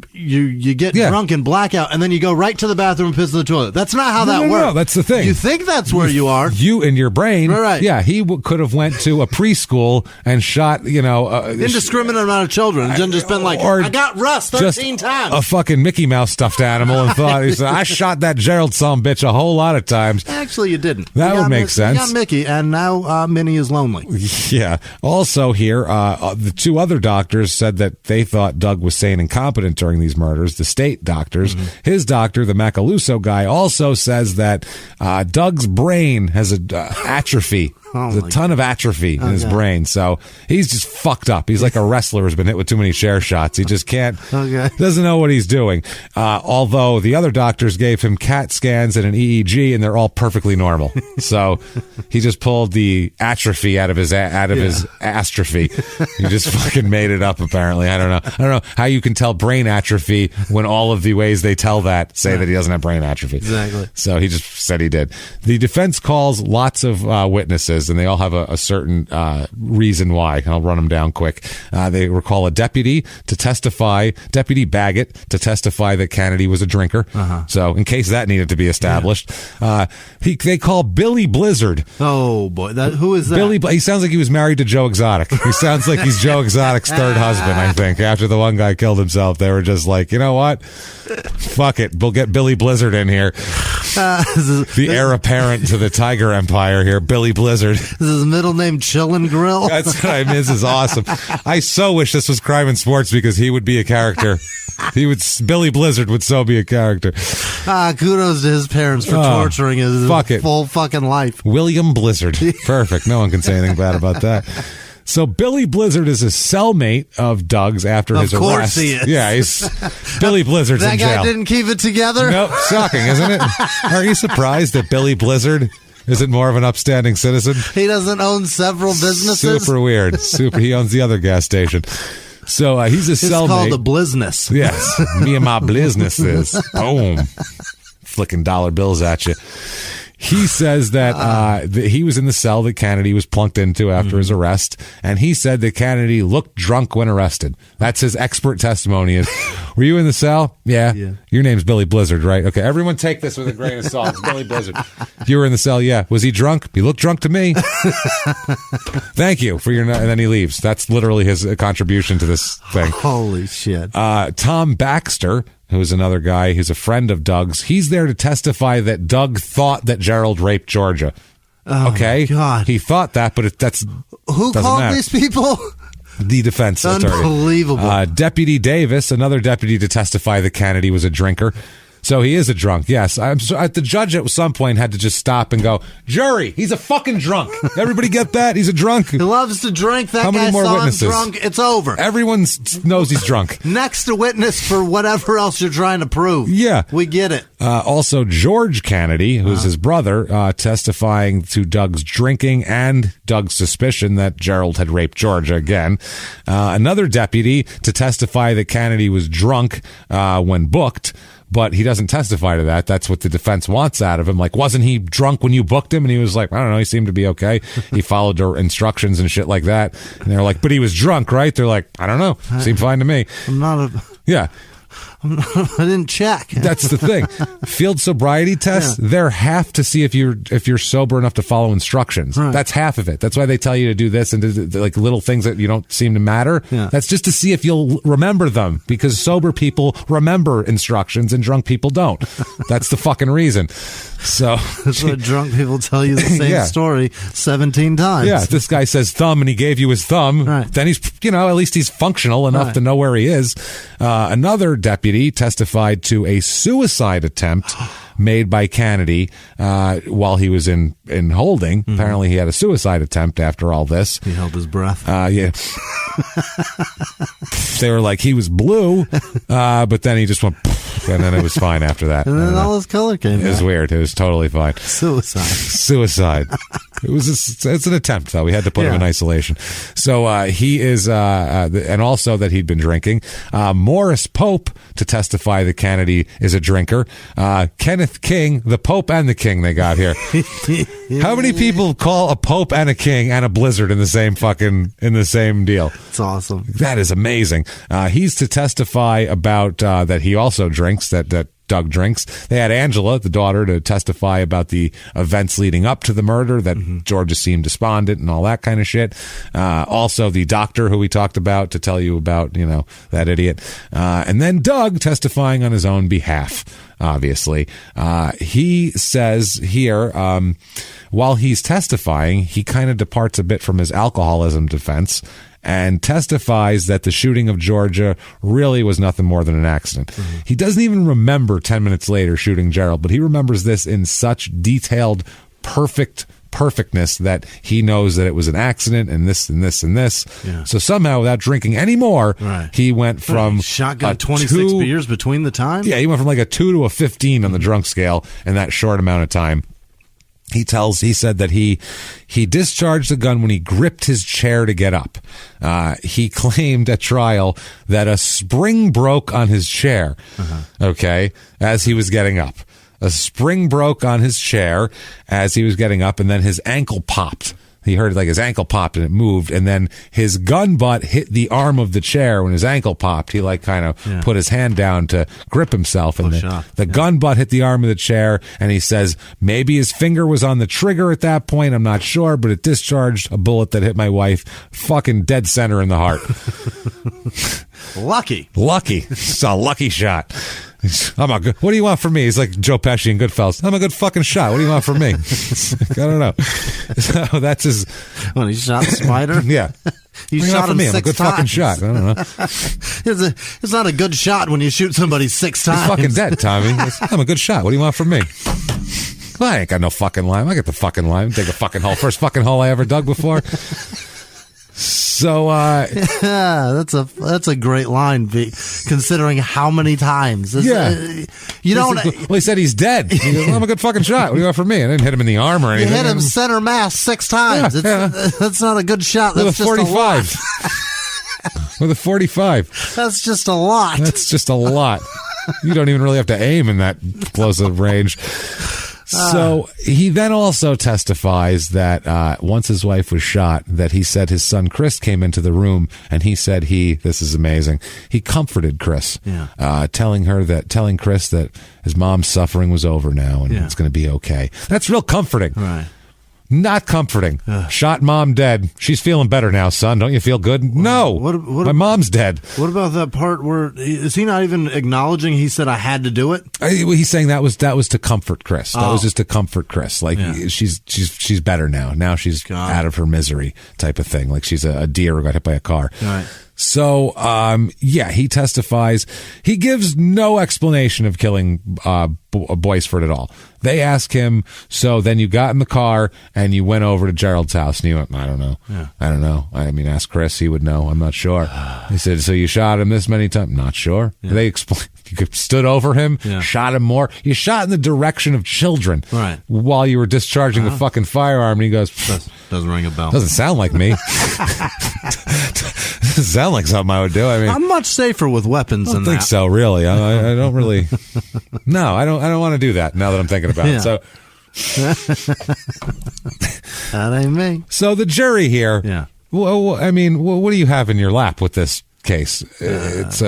get drunk and blackout, and then you go right to the bathroom and piss in the toilet. That's not how that works. No, that's the thing. You think that's where you are. You in your brain. Right. Yeah, he could have went to a preschool and shot, indiscriminate amount of children, and just been like, I got Russ 13 times. A fucking Mickey Mouse stuffed animal, and thought, he said, I shot that Gerald son bitch a whole lot of times. Actually, you didn't. That would make sense. You got Mickey, and now Minnie is lonely. Yeah. Also here, the two other doctors said that they thought Doug was sane and competent during these murders, the state doctors. Mm-hmm. His doctor, the Macaluso guy, also says that Doug's brain has a atrophy. There's a ton of atrophy in his brain, so he's just fucked up. He's like a wrestler who's been hit with too many chair shots. He just doesn't know what he's doing. Although the other doctors gave him CAT scans and an EEG, and they're all perfectly normal. So he just pulled the atrophy out of his astrophy. He just fucking made it up. Apparently, I don't know how you can tell brain atrophy when all of the ways they tell that say that he doesn't have brain atrophy. Exactly. So he just said he did. The defense calls lots of witnesses, and they all have a certain reason why. I'll run them down quick. They recall a deputy to testify, Deputy Baggett, to testify that Kennedy was a drinker. Uh-huh. So in case that needed to be established, they call Billy Blizzard. Oh boy, who is that? He sounds like he was married to Joe Exotic. He sounds like he's Joe Exotic's third husband. I think after the one guy killed himself, they were just like, you know what? Fuck it, we'll get Billy Blizzard in here. The heir apparent to the Tiger Empire here, Billy Blizzard. Is his middle name Chillin' Grill? That's what I mean. This is awesome. I so wish this was Crime and Sports because he would be a character. Billy Blizzard would so be a character. Kudos to his parents for torturing his full fucking life. William Blizzard. Perfect. No one can say anything bad about that. So Billy Blizzard is a cellmate of Doug's after his arrest. Of course he is. Yeah, he's Billy Blizzard's in jail. That guy didn't keep it together? Nope. Shocking, isn't it? Are you surprised that Billy Blizzard isn't more of an upstanding citizen? He doesn't own several businesses? Super weird. He owns the other gas station. So he's a cellmate. It's called a blizness. Yes. Me and my businesses. Boom. Flicking dollar bills at you. He says that he was in the cell that Kennedy was plunked into after his arrest, and he said that Kennedy looked drunk when arrested. That's his expert testimony. Were you in the cell? Yeah. Your name's Billy Blizzard, right? Okay, everyone take this with a grain of salt. It's Billy Blizzard. You were in the cell, yeah. Was he drunk? He looked drunk to me. Thank you for your... And then he leaves. That's literally his contribution to this thing. Holy shit. Tom Baxter, who's another guy who's a friend of Doug's, he's there to testify that Doug thought that Gerald raped Georgia. Okay, God. He thought that, but that's who called matter. These people? The defense attorney. Unbelievable. Deputy Davis, another deputy to testify that Kennedy was a drinker. So he is a drunk, yes. The judge at some point had to just stop and go, jury, he's a fucking drunk. Everybody get that? He's a drunk. He loves to drink. That How many guy more saw witnesses? Him drunk. It's over. Everyone knows he's drunk. Next to witness for whatever else you're trying to prove. Yeah. We get it. Also, George Kennedy, who's his brother, testifying to Doug's drinking and Doug's suspicion that Gerald had raped Georgia again. Another deputy to testify that Kennedy was drunk when booked. But he doesn't testify to that. That's what the defense wants out of him. Like, wasn't he drunk when you booked him? And he was like, I don't know. He seemed to be okay. He followed their instructions and shit like that. And they're like, but he was drunk, right? They're like, I don't know. Seemed fine to me. I'm not Yeah. I didn't check. That's the thing. Field sobriety tests, they're half to see if you're sober enough to follow instructions. Right. That's half of it. That's why they tell you to do this and do, like little things that you don't seem to matter. Yeah. That's just to see if you'll remember them, because sober people remember instructions and drunk people don't. That's the fucking reason. So that's why drunk people tell you the same story 17 times. Yeah, this guy says thumb and he gave you his thumb. Right. Then he's, at least he's functional enough to know where he is. Another deputy testified to a suicide attempt made by Kennedy while he was in holding. Mm-hmm. Apparently he had a suicide attempt after all this. He held his breath. Yeah. They were like, he was blue, but then he just went, and then it was fine after that. And then all his color came back. It was weird. It was totally fine. Suicide. It's an attempt, though. We had to put him in isolation. So he is, and also that he'd been drinking. Morris Pope to testify that Kennedy is a drinker. Kenneth King, the Pope and the King they got here. How many people call a Pope and a King and a Blizzard in the same deal? It's awesome. That is amazing. He's to testify about that he also drinks, that Doug drinks. They had Angela, the daughter, to testify about the events leading up to the murder, that Georgia seemed despondent and all that kind of shit. Also, the doctor who we talked about, to tell you about, that idiot. And then Doug testifying on his own behalf, obviously. He says here, while he's testifying, he kind of departs a bit from his alcoholism defense and testifies that the shooting of Georgia really was nothing more than an accident. Mm-hmm. He doesn't even remember 10 minutes later shooting Gerald, but he remembers this in such detailed, perfectness that he knows that it was an accident and this and this and this. Yeah. So somehow, without drinking anymore, he went from shotgun 26 beers between the time. Yeah, he went from like a 2 to a 15 on the drunk scale in that short amount of time. He said that he discharged the gun when he gripped his chair to get up. He claimed at trial that a spring broke on his chair, as he was getting up. A spring broke on his chair as he was getting up, and then his ankle popped. He heard like his ankle popped and it moved, and then his gun butt hit the arm of the chair. When his ankle popped, he put his hand down to grip himself, and the gun butt hit the arm of the chair, and he says maybe his finger was on the trigger at that point. I'm not sure, but it discharged a bullet that hit my wife fucking dead center in the heart. Lucky. It's a lucky shot. What do you want from me? He's like Joe Pesci in Goodfellas. I'm a good fucking shot. What do you want from me? I don't know. So that's his. When he shot Spider? Yeah. You shot him me? 6 I'm a good times. Fucking shot. I don't know. It's not a good shot when you shoot somebody 6 times. He's fucking dead, Tommy. I'm a good shot. What do you want from me? Well, I ain't got no fucking lime. I got the fucking lime. Take a fucking hole. First fucking hole I ever dug before. So that's a great line, considering how many times. Well, he said he's dead. He goes, I'm a good fucking shot. What do you want from me? I didn't hit him in the arm or anything. You hit him center mass 6 times. That's not a good shot. That's with a 45. With a 45. That's just a lot. That's just a lot. You don't even really have to aim in that close of range. So he then also testifies that once his wife was shot, that he said his son Chris came into the room, and he said this is amazing, he comforted Chris, telling Chris that his mom's suffering was over now and it's going to be okay. That's real comforting. Right. Not comforting. Shot mom dead. She's feeling better now, son. Don't you feel good? No. My mom's dead. What about that part where is he not even acknowledging he said I had to do it? He's saying that was to comfort Chris. That was just to comfort Chris. Like she's better now. Now she's out of her misery type of thing. Like she's a deer who got hit by a car. Right. So, he testifies. He gives no explanation of killing Boisford at all. They ask him, so then you got in the car and you went over to Gerald's house, and he went, I don't know. Yeah. I don't know. I mean, ask Chris. He would know. I'm not sure. He said, so you shot him this many times? Not sure. Yeah. They explained. You stood over him, shot him more. You shot in the direction of children while you were discharging the fucking firearm, and he goes, doesn't ring a bell. Doesn't sound like me. Doesn't sound like something I would do. I mean, I'm much safer with weapons than that. I don't think so, really. I don't really. No, I don't want to do that now that I'm thinking about it. So that ain't me. So the jury here. Yeah. Well, I mean, what do you have in your lap with this case? It's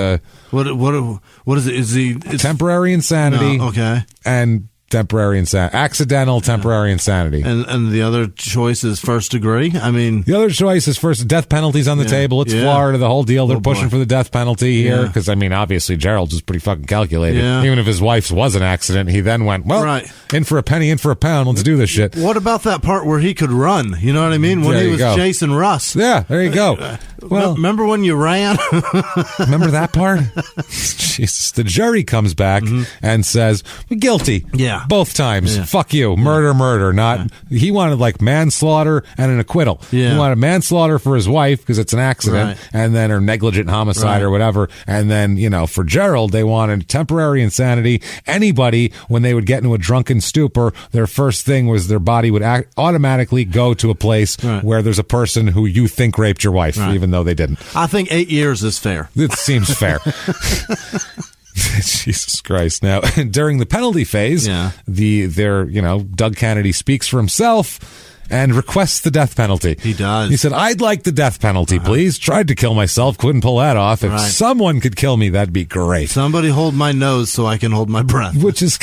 what is it? It's temporary insanity? No, okay. And temporary insanity, accidental temporary insanity, and the other choice is first degree. I mean, the other choice is first death penalty's on the table. It's Florida, the whole deal. They're pushing for the death penalty here because I mean, obviously Gerald's was pretty fucking calculated. Yeah. Even if his wife's was an accident, he then went in for a penny, in for a pound. Let's do this shit. What about that part where he could run? You know what I mean? When he was chasing Russ. Yeah, there you go. Well, remember when you ran? Remember that part? Jesus. The jury comes back and says guilty. Yeah. Both times. Yeah. Fuck you. Murder. Not. He wanted like manslaughter and an acquittal. Yeah. He wanted manslaughter for his wife because it's an accident, and then or negligent homicide or whatever. And then for Gerald, they wanted temporary insanity. Anybody when they would get into a drunken stupor, their first thing was their body would automatically go to a place where there's a person who you think raped your wife, even though they didn't. I think 8 years is fair. It seems fair. Jesus Christ. Now, during the penalty phase, Doug Kennedy speaks for himself and requests the death penalty. He does. He said, I'd like the death penalty, please. Tried to kill myself, couldn't pull that off. If someone could kill me, that'd be great. Somebody hold my nose so I can hold my breath. Which is,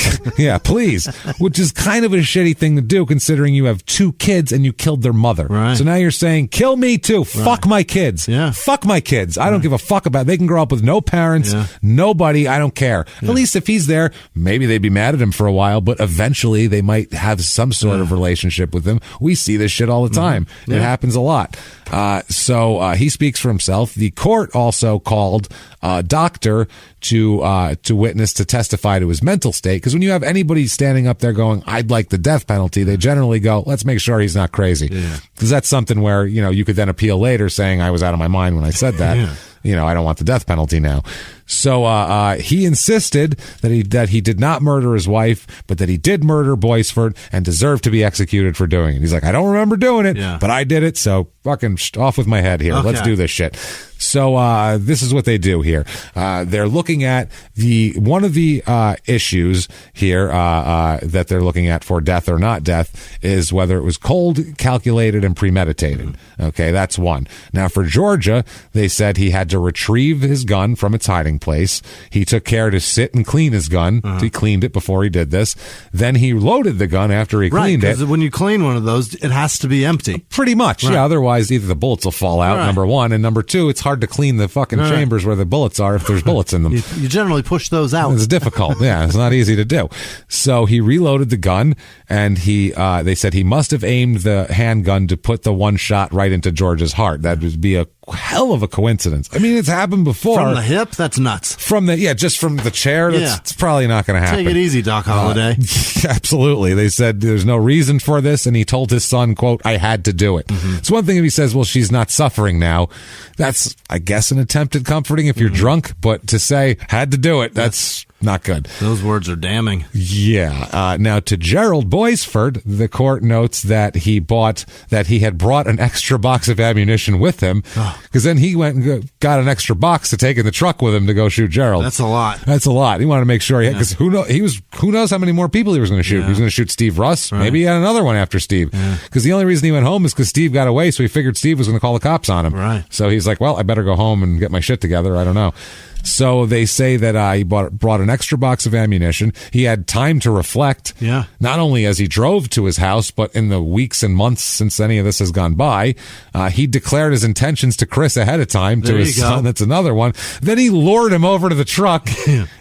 please. Which is kind of a shitty thing to do considering you have 2 kids and you killed their mother. Right. So now you're saying, kill me too. Fuck my kids. Yeah. Fuck my kids. I don't give a fuck about it. They can grow up with no parents, nobody. I don't care. At least if he's there, maybe they'd be mad at him for a while, but eventually they might have some sort of relationship with him. We see this shit all the time. It happens a lot. So he speaks for himself. The court also called a doctor to witness to testify to his mental state. Because when you have anybody standing up there going, I'd like the death penalty, they generally go, let's make sure he's not crazy. Because that's something where, you could then appeal later saying I was out of my mind when I said that. I don't want the death penalty now. So he insisted that he did not murder his wife, but that he did murder Boisford and deserved to be executed for doing it. He's like, I don't remember doing it, but I did it, so fucking off with my head here. Okay. Let's do this shit. So this is what they do here. They're looking at one of the issues here that they're looking at for death or not death is whether it was cold, calculated, and premeditated. Okay, that's one. Now for Georgia, they said he had to retrieve his gun from its hiding place. He took care to sit and clean his gun. He cleaned it before he did this. Then he loaded the gun after he cleaned it. When you clean one of those, it has to be empty. Pretty much, yeah. Otherwise, either the bullets will fall out, number one, and number two, it's hard to clean the fucking chambers where the bullets are if there's bullets in them. You generally push those out. It's difficult. Yeah, it's not easy to do. So he reloaded the gun, and they said he must have aimed the handgun to put the one shot right into George's heart. That would be a hell of a coincidence. I mean, it's happened before. From the hip? That's nuts. Just from the chair? It's probably not going to happen. Take it easy, Doc Holliday. Absolutely. They said there's no reason for this, and he told his son, quote, I had to do it. It's one thing if he says, well, she's not suffering now. That's, I guess, an attempt at comforting if you're drunk, but to say, had to do it, that's not good. Those words are damning. Yeah. Now, to Gerald Boisford, the court notes that he had brought an extra box of ammunition with him, because then he went and got an extra box to take in the truck with him to go shoot Gerald. That's a lot. He wanted to make sure because who knows how many more people he was going to shoot. He was going to shoot Steve Russ. Right. Maybe he had another one after Steve. Because the only reason he went home is because Steve got away, so he figured Steve was going to call the cops on him. Right. So he's like, well, I better go home and get my shit together. I don't know. So they say that he brought an extra box of ammunition. He had time to reflect, not only as he drove to his house, but in the weeks and months since any of this has gone by. He declared his intentions to Chris ahead of time, to his son. That's another one. Then he lured him over to the truck.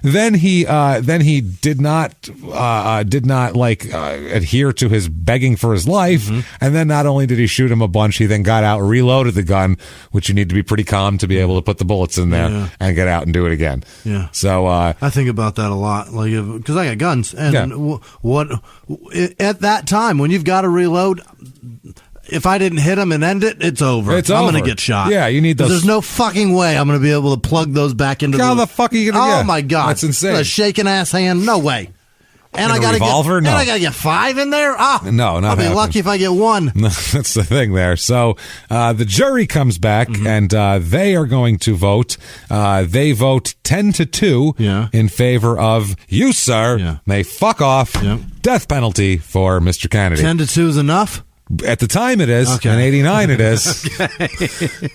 Then he did not adhere to his begging for his life. And then not only did he shoot him a bunch, he then got out, reloaded the gun, which you need to be pretty calm to be able to put the bullets in there and get out and do it again. Yeah. So I think about that a lot, like, because I got guns, and what at that time when you've got to reload. If I didn't hit him and end it, it's over. I'm going to get shot. Yeah, you need those. There's no fucking way I'm going to be able to plug those back into How the fuck are you going to Oh, my God. That's insane. A shaking ass hand? No way. And I got to get 5 in there? No, not I'll be lucky if I get 1. No, that's the thing there. So the jury comes back, and they are going to vote. They vote 10-2 in favor of you, sir. May fuck off. Death penalty for Mr. Kennedy. 10-2 is enough? At the time it is. In 89 it is.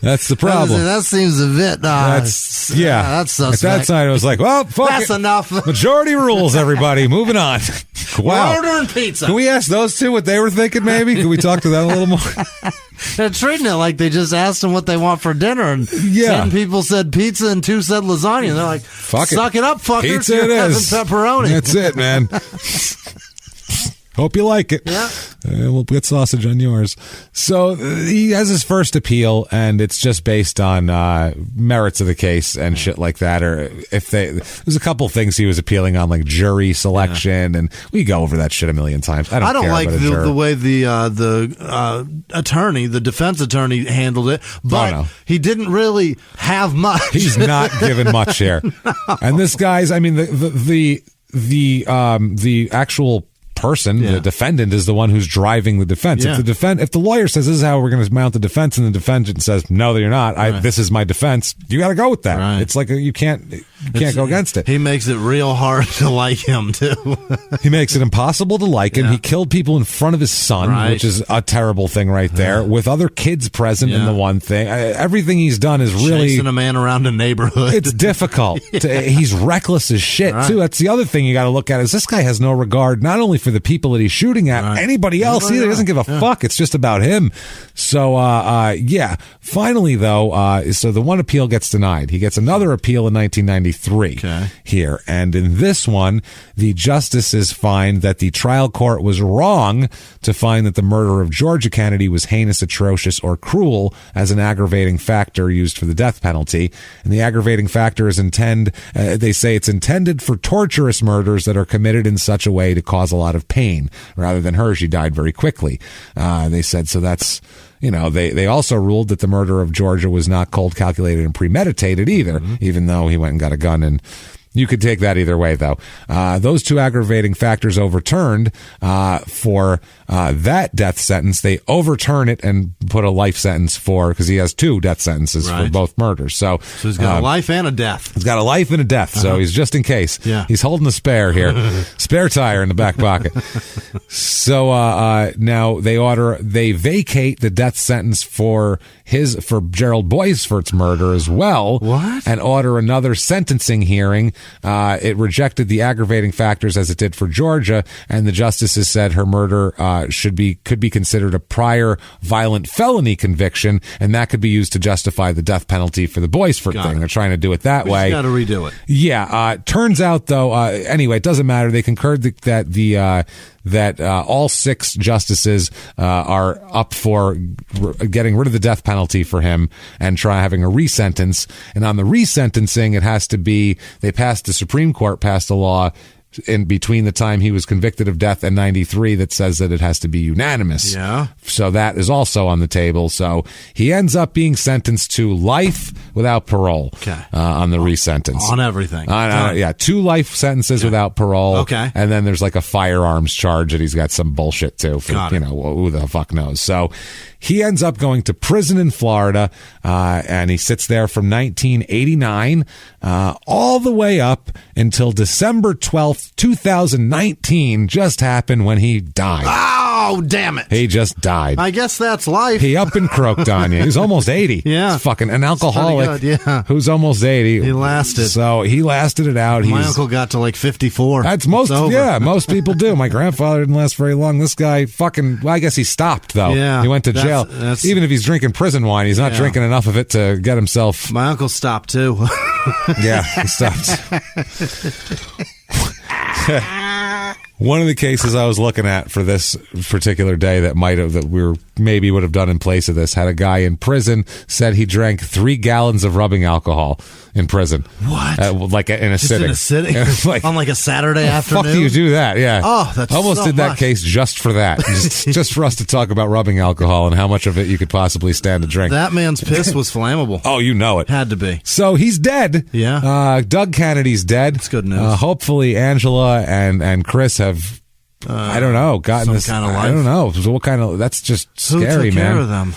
That's the problem. That seems a bit that's suspect. At that time it was like, well, fuck that's enough. Majority rules, everybody. Moving on. Wow. We're ordering pizza. Can we ask those two what they were thinking, maybe? Can we talk to them a little more? They're treating it like they just asked them what they want for dinner, and 10 people said pizza and 2 said lasagna. And they're like, suck it up, fuckers. Pizza You're it having is. pepperoni. That's it, man. Hope you like it. Yeah. We'll get sausage on yours. So he has his first appeal, and it's just based on merits of the case and shit like that. Or if there's a couple things he was appealing on, like jury selection, and we go over that shit a million times. I don't like the way the attorney, the defense attorney, handled it, but he didn't really have much. He's not given much here. And this guy's, I mean, the actual person, the defendant, is the one who's driving the defense. If the lawyer says this is how we're going to mount the defense, and the defendant says no, you're not. This is my defense. You got to go with that. Right. It's like you can't go against it. He makes it real hard to like him too. He makes it impossible to like him. He killed people in front of his son, which is a terrible thing right there. With other kids present in the one thing, everything he's done is really chasing a man around a neighborhood. It's difficult. He's reckless as shit too. That's the other thing you got to look at. Is this guy has no regard not only for the people that he's shooting at, anybody else either. He doesn't give a fuck. It's just about him. So finally though, so the one appeal gets denied. He gets another appeal in 1993 here, and in this one the justices find that the trial court was wrong to find that the murder of Georgia Kennedy was heinous, atrocious, or cruel as an aggravating factor used for the death penalty. And the aggravating factor is they say it's intended for torturous murders that are committed in such a way to cause a lot of pain. Rather than her, she died very quickly. They said, so that's, they also ruled that the murder of Georgia was not cold, calculated, and premeditated either, even though he went and got a gun. And you could take that either way, though. Those two aggravating factors overturned for that death sentence. They overturn it and put a life sentence because he has 2 death sentences for both murders. So he's got a life and a deth. He's got a life and a death, so he's just in case. Yeah. He's holding a spare here. Spare tire in the back pocket. So now they vacate the death sentence for Gerald Boisfort's murder as well. What? And order another sentencing hearing. It rejected the aggravating factors as it did for Georgia, and the justices said her murder could be considered a prior violent felony conviction, and that could be used to justify the death penalty for the Boisfort thing. They're trying to do it that way. Got to redo it. Yeah. Turns out though, anyway, it doesn't matter. They concurred that all 6 justices are up for getting rid of the death penalty for him and having a resentence. And on the resentencing, it has to be, the Supreme Court passed a law in between the time he was convicted of death and 93 that says that it has to be unanimous. Yeah. So that is also on the table. So he ends up being sentenced to life without parole on the resentence. On everything. 2 life sentences without parole. Okay. And then there's like a firearms charge that he's got some bullshit too. For, who the fuck knows. So he ends up going to prison in Florida, and he sits there from 1989 all the way up until December 12th, 2019 just happened when he died. Oh, damn it. He just died. I guess that's life. He up and croaked on you. He's almost 80. Yeah. He's fucking an alcoholic who's almost 80. He lasted. So he lasted it out. My uncle got to like 54. That's most people do. My grandfather didn't last very long. This guy I guess he stopped, though. Yeah. He went to jail. Even if he's drinking prison wine, he's not drinking enough of it to get himself. My uncle stopped, too. Yeah, he stopped. One of the cases I was looking at for this particular day that maybe would have done in place of this had a guy in prison said he drank 3 gallons of rubbing alcohol in prison. What? Like in a sitting. In a sitting? On like a Saturday afternoon? Fuck do you do that? Yeah. Oh, that's almost so did that much. case just for that. just for us to talk about rubbing alcohol and how much of it you could possibly stand to drink. That man's piss was flammable. Oh, you know it. Had to be. So he's dead. Yeah. Doug Kennedy's dead. That's good news. Hopefully Angela and Chris have I don't know, gotten some this kind of life. I don't know. So what kind of? That's just scary, Who took man. care of them?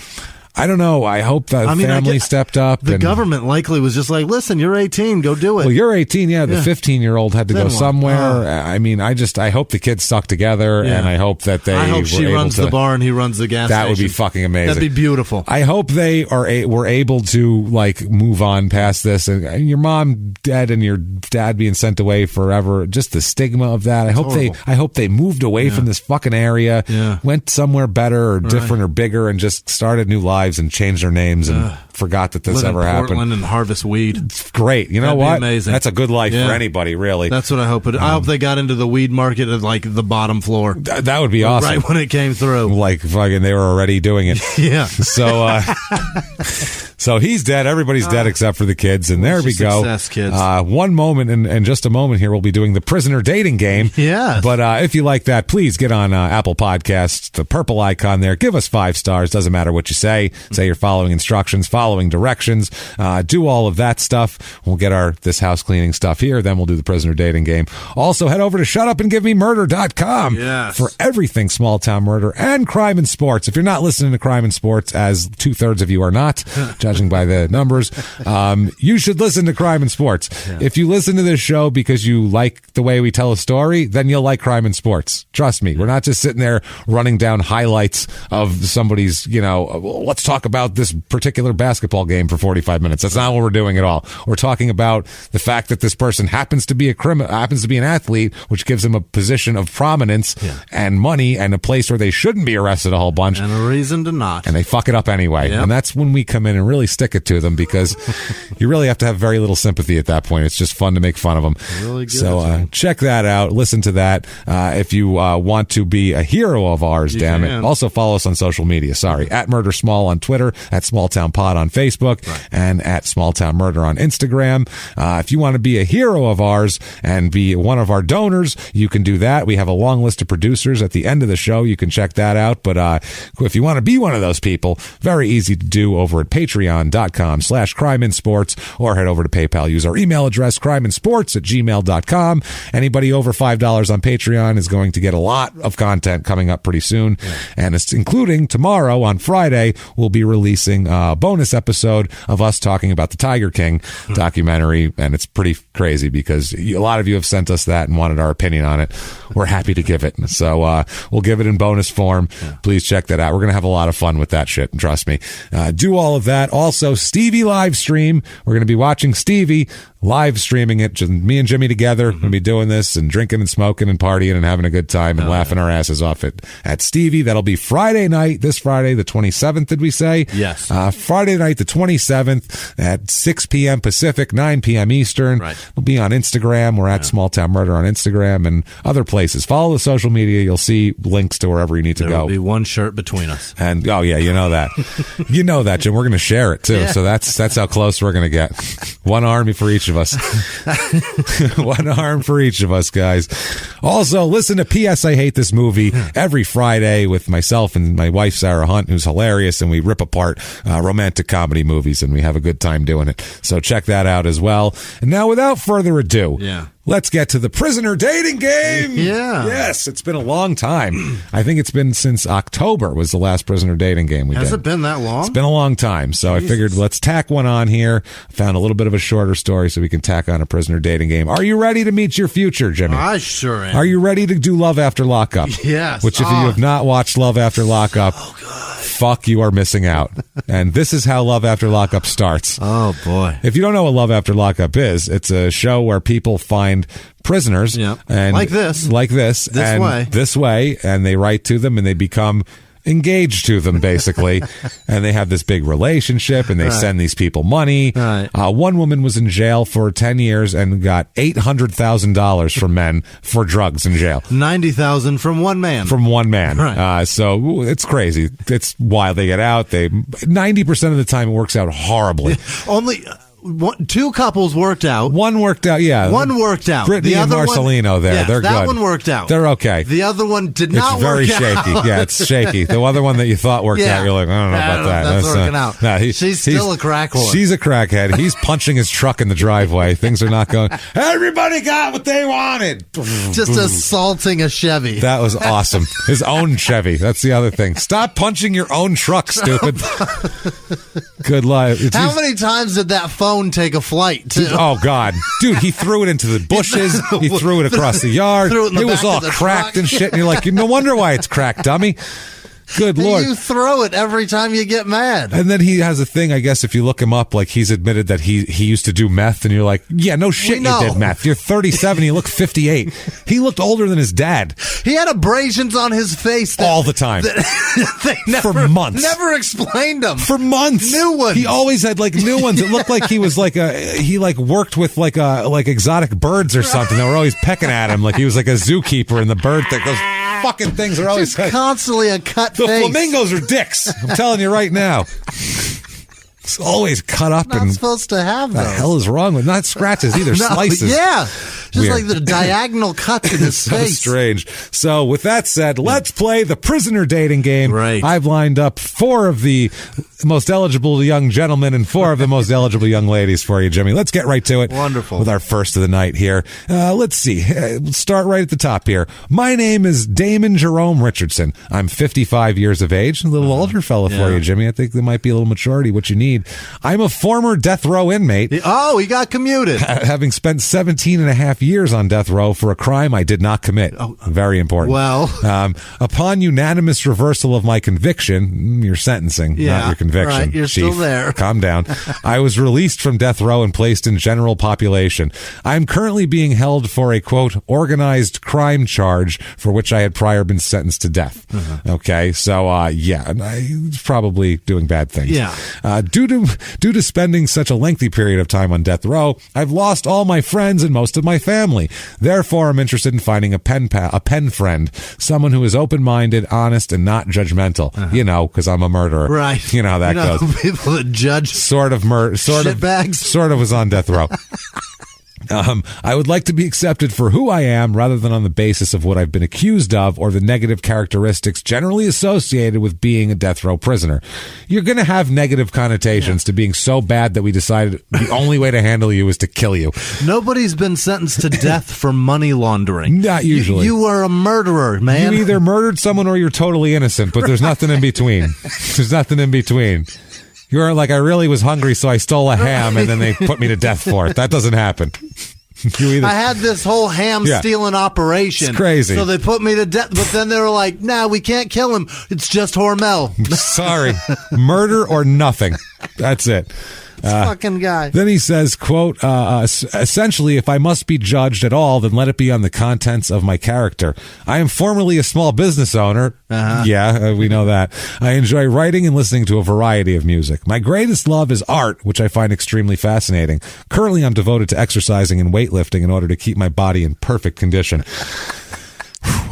I don't know. I hope the family stepped up. The government likely was just like, listen, you're 18, go do it. Well, you're 18, yeah. The 15-year-old had to go somewhere. I mean, I hope the kids stuck together, and I hope that I hope she runs the bar and he runs the gas station. That would be fucking amazing. That'd be beautiful. I hope they were able to like move on past this. And your mom dead and your dad being sent away forever. Just the stigma of that. I hope they moved away from this fucking area, went somewhere better or different or bigger, and just started new lives and changed their names and forgot that this ever happened. Portland and harvest weed. It's great. You know That'd what? Be amazing. That's a good life for anybody, really. That's what I hope. I hope they got into the weed market at like the bottom floor. That would be awesome. Right when it came through. Like fucking they were already doing it. Yeah. So so he's dead. Everybody's dead except for the kids. And there we go. Success, kids. One moment in just a moment here we'll be doing the prisoner dating game. Yeah. But if you like that, please get on Apple Podcasts, the purple icon there. Give us 5 stars. Doesn't matter what you say. Say you're following instructions, following directions. Do all of that stuff. We'll get this house cleaning stuff here. Then we'll do the prisoner dating game. Also, head over to shutupandgivememurder.com for everything small town murder and crime and sports. If you're not listening to crime and sports, as 2/3 of you are not, judging by the numbers, you should listen to crime and sports. Yeah. If you listen to this show because you like the way we tell a story, then you'll like crime and sports. Trust me. We're not just sitting there running down highlights of somebody's, let's talk about this particular basketball game for 45 minutes. That's not what we're doing at all. We're talking about the fact that this person happens to be an athlete, which gives them a position of prominence and money and a place where they shouldn't be arrested a whole bunch. And a reason to not. And they fuck it up anyway. Yep. And that's when we come in and really stick it to them, because you really have to have very little sympathy at that point. It's just fun to make fun of them. Really good. So check that out. Listen to that. If you want to be a hero of ours, damn it. Also follow us on social media. Sorry. At Murder Small on Twitter, at Small Town Pod on Facebook, and at Small Town Murder on Instagram. If you want to be a hero of ours and be one of our donors, you can do that. We have a long list of producers at the end of the show. You can check that out. But if you want to be one of those people, very easy to do over at patreon.com/crimeandsports, or head over to PayPal. Use our email address, crimeandsports@gmail.com. Anybody over $5 on Patreon is going to get a lot of content coming up pretty soon. And it's including tomorrow on Friday, we'll be releasing a bonus episode of us talking about the Tiger King documentary. And it's pretty crazy because a lot of you have sent us that and wanted our opinion on it. We're happy to give it. So we'll give it in bonus form. Please check that out. We're going to have a lot of fun with that shit. Trust me. Do all of that. Also, Stevie live stream. We're going to be watching Stevie live streaming it. Just me and Jimmy together. We're going to be doing this and drinking and smoking and partying and having a good time and laughing our asses off at Stevie. That'll be Friday night, this Friday, the 27th, did we say? Yes. Friday night, the 27th at 6 p.m. Pacific, 9 p.m. Eastern. Right. We'll be on Instagram. We're at Small Town Murder on Instagram and other places. Follow the social media. You'll see links to wherever you need to go. There will be one shirt between us. And, oh, yeah, you know that. You know that, Jim. We're going to share it, too. Yeah. So that's how close we're going to get. One army for each of us. One arm for each of us, guys. Also, listen to P.S. I Hate This Movie every Friday with myself and my wife, Sarah Hunt, who's hilarious, and we rip apart romantic comedy movies, and we have a good time doing it. So check that out as well. And now, without further ado, let's get to the prisoner dating game. Yeah. Yes, it's been a long time. I think it's been since October was the last prisoner dating game we did. Has it been that long? It's been a long time. So Jesus. I figured let's tack one on here. I found a little bit of a shorter story so we can tack on a prisoner dating game. Are you ready to meet your future, Jimmy? I sure am. Are you ready to do Love After Lockup? Yes. Which, if you have not watched Love After Lockup, fuck, you are missing out. And this is how Love After Lockup starts. Oh, boy. If you don't know what Love After Lockup is, it's a show where people find prisoners and like this this way, and they write to them and they become engaged to them, basically. And they have this big relationship, and they send these people money. One woman was in jail for 10 years and got $800,000 from men for drugs in jail. 90,000 from one man. So it's crazy. It's wild. They get out. 90% of the time it works out horribly. Only two couples worked out. One worked out, yeah. One worked out. Brittany and Marcelino they're good. That one worked out. They're okay. The other one did not work out. It's very shaky. Yeah, it's shaky. The other one that you thought worked out, you're like, I don't know about that. That's working out. No, she's still a crack whore. She's a crackhead. He's punching his truck in the driveway. Things are not going. Everybody got what they wanted. Just assaulting a Chevy. That was awesome. His own Chevy. That's the other thing. Stop punching your own truck, stupid. Good life. How many times did that phone take a flight? Oh, God. Dude, he threw it into the bushes. He threw it across the yard. It was all cracked and shit. And you're like, no wonder why it's cracked, dummy. Good Lord. You throw it every time you get mad. And then he has a thing, I guess, if you look him up, like he's admitted that he used to do meth, and you're like, yeah, no shit, you did meth. You're 37, you look 58. He looked older than his dad. He had abrasions on his face. All the time. For months. Never explained them. For months. New ones. He always had like new ones. It looked like he was like he worked with like exotic birds or something. They were always pecking at him. Like he was like a zookeeper, and the bird thing goes, fucking things are always constantly a cut the face. Flamingos are dicks. I'm telling you right now. It's always cut up. Not supposed to have those. What the hell is wrong with not scratches either? Slices. Yeah. Just like the diagonal cuts in his face. So strange. So with that said, let's play the prisoner dating game. Right. I've lined up 4 of the most eligible young gentlemen and 4 of the most eligible young ladies for you, Jimmy. Let's get right to it. Wonderful. With our first of the night here. Let's see. Let's start right at the top here. My name is Damon Jerome Richardson. I'm 55 years of age. A little older fella for you, Jimmy. I think there might be a little maturity, what you need. I'm a former death row inmate. Oh, he got commuted. Having spent 17 and a half years on death row for a crime I did not commit. Oh, very important. Well. Upon unanimous reversal of my conviction, your sentencing, not your conviction. Right, you're Chief, still there. Calm down. I was released from death row and placed in general population. I'm currently being held for a, quote, organized crime charge for which I had prior been sentenced to death. Okay, so, he's probably doing bad things. Yeah. Due to spending such a lengthy period of time on death row, I've lost all my friends and most of my family. Therefore, I'm interested in finding a pen friend, someone who is open-minded, honest, and not judgmental. You know, because I'm a murderer. Right. You know how that goes. People that judge sort of was on death row. I would like to be accepted for who I am rather than on the basis of what I've been accused of or the negative characteristics generally associated with being a death row prisoner. You're going to have negative connotations to being so bad that we decided the only way to handle you is to kill you. Nobody's been sentenced to death for money laundering. Not usually. You are a murderer, man. You either murdered someone or you're totally innocent, but there's nothing in between. There's nothing in between. You're like, I really was hungry, so I stole a ham, and then they put me to death for it. That doesn't happen. I had this whole ham-stealing operation. It's crazy. So they put me to death, but then they were like, nah, we can't kill him. It's just Hormel. Sorry. Murder or nothing. That's it. Fucking guy. Then he says, quote, essentially, if I must be judged at all, then let it be on the contents of my character. I am formerly a small business owner. Yeah, we know that. I enjoy writing and listening to a variety of music. My greatest love is art, which I find extremely fascinating. Currently, I'm devoted to exercising and weightlifting in order to keep my body in perfect condition.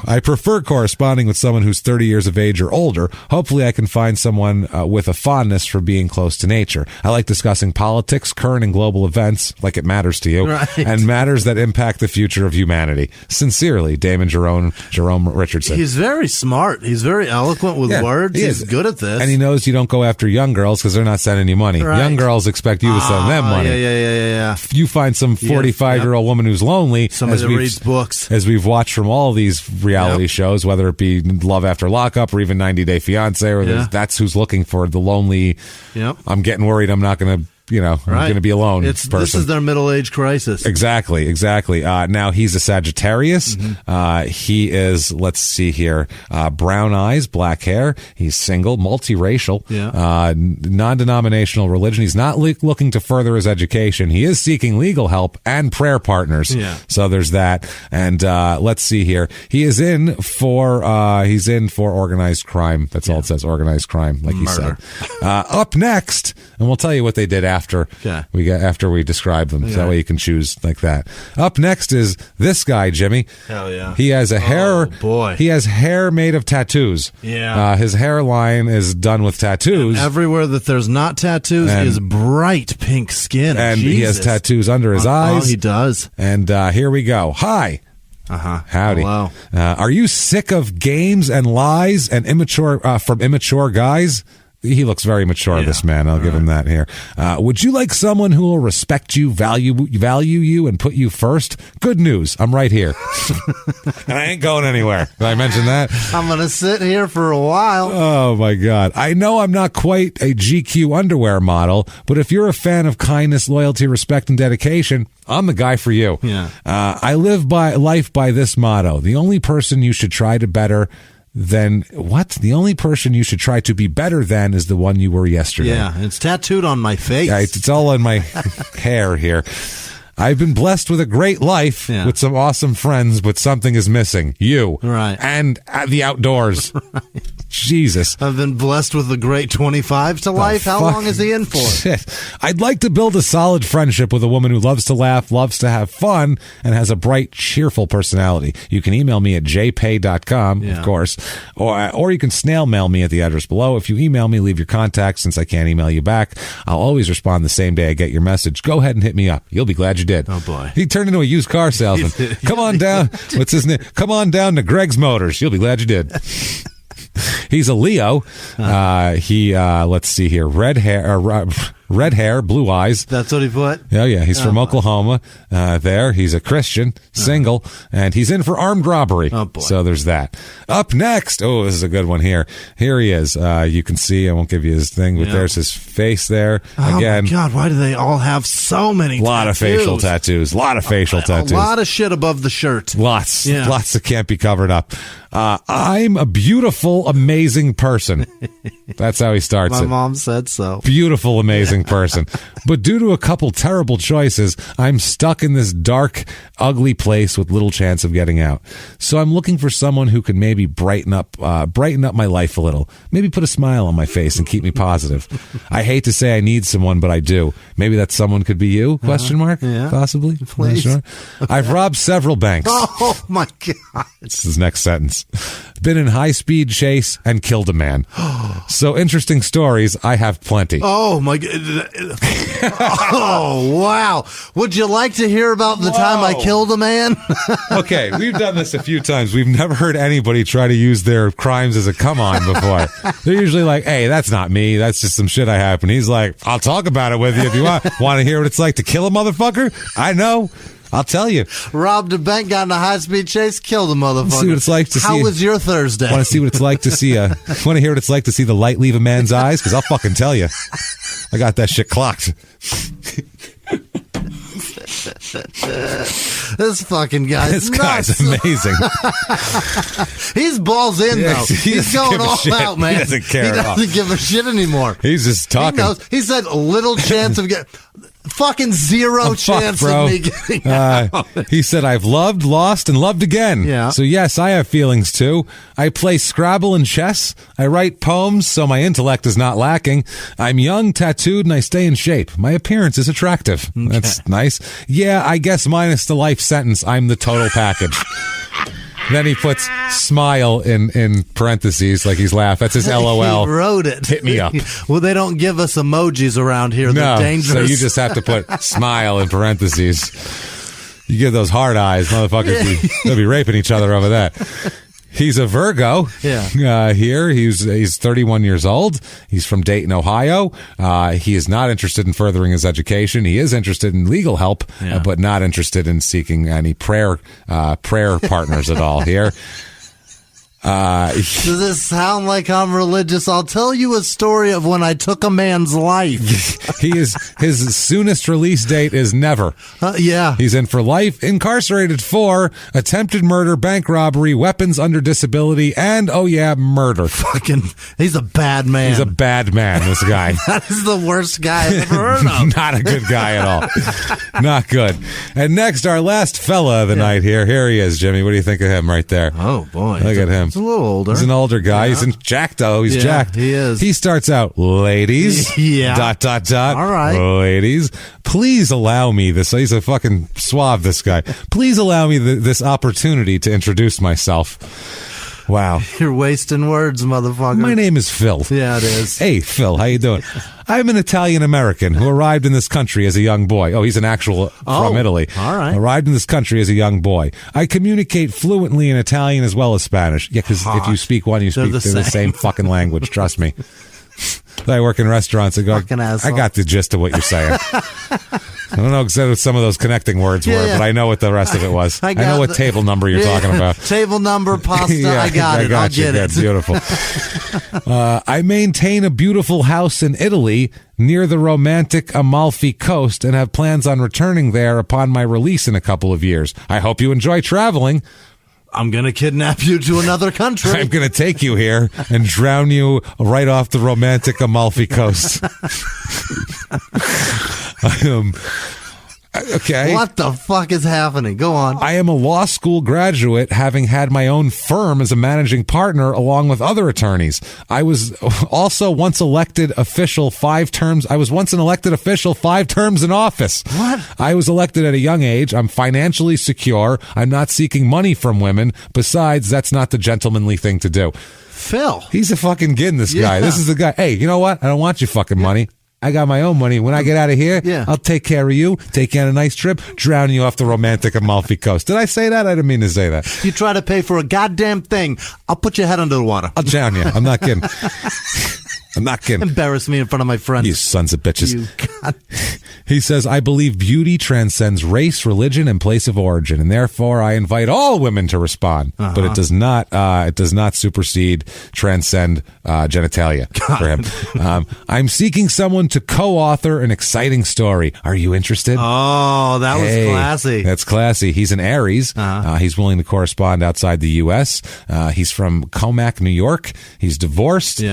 I prefer corresponding with someone who's 30 years of age or older. Hopefully I can find someone with a fondness for being close to nature. I like discussing politics, current and global events, like it matters to you, and matters that impact the future of humanity. Sincerely, Damon Jerome Richardson. He's very smart. He's very eloquent with words. He's good at this. And he knows you don't go after young girls because they're not sending you money. Right. Young girls expect you to send them money. Yeah. You find some 45-year-old woman who's lonely. Somebody that reads books. As we've watched from all these reality shows, whether it be Love After Lockup or even 90 Day Fiance, or that's who's looking for the lonely, I'm getting worried I'm not going to, I'm going to be alone person. This is their middle-age crisis. Exactly. Now, he's a Sagittarius. Mm-hmm. He is, let's see here, brown eyes, black hair. He's single, multiracial, non-denominational religion. He's not looking to further his education. He is seeking legal help and prayer partners. Yeah. So there's that. And let's see here. He is in for organized crime. That's all it says, organized crime, like you said. Up next, and we'll tell you what they did after we describe them. So that way you can choose like that. Up next is this guy, Jimmy. Hell yeah. He has a hair. Oh, boy. He has hair made of tattoos. Yeah. His hairline is done with tattoos. And everywhere that there's not tattoos is bright pink skin. And he has tattoos under his eyes. Oh, he does. And here we go. Hi. Howdy. Hello. Are you sick of games and lies and from immature guys? He looks very mature, this man. I'll give him that here. Would you like someone who will respect you, value you, and put you first? Good news. I'm right here. And I ain't going anywhere. Did I mention that? I'm going to sit here for a while. Oh, my God. I know I'm not quite a GQ underwear model, but if you're a fan of kindness, loyalty, respect, and dedication, I'm the guy for you. Yeah. I live life by this motto. The only person you should try to better than what? The only person you should try to be better than is the one you were yesterday. Yeah, it's tattooed on my face. Yeah, it's all on my hair here. I've been blessed with a great life with some awesome friends, but something is missing. You. Right. And the outdoors. Right. Jesus. I've been blessed with a great 25 to life. How long is he in for? Shit. I'd like to build a solid friendship with a woman who loves to laugh, loves to have fun, and has a bright, cheerful personality. You can email me at jpay.com, of course, or you can snail mail me at the address below. If you email me, leave your contact. Since I can't email you back, I'll always respond the same day I get your message. Go ahead and hit me up. You'll be glad you did. Oh, boy. He turned into a used car salesman. Come on down. What's his name? Come on down to Greg's Motors. You'll be glad you did. He's a Leo. Let's see here. Red hair, blue eyes. That's what he put? Oh, yeah. He's from Oklahoma. He's a Christian, single, and he's in for armed robbery. Oh, boy. So there's that. Up next. Oh, this is a good one here. Here he is. You can see, I won't give you his thing, but there's his face there. Again. Oh, my God. Why do they all have so many tattoos? A lot of facial tattoos. A lot of facial tattoos. A lot of shit above the shirt. Lots. Yeah. Lots that can't be covered up. I'm a beautiful, amazing person. That's how he starts it. My mom said so. Beautiful, amazing person. But due to a couple terrible choices, I'm stuck in this dark, ugly place with little chance of getting out. So I'm looking for someone who can maybe brighten up my life a little. Maybe put a smile on my face and keep me positive. I hate to say I need someone, but I do. Maybe that someone could be you? Question mark? Yeah. Possibly? Please. Sure. I've robbed several banks. Oh, my God. This is his next sentence. Been in high-speed chase and killed a man. So interesting stories, I have plenty. Oh, my God. Oh, wow. Would you like to hear about the time I killed a man? Okay, we've done this a few times. We've never heard anybody try to use their crimes as a come-on before. They're usually like, hey, that's not me. That's just some shit I happened. He's like, I'll talk about it with you if you want. Want to hear what it's like to kill a motherfucker? I know. I'll tell you. Robbed a bank, got in a high-speed chase, killed a motherfucker. See what it's like to see. How was your Thursday? Want to see what it's like to see want to hear what it's like to see the light leave a man's eyes? Because I'll fucking tell you. I got that shit clocked. This fucking guy's This guy's amazing. He's balls in, though. He's going all out, man. He doesn't care. He doesn't give a shit anymore. He's just talking. He knows. He said little chance of getting... Fucking zero chance of me getting out. He said, I've loved, lost, and loved again. Yeah. So yes, I have feelings too. I play Scrabble and chess. I write poems, so my intellect is not lacking. I'm young, tattooed, and I stay in shape. My appearance is attractive. Okay. That's nice. Yeah, I guess minus the life sentence, I'm the total package. Then he puts smile in parentheses like he's laughing. That's his LOL. He wrote it. Hit me up. Well, they don't give us emojis around here. No, they're dangerous. So you just have to put smile in parentheses. You give those hard eyes, motherfuckers. They'll be raping each other over that. He's a Virgo. Yeah. Here, he's 31 years old. He's from Dayton, Ohio. He is not interested in furthering his education. He is interested in legal help, but not interested in seeking any prayer partners at all. Here. Does this sound like I'm religious? I'll tell you a story of when I took a man's life. His soonest release date is never. Yeah. He's in for life, incarcerated for attempted murder, bank robbery, weapons under disability, and, murder. He's a bad man. He's a bad man, this guy. That is the worst guy I've ever heard of. Not a good guy at all. Not good. And next, our last fella of the night here. Here he is, Jimmy. What do you think of him right there? Oh, boy. Look at him. He's a little older. He's an older guy. He's jacked, though. He's jacked. He is. He starts out, ladies. Yeah. ... All right. Ladies, please allow me this. He's a fucking suave, this guy. Please allow me this opportunity to introduce myself. Wow. You're wasting words, motherfucker. My name is Phil. Yeah, it is. Hey, Phil, how you doing? I'm an Italian-American who arrived in this country as a young boy. Oh, he's an actual from Italy. All right. Arrived in this country as a young boy. I communicate fluently in Italian as well as Spanish. Yeah, because if you speak one, they're the same fucking language. Trust me. I work in restaurants. I got the gist of what you're saying. I don't know exactly what some of those connecting words were, but I know what the rest of it was. I know what table number you're talking about. Table number, pasta, I got it. I'll get it. Beautiful. I maintain a beautiful house in Italy near the romantic Amalfi Coast and have plans on returning there upon my release in a couple of years. I hope you enjoy traveling. I'm going to kidnap you to another country. I'm going to take you here and drown you right off the romantic Amalfi Coast. Okay. What the fuck is happening? Go on. I am a law school graduate, having had my own firm as a managing partner along with other attorneys. I was also once elected official 5 terms. I was once an elected official 5 terms in office. What? I was elected at a young age. I'm financially secure. I'm not seeking money from women. Besides, that's not the gentlemanly thing to do. Phil. He's a fucking gin, this guy. This is the guy. Hey, you know what? I don't want your fucking money. I got my own money. When I get out of here, I'll take care of you, take you on a nice trip, drown you off the romantic Amalfi Coast. Did I say that? I didn't mean to say that. You try to pay for a goddamn thing, I'll put your head under the water. I'll drown you. I'm not kidding. I'm not kidding. Embarrass me in front of my friends. You sons of bitches. He says, I believe beauty transcends race, religion, and place of origin, and therefore I invite all women to respond. But it does not supersede, transcend genitalia for him. I'm seeking someone to co-author an exciting story. Are you interested? Oh, that was classy. That's classy. He's an Aries. He's willing to correspond outside the U.S. He's from Comac, New York. He's divorced.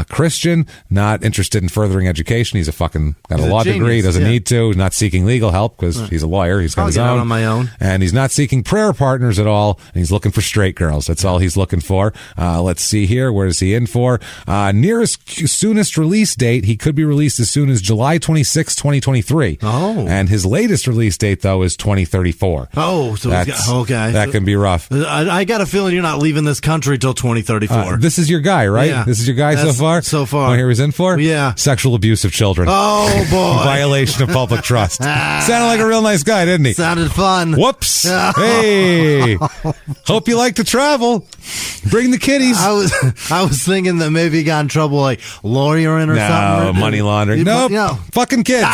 Christian. Not interested in furthering education. He's got a law degree. Doesn't need to. He's not seeking legal help because he's a lawyer. He's got his own. On my own. And he's not seeking prayer partners at all. And he's looking for straight girls. That's all he's looking for. Let's see here. Where is he in for? Soonest release date. He could be released as soon as July 26, 2023. Oh. And his latest release date, though, is 2034. Oh, so okay. That can be rough. I got a feeling you're not leaving this country till 2034. This is your guy, right? Yeah. This is your guy so far? So far. Want to hear what he's in for? Yeah. Sexual abuse of children. Oh, boy. Violation of public trust. Sounded like a real nice guy, didn't he? Sounded fun. Whoops. Hey. Hope you like to travel. Bring the kitties. I was thinking that maybe he got in trouble like lawyering or something. No, money laundering. Nope. Fucking kids.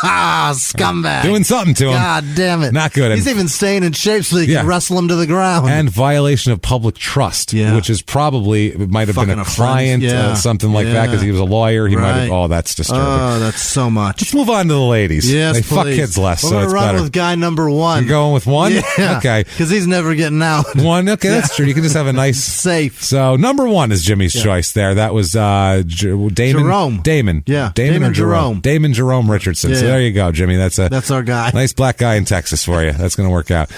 Scumbag. Doing something to him. God damn it. Not good. He's even staying in shape so they can wrestle him to the ground. And violation of public trust, which is probably, it might have been a client, something like that, because he was a lawyer. He might have, that's disturbing. Oh, that's so much. Let's move on to the ladies. Yes, they please. fuck kids less, We're so it's run better. With guy number 1. You're going with 1? Yeah. Okay. Because he's never getting out. 1? Okay, that's true. You can just have a nice... Safe. So, number 1 is Jimmy's choice there. That was Damon. Jerome. Damon. Yeah. Damon or Jerome? Damon Jerome Richardson. Yeah. So there you go, Jimmy. That's our guy. Nice black guy in Texas for you. That's going to work out.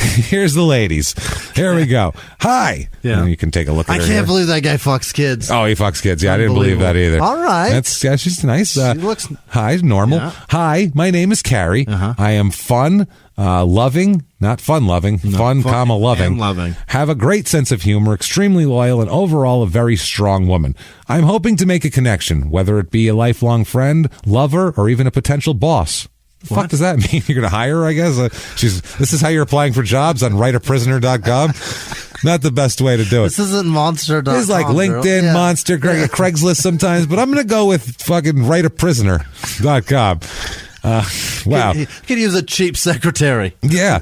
Here's the ladies. Here we go. Hi. Yeah. And you can take a look at her. I can't believe that guy fucks kids. Oh, he fucks kids. Yeah, I didn't believe that either. All right. She's nice. She looks... Hi, normal. Yeah. Hi, my name is Carrie. I am fun, loving, not fun-loving, fun, loving. Loving. Have a great sense of humor, extremely loyal, and overall a very strong woman. I'm hoping to make a connection, whether it be a lifelong friend, lover, or even a potential boss. The fuck does that mean? You're going to hire her, I guess? This is how you're applying for jobs on writeaprisoner.com? Not the best way to do it. This isn't Monster.com. It's like LinkedIn, Monster, Craigslist sometimes, but I'm going to go with fucking writeaprisoner.com. Wow. Could use a cheap secretary. Yeah.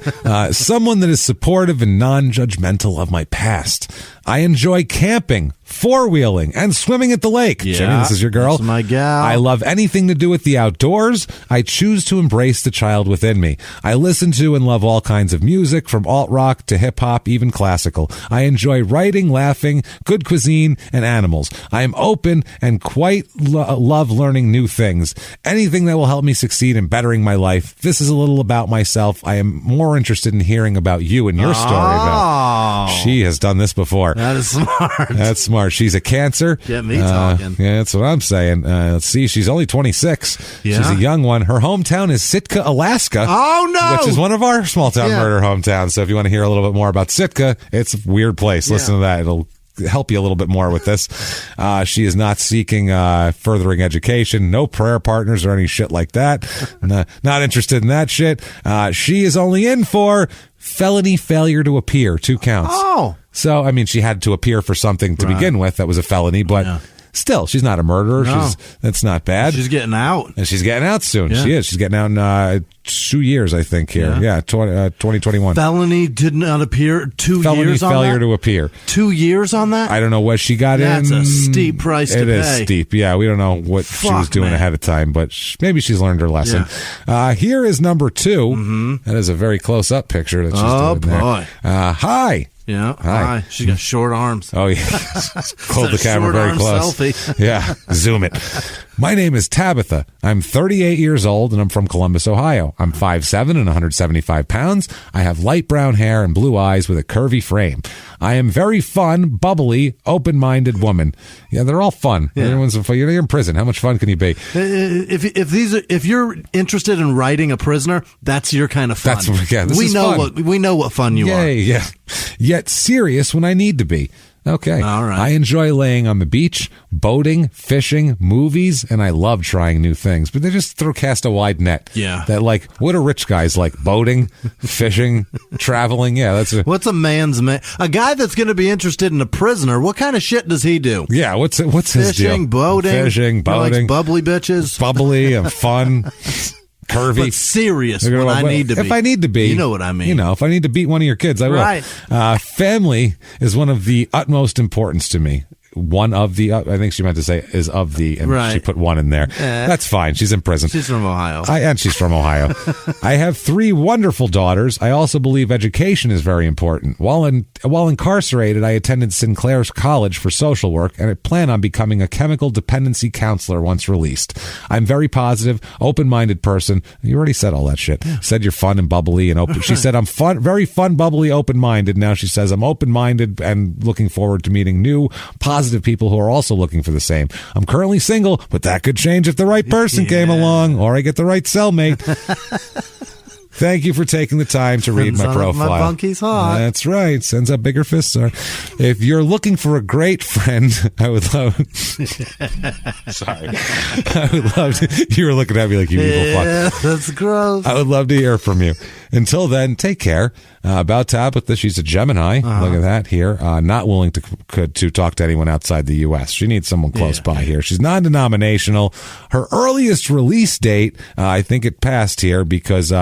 Someone that is supportive and non-judgmental of my past. I enjoy camping, four-wheeling, and swimming at the lake. Yeah, Jimmy, this is your girl. That's my gal. I love anything to do with the outdoors. I choose to embrace the child within me. I listen to and love all kinds of music, from alt-rock to hip-hop, even classical. I enjoy writing, laughing, good cuisine, and animals. I am open and quite love learning new things. Anything that will help me succeed in bettering my life. This is a little about myself. I am more interested in hearing about you and your story, though. She has done this before. That is smart. That's smart. She's a Cancer. Get me talking. Yeah, that's what I'm saying. Let's see. She's only 26. Yeah. She's a young one. Her hometown is Sitka, Alaska. Oh, no! Which is one of our small town murder hometowns. So if you want to hear a little bit more about Sitka, it's a weird place. Listen to that. It'll help you a little bit more with this. She is not seeking furthering education, no prayer partners or any shit like that. Not interested in that shit. She is only in for felony failure to appear, 2 counts. Oh. So, I mean, she had to appear for something to begin with that was a felony, but still, she's not a murderer. No. That's not bad. She's getting out. And she's getting out soon. Yeah. She is. She's getting out in 2 years, I think, here. Yeah, 2021. Felony did not appear. 2 felony years on failure that? to appear. 2 years on that? I don't know what she got That's in. That's a steep price to pay. It is steep. Yeah, we don't know what she was doing ahead of time, but maybe she's learned her lesson. Yeah. Here is number 2. Mm-hmm. That is a very close-up picture that she's doing there. Oh, boy. Hi. Yeah. Hi. She's got short arms. Oh, yeah. Hold the camera very close. Selfie. Yeah. Zoom it. My name is Tabitha. I'm 38 years old, and I'm from Columbus, Ohio. I'm 5'7" and 175 pounds. I have light brown hair and blue eyes with a curvy frame. I am very fun, bubbly, open-minded woman. Yeah, they're all fun. Yeah. Everyone's fun. You're in prison. How much fun can you be? If you're interested in writing a prisoner, that's your kind of fun. We know what fun you are. Yeah. Yet serious when I need to be. Okay. All right. I enjoy laying on the beach, boating, fishing, movies, and I love trying new things. But they just cast a wide net. Yeah. That, like, what do rich guys like? Boating, fishing, traveling? Yeah, what's a man's man? A guy that's going to be interested in a prisoner, what kind of shit does he do? Yeah, what's his deal? Fishing, boating. Fishing, boating. He likes bubbly bitches. Bubbly and fun. Curvy. But serious when I need to be. If I need to be. You know what I mean. You know, if I need to beat one of your kids, I will. Right. Family is one of the utmost importance to me. One of the, I think she meant to say is of the, and she put one in there. That's fine. She's in prison. She's from Ohio. And she's from Ohio. I have 3 wonderful daughters. I also believe education is very important. While incarcerated, I attended Sinclair's College for social work, and I plan on becoming a chemical dependency counselor once released. I'm very positive, open-minded person. You already said all that shit. Yeah. Said you're fun and bubbly and open. She said I'm fun, very fun, bubbly, open-minded. Now she says I'm open-minded and looking forward to meeting new, positive people who are also looking for the same. I'm currently single, but that could change if the right person came along or I get the right cellmate. Thank you for taking the time to read my profile. My bunky's hot. That's right. Sends up bigger fists are. If you're looking for a great friend, I would love. Sorry, I would love to. You were looking at me like you evil fuck. Yeah, that's gross. I would love to hear from you. Until then, take care. About Tabitha, she's a Gemini. Look at that here. Not willing to talk to anyone outside the U.S. She needs someone close by here. She's non-denominational. Her earliest release date, I think it passed here because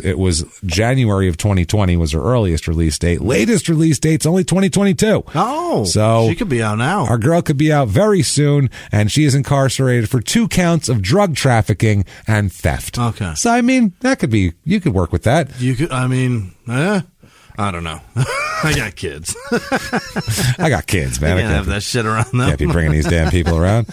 it was January of 2020 was her earliest release date. Latest release date's only 2022. Oh, so she could be out now. Our girl could be out very soon, and she is incarcerated for 2 counts of drug trafficking and theft. Okay. So, I mean, that could be, you could work with that. You could, I mean, I don't know. I got kids. I got kids, man. I can't have that shit around them. Can't be bringing these damn people around.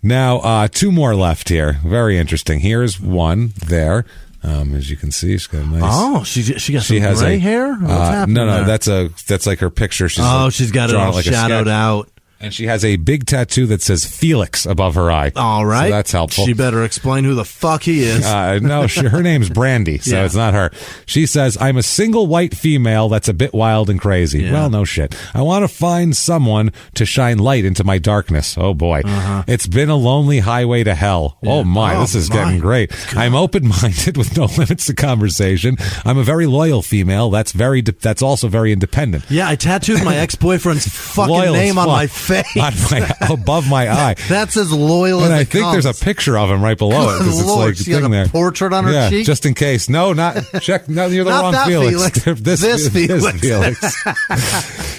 Now, 2 more left here. Very interesting. Here's one there. As you can see, she's got a nice. Oh, she got some gray hair. What's happening no, there? that's like her picture. She's got it all like shadowed out. And she has a big tattoo that says Felix above her eye. All right. So that's helpful. She better explain who the fuck he is. No, her name's Brandy, so it's not her. She says, I'm a single white female that's a bit wild and crazy. Yeah. Well, no shit. I want to find someone to shine light into my darkness. Oh, boy. It's been a lonely highway to hell. Yeah. Oh, my. This is getting great. God. I'm open-minded with no limits to conversation. I'm a very loyal female. That's also very independent. Yeah, I tattooed my ex-boyfriend's fucking name on my face. Above my eye. That's as loyal as I it think comes. There's a picture of him right below it because it's like she got a portrait on her cheek. Just in case. No, not check. No, you're the wrong Felix. This Felix.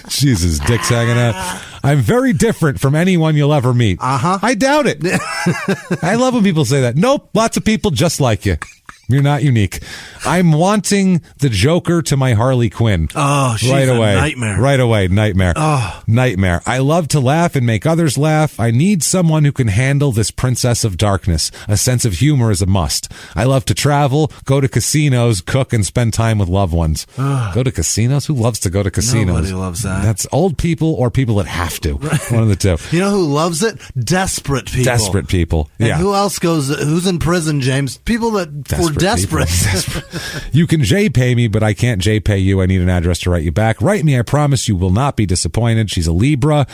Jesus, dick's hanging out. I'm very different from anyone you'll ever meet. I doubt it. I love when people say that. Nope, lots of people just like you. You're not unique. I'm wanting the Joker to my Harley Quinn. Oh, she's a nightmare. Right away, nightmare. Oh. Nightmare. I love to laugh and make others laugh. I need someone who can handle this princess of darkness. A sense of humor is a must. I love to travel, go to casinos, cook, and spend time with loved ones. Go to casinos? Who loves to go to casinos? Nobody loves that. That's old people or people that have to. One of the two. You know who loves it? Desperate people. Desperate people. And who else who's in prison, James? People that were desperate. You can J-pay me, but I can't J-pay you. I need an address to write you back. Write me. I promise you will not be disappointed. She's a Libra.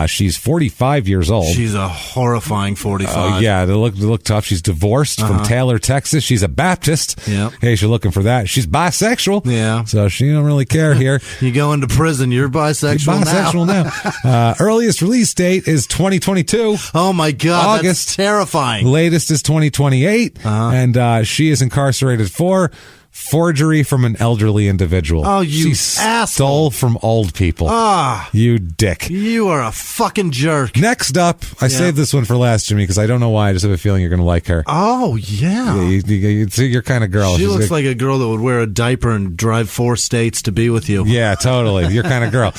She's 45 years old. She's a horrifying 45. Yeah, they look tough. She's divorced from Taylor, Texas. She's a Baptist. Yep. In case you're looking for that. She's bisexual. Yeah. So she don't really care here. You go into prison, you're bisexual now. Earliest release date is 2022. Oh my God, August. That's terrifying. Latest is 2028. And she is incarcerated for forgery from an elderly individual. Oh, you She asshole. stole from old people. You dick. You are a fucking jerk. Next up, I saved this one for last, Jimmy, because I don't know why. I just have a feeling you're going to like her. Oh, yeah. You're your kind of girl. She looks like a girl that would wear a diaper and drive 4 states to be with you. Yeah, totally. Your kind of girl.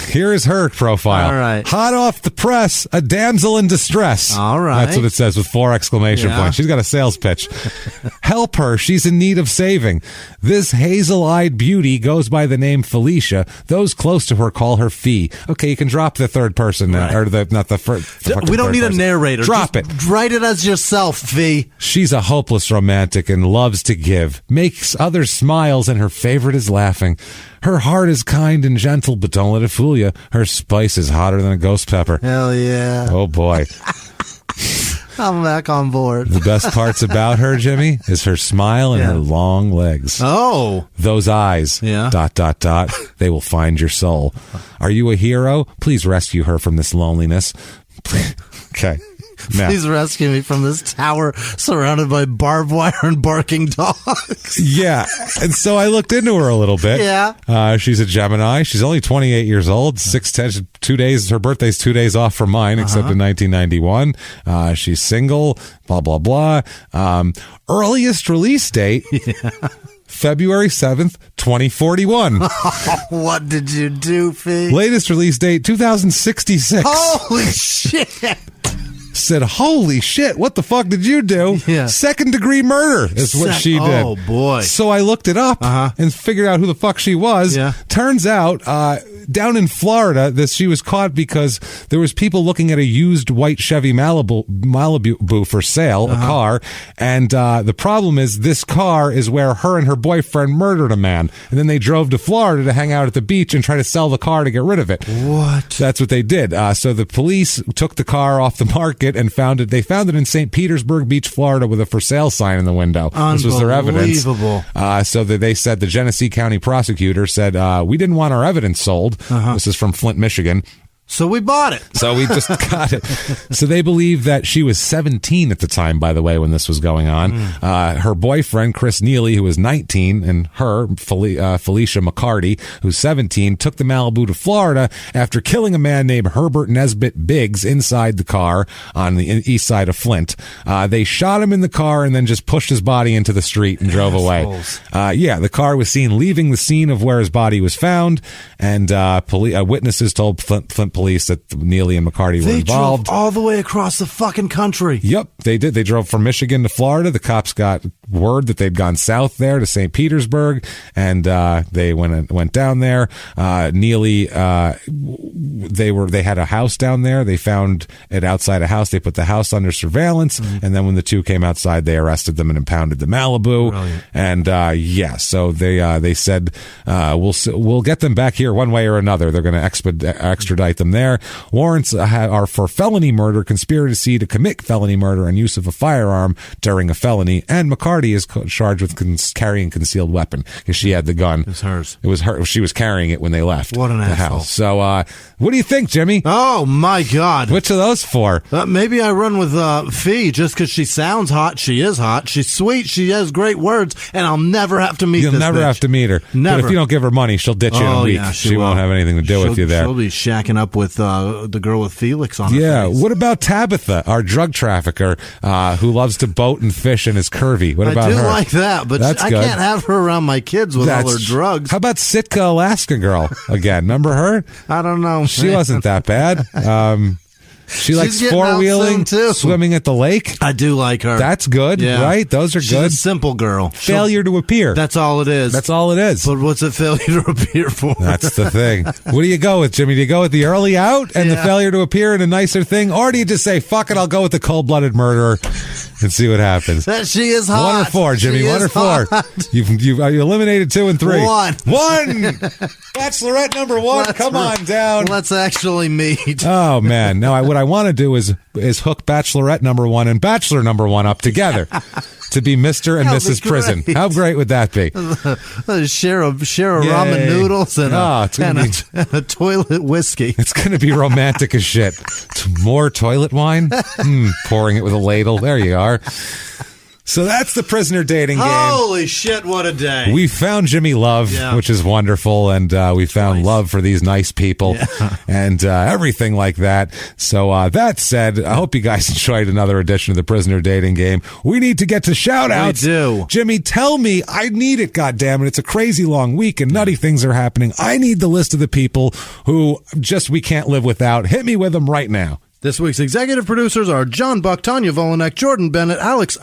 Here is her profile. All right. Hot off the press, a damsel in distress. All right. That's what it says with 4 exclamation points. She's got a sales pitch. Help her. She's in need of saving. This hazel-eyed beauty goes by the name Felicia. Those close to her call her Fee. Okay, you can drop the third person now, or not the first. We don't need a narrator. Drop it. Write it as yourself, Fee. She's a hopeless romantic and loves to give. Makes others smiles, and her favorite is laughing. Her heart is kind and gentle, but don't let it fool you. Her spice is hotter than a ghost pepper. Hell yeah. Oh, boy. I'm back on board. The best parts about her, Jimmy, is her smile and her long legs. Oh. Those eyes. Yeah. ... They will find your soul. Are you a hero? Please rescue her from this loneliness. Okay. Now, please rescue me from this tower surrounded by barbed wire and barking dogs. Yeah. And so I looked into her a little bit. Yeah. She's a Gemini. She's only 28 years old. 6'10", 2 days. Her birthday's 2 days off from mine, except in 1991. She's single, blah, blah, blah. Earliest release date. February 7th, 2041. What did you do, Fee? Latest release date, 2066. Holy shit. Said, holy shit, what the fuck did you do? Yeah. 2nd degree murder is what she did. Oh, boy. So I looked it up and figured out who the fuck she was. Yeah. Turns out, down in Florida, she was caught because there was people looking at a used white Chevy Malibu for sale, a car. And the problem is this car is where her and her boyfriend murdered a man. And then they drove to Florida to hang out at the beach and try to sell the car to get rid of it. What? That's what they did. So the police took the car off the market and found it. They found it in St. Petersburg Beach, Florida, with a for sale sign in the window. This was their evidence. So they said, the Genesee County prosecutor said, we didn't want our evidence sold. This is from Flint, Michigan. So we bought it. So we just got it. So they believe that she was 17 at the time, by the way, when this was going on. Her boyfriend, Chris Neely, who was 19, and her, Felicia McCarty, who's 17, took the Malibu to Florida after killing a man named Herbert Nesbitt Biggs inside the car on the east side of Flint. They shot him in the car and then just pushed his body into the street and drove away. The car was seen leaving the scene of where his body was found, and witnesses told Flint police that Neely and McCarty were involved. Drove all the way across the fucking country. Yep, they did. They drove from Michigan to Florida. The cops got word that they'd gone south there to St. Petersburg, and they went down there. Neely, they had a house down there. They found it outside a house. They put the house under surveillance, and then when the two came outside, they arrested them and impounded the Malibu. Brilliant. And so they said we'll get them back here one way or another. They're going to extradite them there. Warrants are for felony murder, conspiracy to commit felony murder, and use of a firearm during a felony. And McCarty is charged with carrying concealed weapon because she had the gun. It's hers. It was her. She was carrying it when they left. What an the asshole. house. So, what do you think, Jimmy? Oh my God! Which of those four? Maybe I run with Fee just because she sounds hot. She is hot. She's sweet. She has great words, and I'll never have to meet. You'll this never bitch. have to meet her. Never. But if you don't give her money, she'll ditch you in a week. Yeah, she won't have anything to do with you there. She'll be shacking up with the girl with Felix on her face. What about Tabitha, our drug trafficker, who loves to boat and fish and is curvy? What about her? I do like that, but I can't have her around my kids with all her drugs. How about Sitka, Alaska girl again? Remember her? I don't know. She wasn't that bad. She likes four-wheeling, swimming at the lake. I do like her. That's good, right? Those are good. She's a simple girl. Failure to appear. That's all it is. That's all it is. But what's a failure to appear for? That's the thing. What do you go with, Jimmy? Do you go with the early out and the failure to appear in a nicer thing? Or do you just say, fuck it, I'll go with the cold-blooded murderer and see what happens? That she is hot. 1 or 4, Jimmy. 1 or 4. You've eliminated 2 and 3. 1. Bachelorette number 1. Come on down. Let's actually meet. Oh, man. No, what I want to do is hook Bachelorette number 1 and Bachelor number 1 up together to be Mr. and Mrs. Prison. How great would that be? Share a ramen noodles and a toilet whiskey. It's going to be romantic as shit. More toilet wine? Pouring it with a ladle. There you are. So that's the prisoner dating game. Holy shit, what a day. We found Jimmy love, which is wonderful, and we found love for these nice people and everything like that. So that said, I hope you guys enjoyed another edition of the prisoner dating game. We need to get to shout-outs. We do. Jimmy, tell me. I need it, goddammit. It's a crazy long week, and nutty things are happening. I need the list of the people who we can't live without. Hit me with them right now. This week's executive producers are John Buck, Tanya Volanek, Jordan Bennett, Alex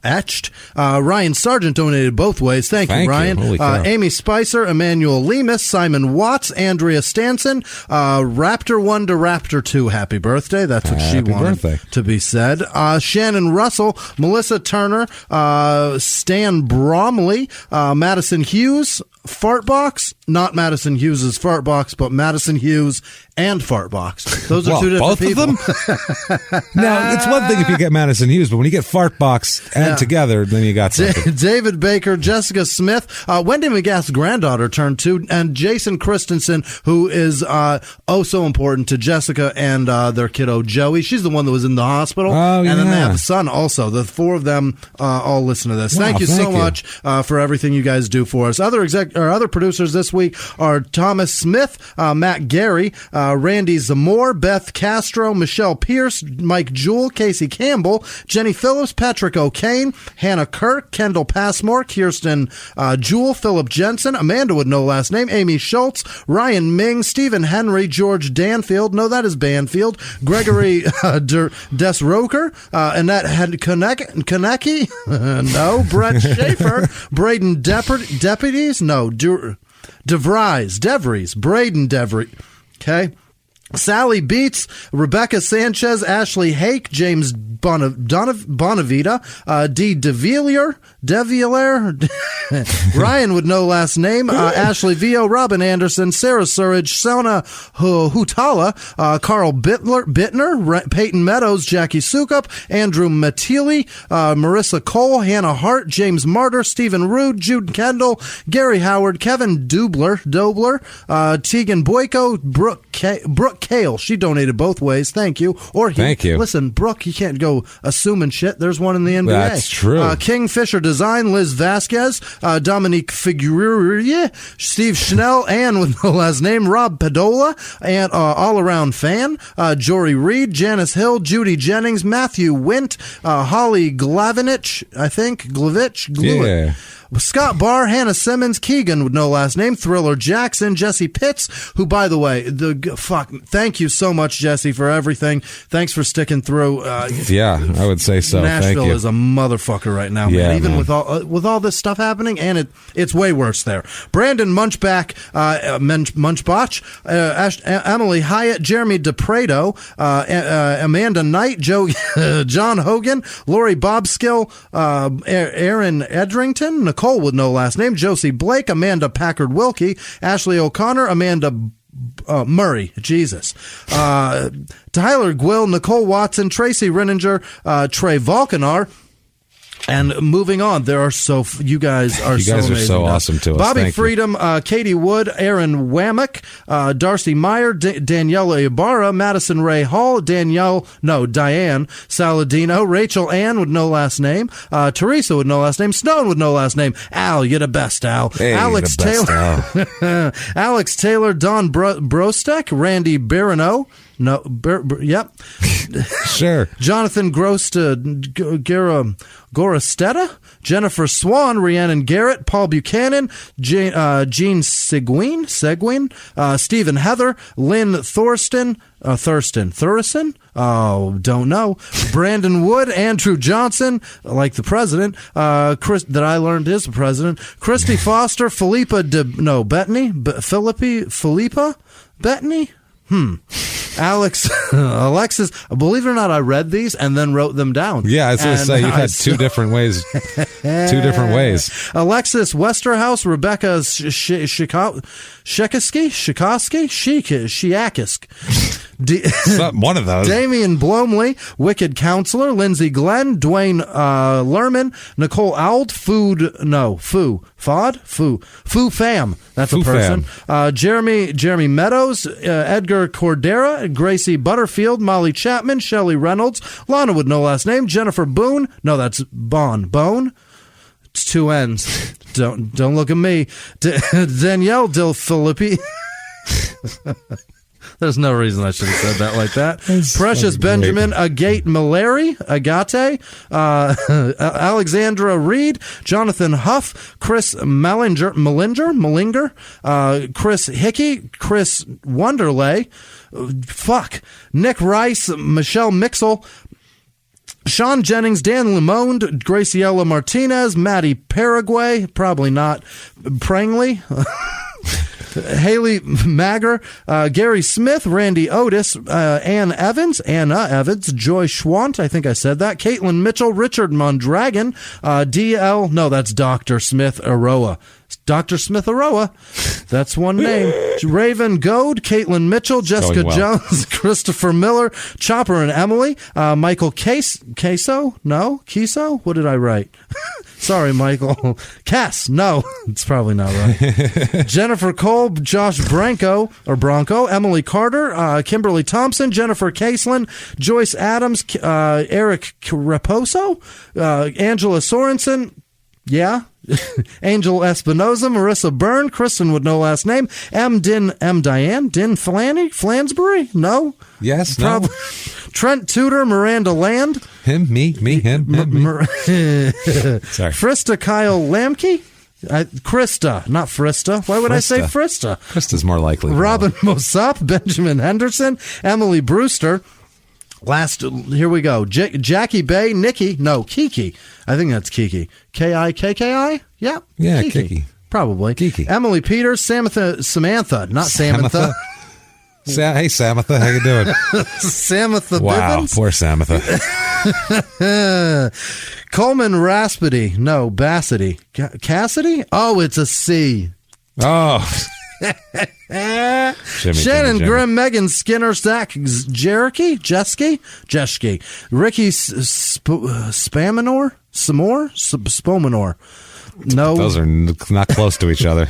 Etched, Ryan Sargent donated both ways. Thank you, Ryan. Amy Spicer, Emmanuel Lemus, Simon Watts, Andrea Stanson, Raptor 1 to Raptor 2. Happy birthday. That's what she wanted to be said. Shannon Russell, Melissa Turner, Stan Bromley, Madison Hughes, Fartbox, not Madison Hughes's Fartbox, but Madison Hughes and Fartbox. Those are two different people. Both of them? Now, it's one thing if you get Madison Hughes, but when you get Fartbox and together, then you got something. David Baker, Jessica Smith, Wendy McGath's granddaughter turned 2, and Jason Christensen, who is so important to Jessica and their kiddo Joey. She's the one that was in the hospital. Oh, and then they have a son also. The 4 of them all listen to this. Wow, thank you so much for everything you guys do for us. Other producers this week are Thomas Smith, Matt Gary, Randy Zamore, Beth Castro, Michelle Pierce, Mike Jewell, Casey Campbell, Jenny Phillips, Patrick O'Kane, Hannah Kirk, Kendall Passmore, Kirsten Jewell, Philip Jensen, Amanda with no last name, Amy Schultz, Ryan Ming, Stephen Henry, George Danfield, no, that is Banfield, Gregory Desroker, Annette Konecki, no, Brett Schaefer, Braden Deputies, no, DeVries, Braden DeVries, okay. Sally Beats, Rebecca Sanchez, Ashley Hake, James Bonavita, D. DeVilliers, Ryan with no last name, Ashley Vio, Robin Anderson, Sarah Surridge, Sona Hutala, Carl Bittner, Peyton Meadows, Jackie Sukup, Andrew Matili, Marissa Cole, Hannah Hart, James Martyr, Stephen Rude, Jude Kendall, Gary Howard, Kevin Dobler, Tegan Boyko, Brooke Kale. She donated both ways. Thank you. Thank you. Listen, Brooke, you can't go assuming shit. There's one in the NBA. That's true. Kingfisher Design, Liz Vasquez, Dominique Figueroa, Steve Schnell, and with no last name, Rob Padola, and all-around fan, Jory Reed, Janice Hill, Judy Jennings, Matthew Wint, Holly Glavinich, I think, Glevich. Yeah. Scott Barr, Hannah Simmons, Keegan with no last name, Thriller Jackson, Jesse Pitts, who, by the way, thank you so much, Jesse, for everything. Thanks for sticking through. Yeah, I would say so. Nashville Thank you. is a motherfucker right now, man. Even with all this stuff happening, and it's way worse there. Brandon Munchbach, Emily Hyatt, Jeremy DePreto, Amanda Knight, John Hogan, Lori Bobskill, Aaron Edrington, Nicole with no last name, Josie Blake, Amanda Packard Wilkie, Ashley O'Connor, Amanda Murray, Jesus, Tyler Gwill, Nicole Watson, Tracy Renninger, Trey Volkanar. And moving on, you guys are so awesome to us. Bobby Thank Freedom, Katie Wood, Aaron Wammack, Darcy Meyer, Daniela Ibarra, Madison Ray Hall, Diane Saladino, Rachel Ann with no last name, Teresa with no last name, Snowden with no last name, Al, you're the best, Al. Hey, Alex Taylor, Alex Taylor, Don Brostek, Randy Barano. No, yep. Sure. Jonathan Gorostetta, Jennifer Swan, Rhiannon Garrett, Paul Buchanan, Jean Seguin, Stephen Heather, Lynn Thurston, don't know, Brandon Wood, Andrew Johnson, like the president, Chris, that I learned is the president, Christy Foster, Philippa Bettany, Alexis, believe it or not, I read these and then wrote them down. Yeah, I was going to say, you've had two different ways. Alexis Westerhouse, Rebecca Shekisk. One of those. Damian Blomley, Wicked Counselor, Lindsay Glenn, Dwayne Lerman, Nicole Auld, Foo Fam. That's a person. Jeremy Meadows, Edgar Cordera, Gracie Butterfield, Molly Chapman, Shelley Reynolds, Lana with no last name, Jennifer Boone. No, that's Bone. It's two N's. Don't look at me. Danielle Del Filippi. There's no reason I should have said that like that. Precious Benjamin, Agate Alexandra Reed, Jonathan Huff, Chris Mallinger, Chris Hickey, Chris Wonderlay, Nick Rice, Michelle Mixel, Sean Jennings, Dan Lamond, Graciela Martinez, Maddie Paraguay, probably not Prangley, Haley Magger, Gary Smith, Randy Otis, Anna Evans, Joy Schwant, I think I said that, Caitlin Mitchell, Richard Mondragon, DL, no, that's Dr. Smith Aroa. Dr. Smith Aroa, that's one name. Raven Goad, Caitlin Mitchell, Jessica Jones, Christopher Miller, Chopper and Emily, Michael Queso? No? Queso? What did I write? Sorry, Michael. Cass? No, it's probably not right. Jennifer Kolb, Josh Bronco, Emily Carter, Kimberly Thompson, Jennifer Caselin, Joyce Adams, Eric Raposo, Angela Sorensen, yeah. Angel Espinoza, Marissa Byrne, Kristen with no last name, Diane, Din Flansbury, no? Yes, no. Trent Tudor, Miranda Land. Him, me, him, me. Sorry. Frista Kyle Lamke. Krista, not Frista. Why would I say Frista? Krista's more likely. Robin Mosop, Benjamin Henderson, Emily Brewster. Here we go. Jackie Bay, Kiki. I think that's Kiki. Kikki? Yeah. Yeah, Kiki. Probably. Kiki. Emily Peters, Samantha, not Samantha. Hey, Samantha, how you doing? Samantha wow, Bivens? Poor Samantha. Coleman Raspity. No, Bassity. Cassidy? Oh, it's a C. Oh. Shannon Grimm, Megan Skinner, Zach Jeske, Ricky Spomanor. No, those are not close to each other.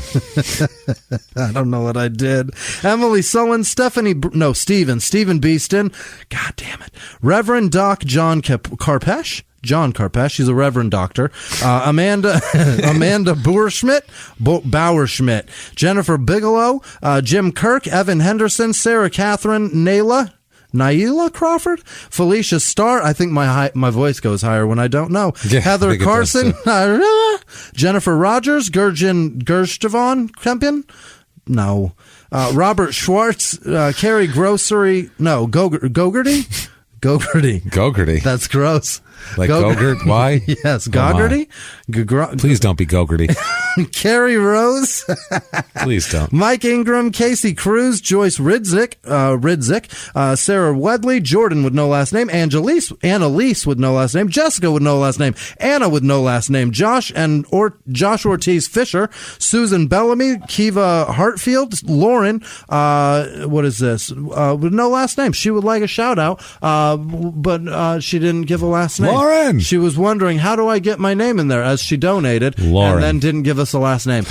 I don't know what I did. Emily Sullen, Stephen Beeston. God damn it. Reverend Doc John Carpesh. He's a reverend doctor. Amanda Bauerschmidt, Jennifer Bigelow, Jim Kirk, Evan Henderson, Sarah Catherine, Naila Crawford, Felicia Starr. I think my voice goes higher when I don't know. Yeah, Heather Carson, Jennifer Rogers, Gerstevon Kempin, no. Robert Schwartz, Carrie Grocery, no. Gogarty? Gogarty. That's gross. Like Gogurt? Why? Yes, Gogarty. Please don't be Gogarty. Carrie Rose. Please don't. Mike Ingram, Casey Cruz, Joyce Ridzik, Sarah Wedley, Jordan with no last name, Annalise with no last name, Jessica with no last name, Anna with no last name, Josh Ortiz Fisher, Susan Bellamy, Kiva Hartfield, Lauren, what is this? With no last name. She would like a shout out, but she didn't give a last name. Lauren! She was wondering, how do I get my name in there, as she donated, Lauren. And then didn't give us a last name.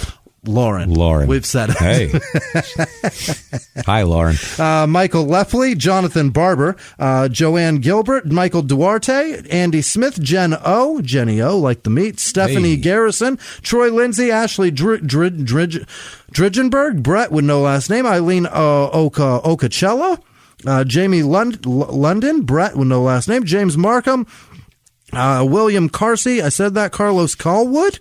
Lauren. We've said it. Hey. Hi, Lauren. Michael Leffley, Jonathan Barber, Joanne Gilbert, Michael Duarte, Andy Smith, Jenny O, like the meat, Stephanie Garrison, Troy Lindsay, Ashley Dridgenberg, Brett with no last name, Eileen Ocachella, Jamie London, Brett with no last name, James Markham, William Carsey, I said that, Carlos Calwood,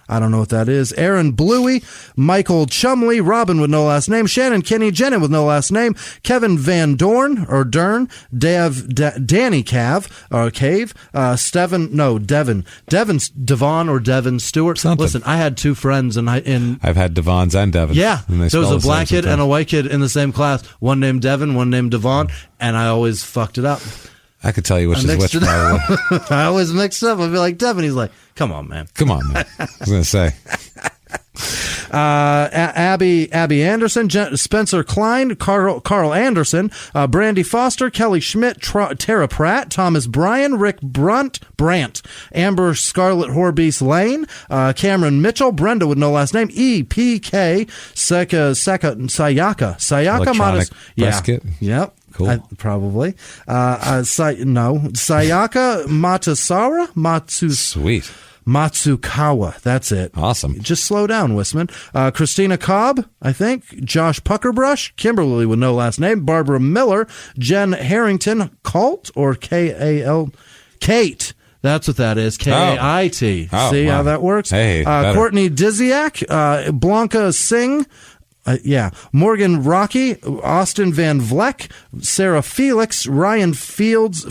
I don't know what that is. Aaron Bluey, Michael Chumley, Robin with no last name, Shannon Kinney, Jenna with no last name, Kevin Van Dorn, or Dern, Danny Cave, Devon or Devon Stewart. Something. Listen, I had two friends I've had Devons and Devons. Yeah. There was a black kid and a white kid in the same class. One named Devon, one named Devon, and I always fucked it up. I could tell you which is which, probably. I always mixed up. I'd be like, Devin. He's like, come on, man. I was going to say. Abby Anderson, Spencer Klein, Carl Anderson, Brandy Foster, Kelly Schmidt, Tara Pratt, Thomas Bryan, Rick Brandt, Amber Scarlett Horbeast Lane, Cameron Mitchell, Brenda with no last name, EPK, Sayaka Electronic press kit. Yep. Cool. Probably. Sayaka Matasara? Sweet. Matsukawa. That's it. Awesome. Just slow down, Whisman. Christina Cobb, I think. Josh Puckerbrush. Kimberly with no last name. Barbara Miller. Jen Harrington. Colt or K-A-L? Kate. That's what that is. K-A-I-T. See how that works? Hey, Courtney Diziak. Blanca Singh. Morgan Rocky, Austin Van Vleck, Sarah Felix, Ryan Felice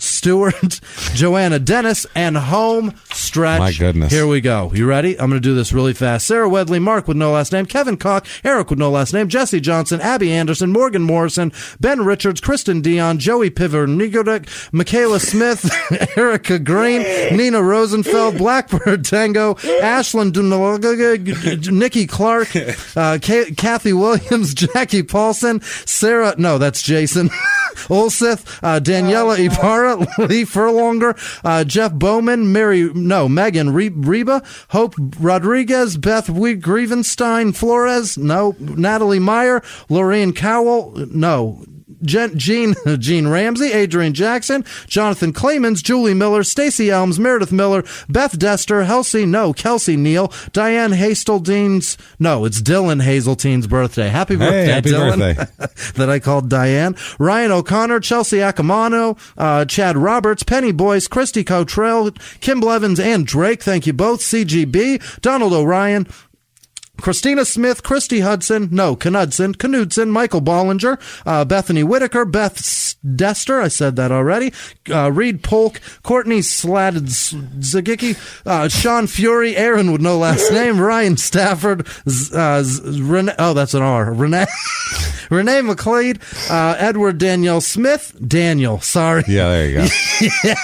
Stewart, Joanna Dennis, and home stretch. My goodness. Here we go. You ready? I'm going to do this really fast. Sarah Wedley, Mark with no last name, Kevin Koch, Eric with no last name, Jesse Johnson, Abby Anderson, Morgan Morrison, Ben Richards, Kristen Dion, Joey Piver, Nigodek, Michaela Smith, Erica Green, Nina Rosenfeld, Blackbird Tango, Ashlyn Dunalaga, Nikki Clark, Kathy Williams, Jackie Paulson, that's Jason, Olseth, Daniela Ibarra, Lee Furlonger, Jeff Bowman, Megan Reba, Hope Rodriguez, Beth Grievenstein Flores, Natalie Meyer, Lorraine Cowell, Gene Ramsey, Adrian Jackson, Jonathan Clemens, Julie Miller, Stacey Elms, Meredith Miller, Beth Dester, Kelsey Neal, Diane Hazeltine's, it's Dylan Hazeltine's birthday. Happy birthday, Dylan. Birthday. That I called Diane. Ryan O'Connor, Chelsea Acamano, Chad Roberts, Penny Boyce, Christy Cottrell, Kim Blevins, and Drake. Thank you both. CGB, Donald O'Ryan, Christina Smith, Christy Knudsen, Michael Bollinger, Bethany Whitaker, Beth Dester, I said that already, Reed Polk, Courtney Zagicki, Sean Fury, Aaron with no last name, Ryan Stafford, Renee, that's an R, Renee McLeod, Edward Danielle Smith, sorry. Yeah, there you go.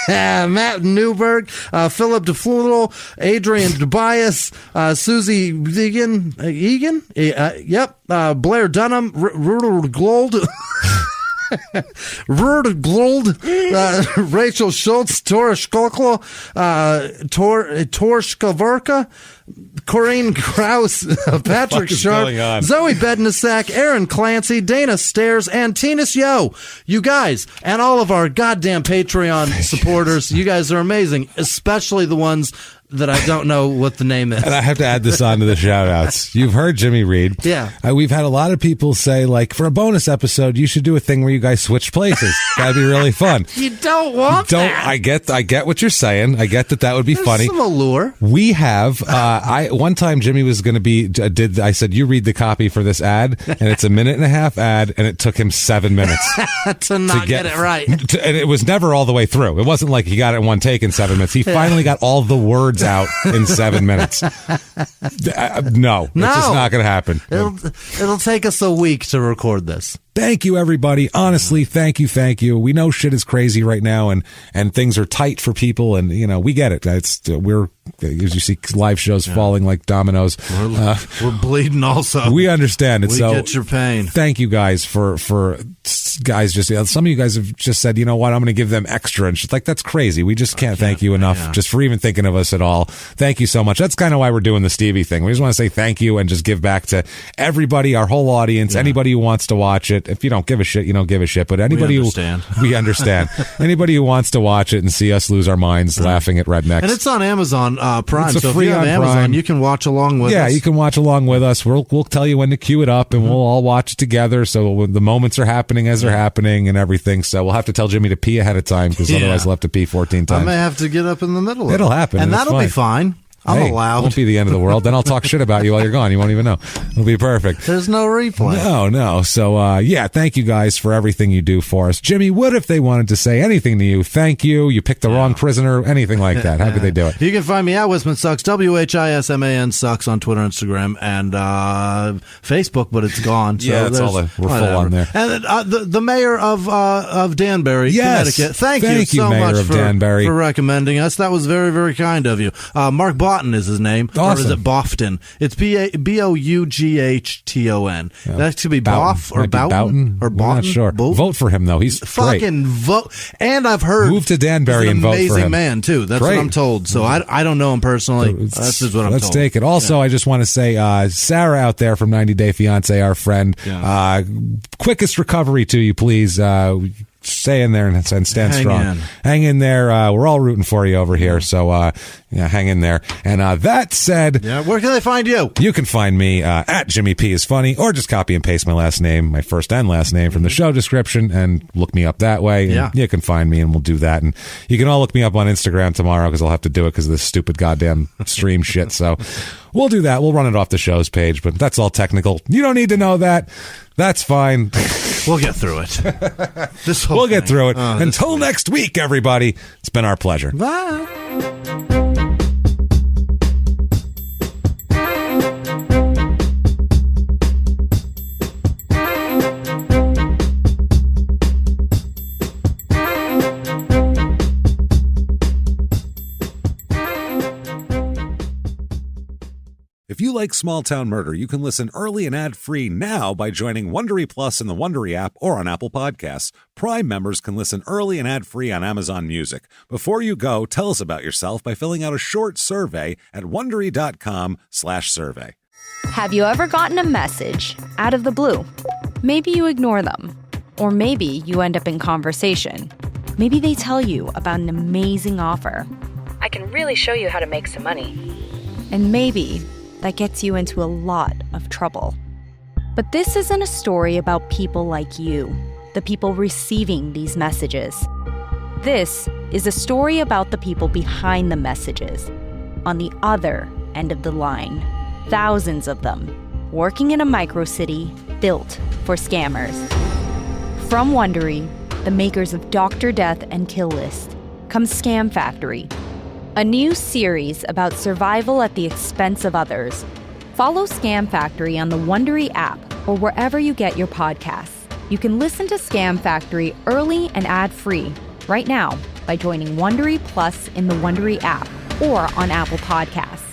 Yeah, Matt Newberg, Philip DeFludel, Adrian Tobias, Susie Egan? Yep. Blair Dunham, Rudolph Glold, Rachel Schultz, Tora Skoklo, Tor Skavarka, Corinne Krause, Patrick Sharp, Zoe Bednasak, Aaron Clancy, Dana Stairs, and Tinas Yo. You guys, and all of our goddamn Patreon supporters, you guys are amazing, especially the ones that I don't know what the name is. And I have to add this on to the shout-outs. You've heard Jimmie read. Yeah. We've had a lot of people say, like, for a bonus episode, you should do a thing where you guys switch places. That'd be really fun. You don't want that. I get what you're saying. I get that would be funny. Some allure. We have, one time Jimmie was going to be, I said, you read the copy for this ad, and it's a 1.5-minute ad, and it took him 7 minutes. to not get it right. And it was never all the way through. It wasn't like he got it in one take in 7 minutes. He finally got all the words out in 7 minutes. No, it's just not going to happen. It'll take us a week to record this. Thank you, everybody. Honestly, thank you. We know shit is crazy right now, and things are tight for people, and we get it. We're, as you see, live shows falling like dominoes. We're bleeding also. We understand it. We get your pain. Thank you guys for guys. Just some of you guys have just said, you know what, I'm going to give them extra, and like that's crazy. We just can't thank you enough just for even thinking of us at all. Thank you so much. That's kind of why we're doing the Stevie thing. We just want to say thank you and just give back to everybody, our whole audience, anybody who wants to watch it. If you don't give a shit, you don't give a shit. But anybody we understand. Anybody who wants to watch it and see us lose our minds laughing at rednecks. And it's on Amazon Prime. It's so free if you have on Amazon, Prime. you can watch along with us. Yeah, you can watch along with us. We'll tell you when to cue it up, and we'll all watch it together. So the moments are happening as they're happening and everything. So we'll have to tell Jimmie to pee ahead of time, because otherwise he'll have to pee 14 times. I may have to get up in the middle of it. It'll happen. And that'll be fine. I'm allowed. It won't be the end of the world. Then I'll talk shit about you while you're gone. You won't even know. It'll be perfect. There's no replay. No. So, thank you guys for everything you do for us. Jimmie, what if they wanted to say anything to you? Thank you. You picked the wrong prisoner. Anything like that. How could they do it? You can find me at Whisman Sucks, WHISMAN Sucks on Twitter, Instagram, and Facebook, but it's gone. So that's all. We're full on there. And the mayor of Danbury, Connecticut. Thank you so Mayor much of Danbury. for recommending us. That was very, very kind of you. Mark Boughton is his name. Awesome. Or is it Bofton? It's Boughton. That could be Boff or Boughton or Boughton. I'm not sure. Vote for him, though. He's fucking great. vote. And I've heard move to Danbury and vote for him. Amazing man too. That's what I'm told. So I don't know him personally. That's just what I'm told. Let's take it. Also, I just want to say, Sarah out there from 90 Day Fiance, our friend, quickest recovery to you, please. Stay in there and stand strong. Hang in there. We're all rooting for you over here. So, hang in there. And that said, where can they find you? You can find me at Jimmie P is funny, or just copy and paste my last name, my first and last name from the show description, and look me up that way. And you can find me, and we'll do that. And you can all look me up on Instagram tomorrow, because I'll have to do it because of this stupid goddamn stream shit. So we'll do that. We'll run it off the show's page, but that's all technical. You don't need to know that. That's fine. We'll get through it. We'll get through it. Until next week, everybody. It's been our pleasure. Bye. If you like Small Town Murder, you can listen early and ad-free now by joining Wondery Plus in the Wondery app or on Apple Podcasts. Prime members can listen early and ad-free on Amazon Music. Before you go, tell us about yourself by filling out a short survey at Wondery.com/survey. Have you ever gotten a message out of the blue? Maybe you ignore them. Or maybe you end up in conversation. Maybe they tell you about an amazing offer. I can really show you how to make some money. And maybe that gets you into a lot of trouble. But this isn't a story about people like you, the people receiving these messages. This is a story about the people behind the messages, on the other end of the line. Thousands of them, working in a microcity built for scammers. From Wondery, the makers of Dr. Death and Kill List, comes Scam Factory, a new series about survival at the expense of others. Follow Scam Factory on the Wondery app or wherever you get your podcasts. You can listen to Scam Factory early and ad-free right now by joining Wondery Plus in the Wondery app or on Apple Podcasts.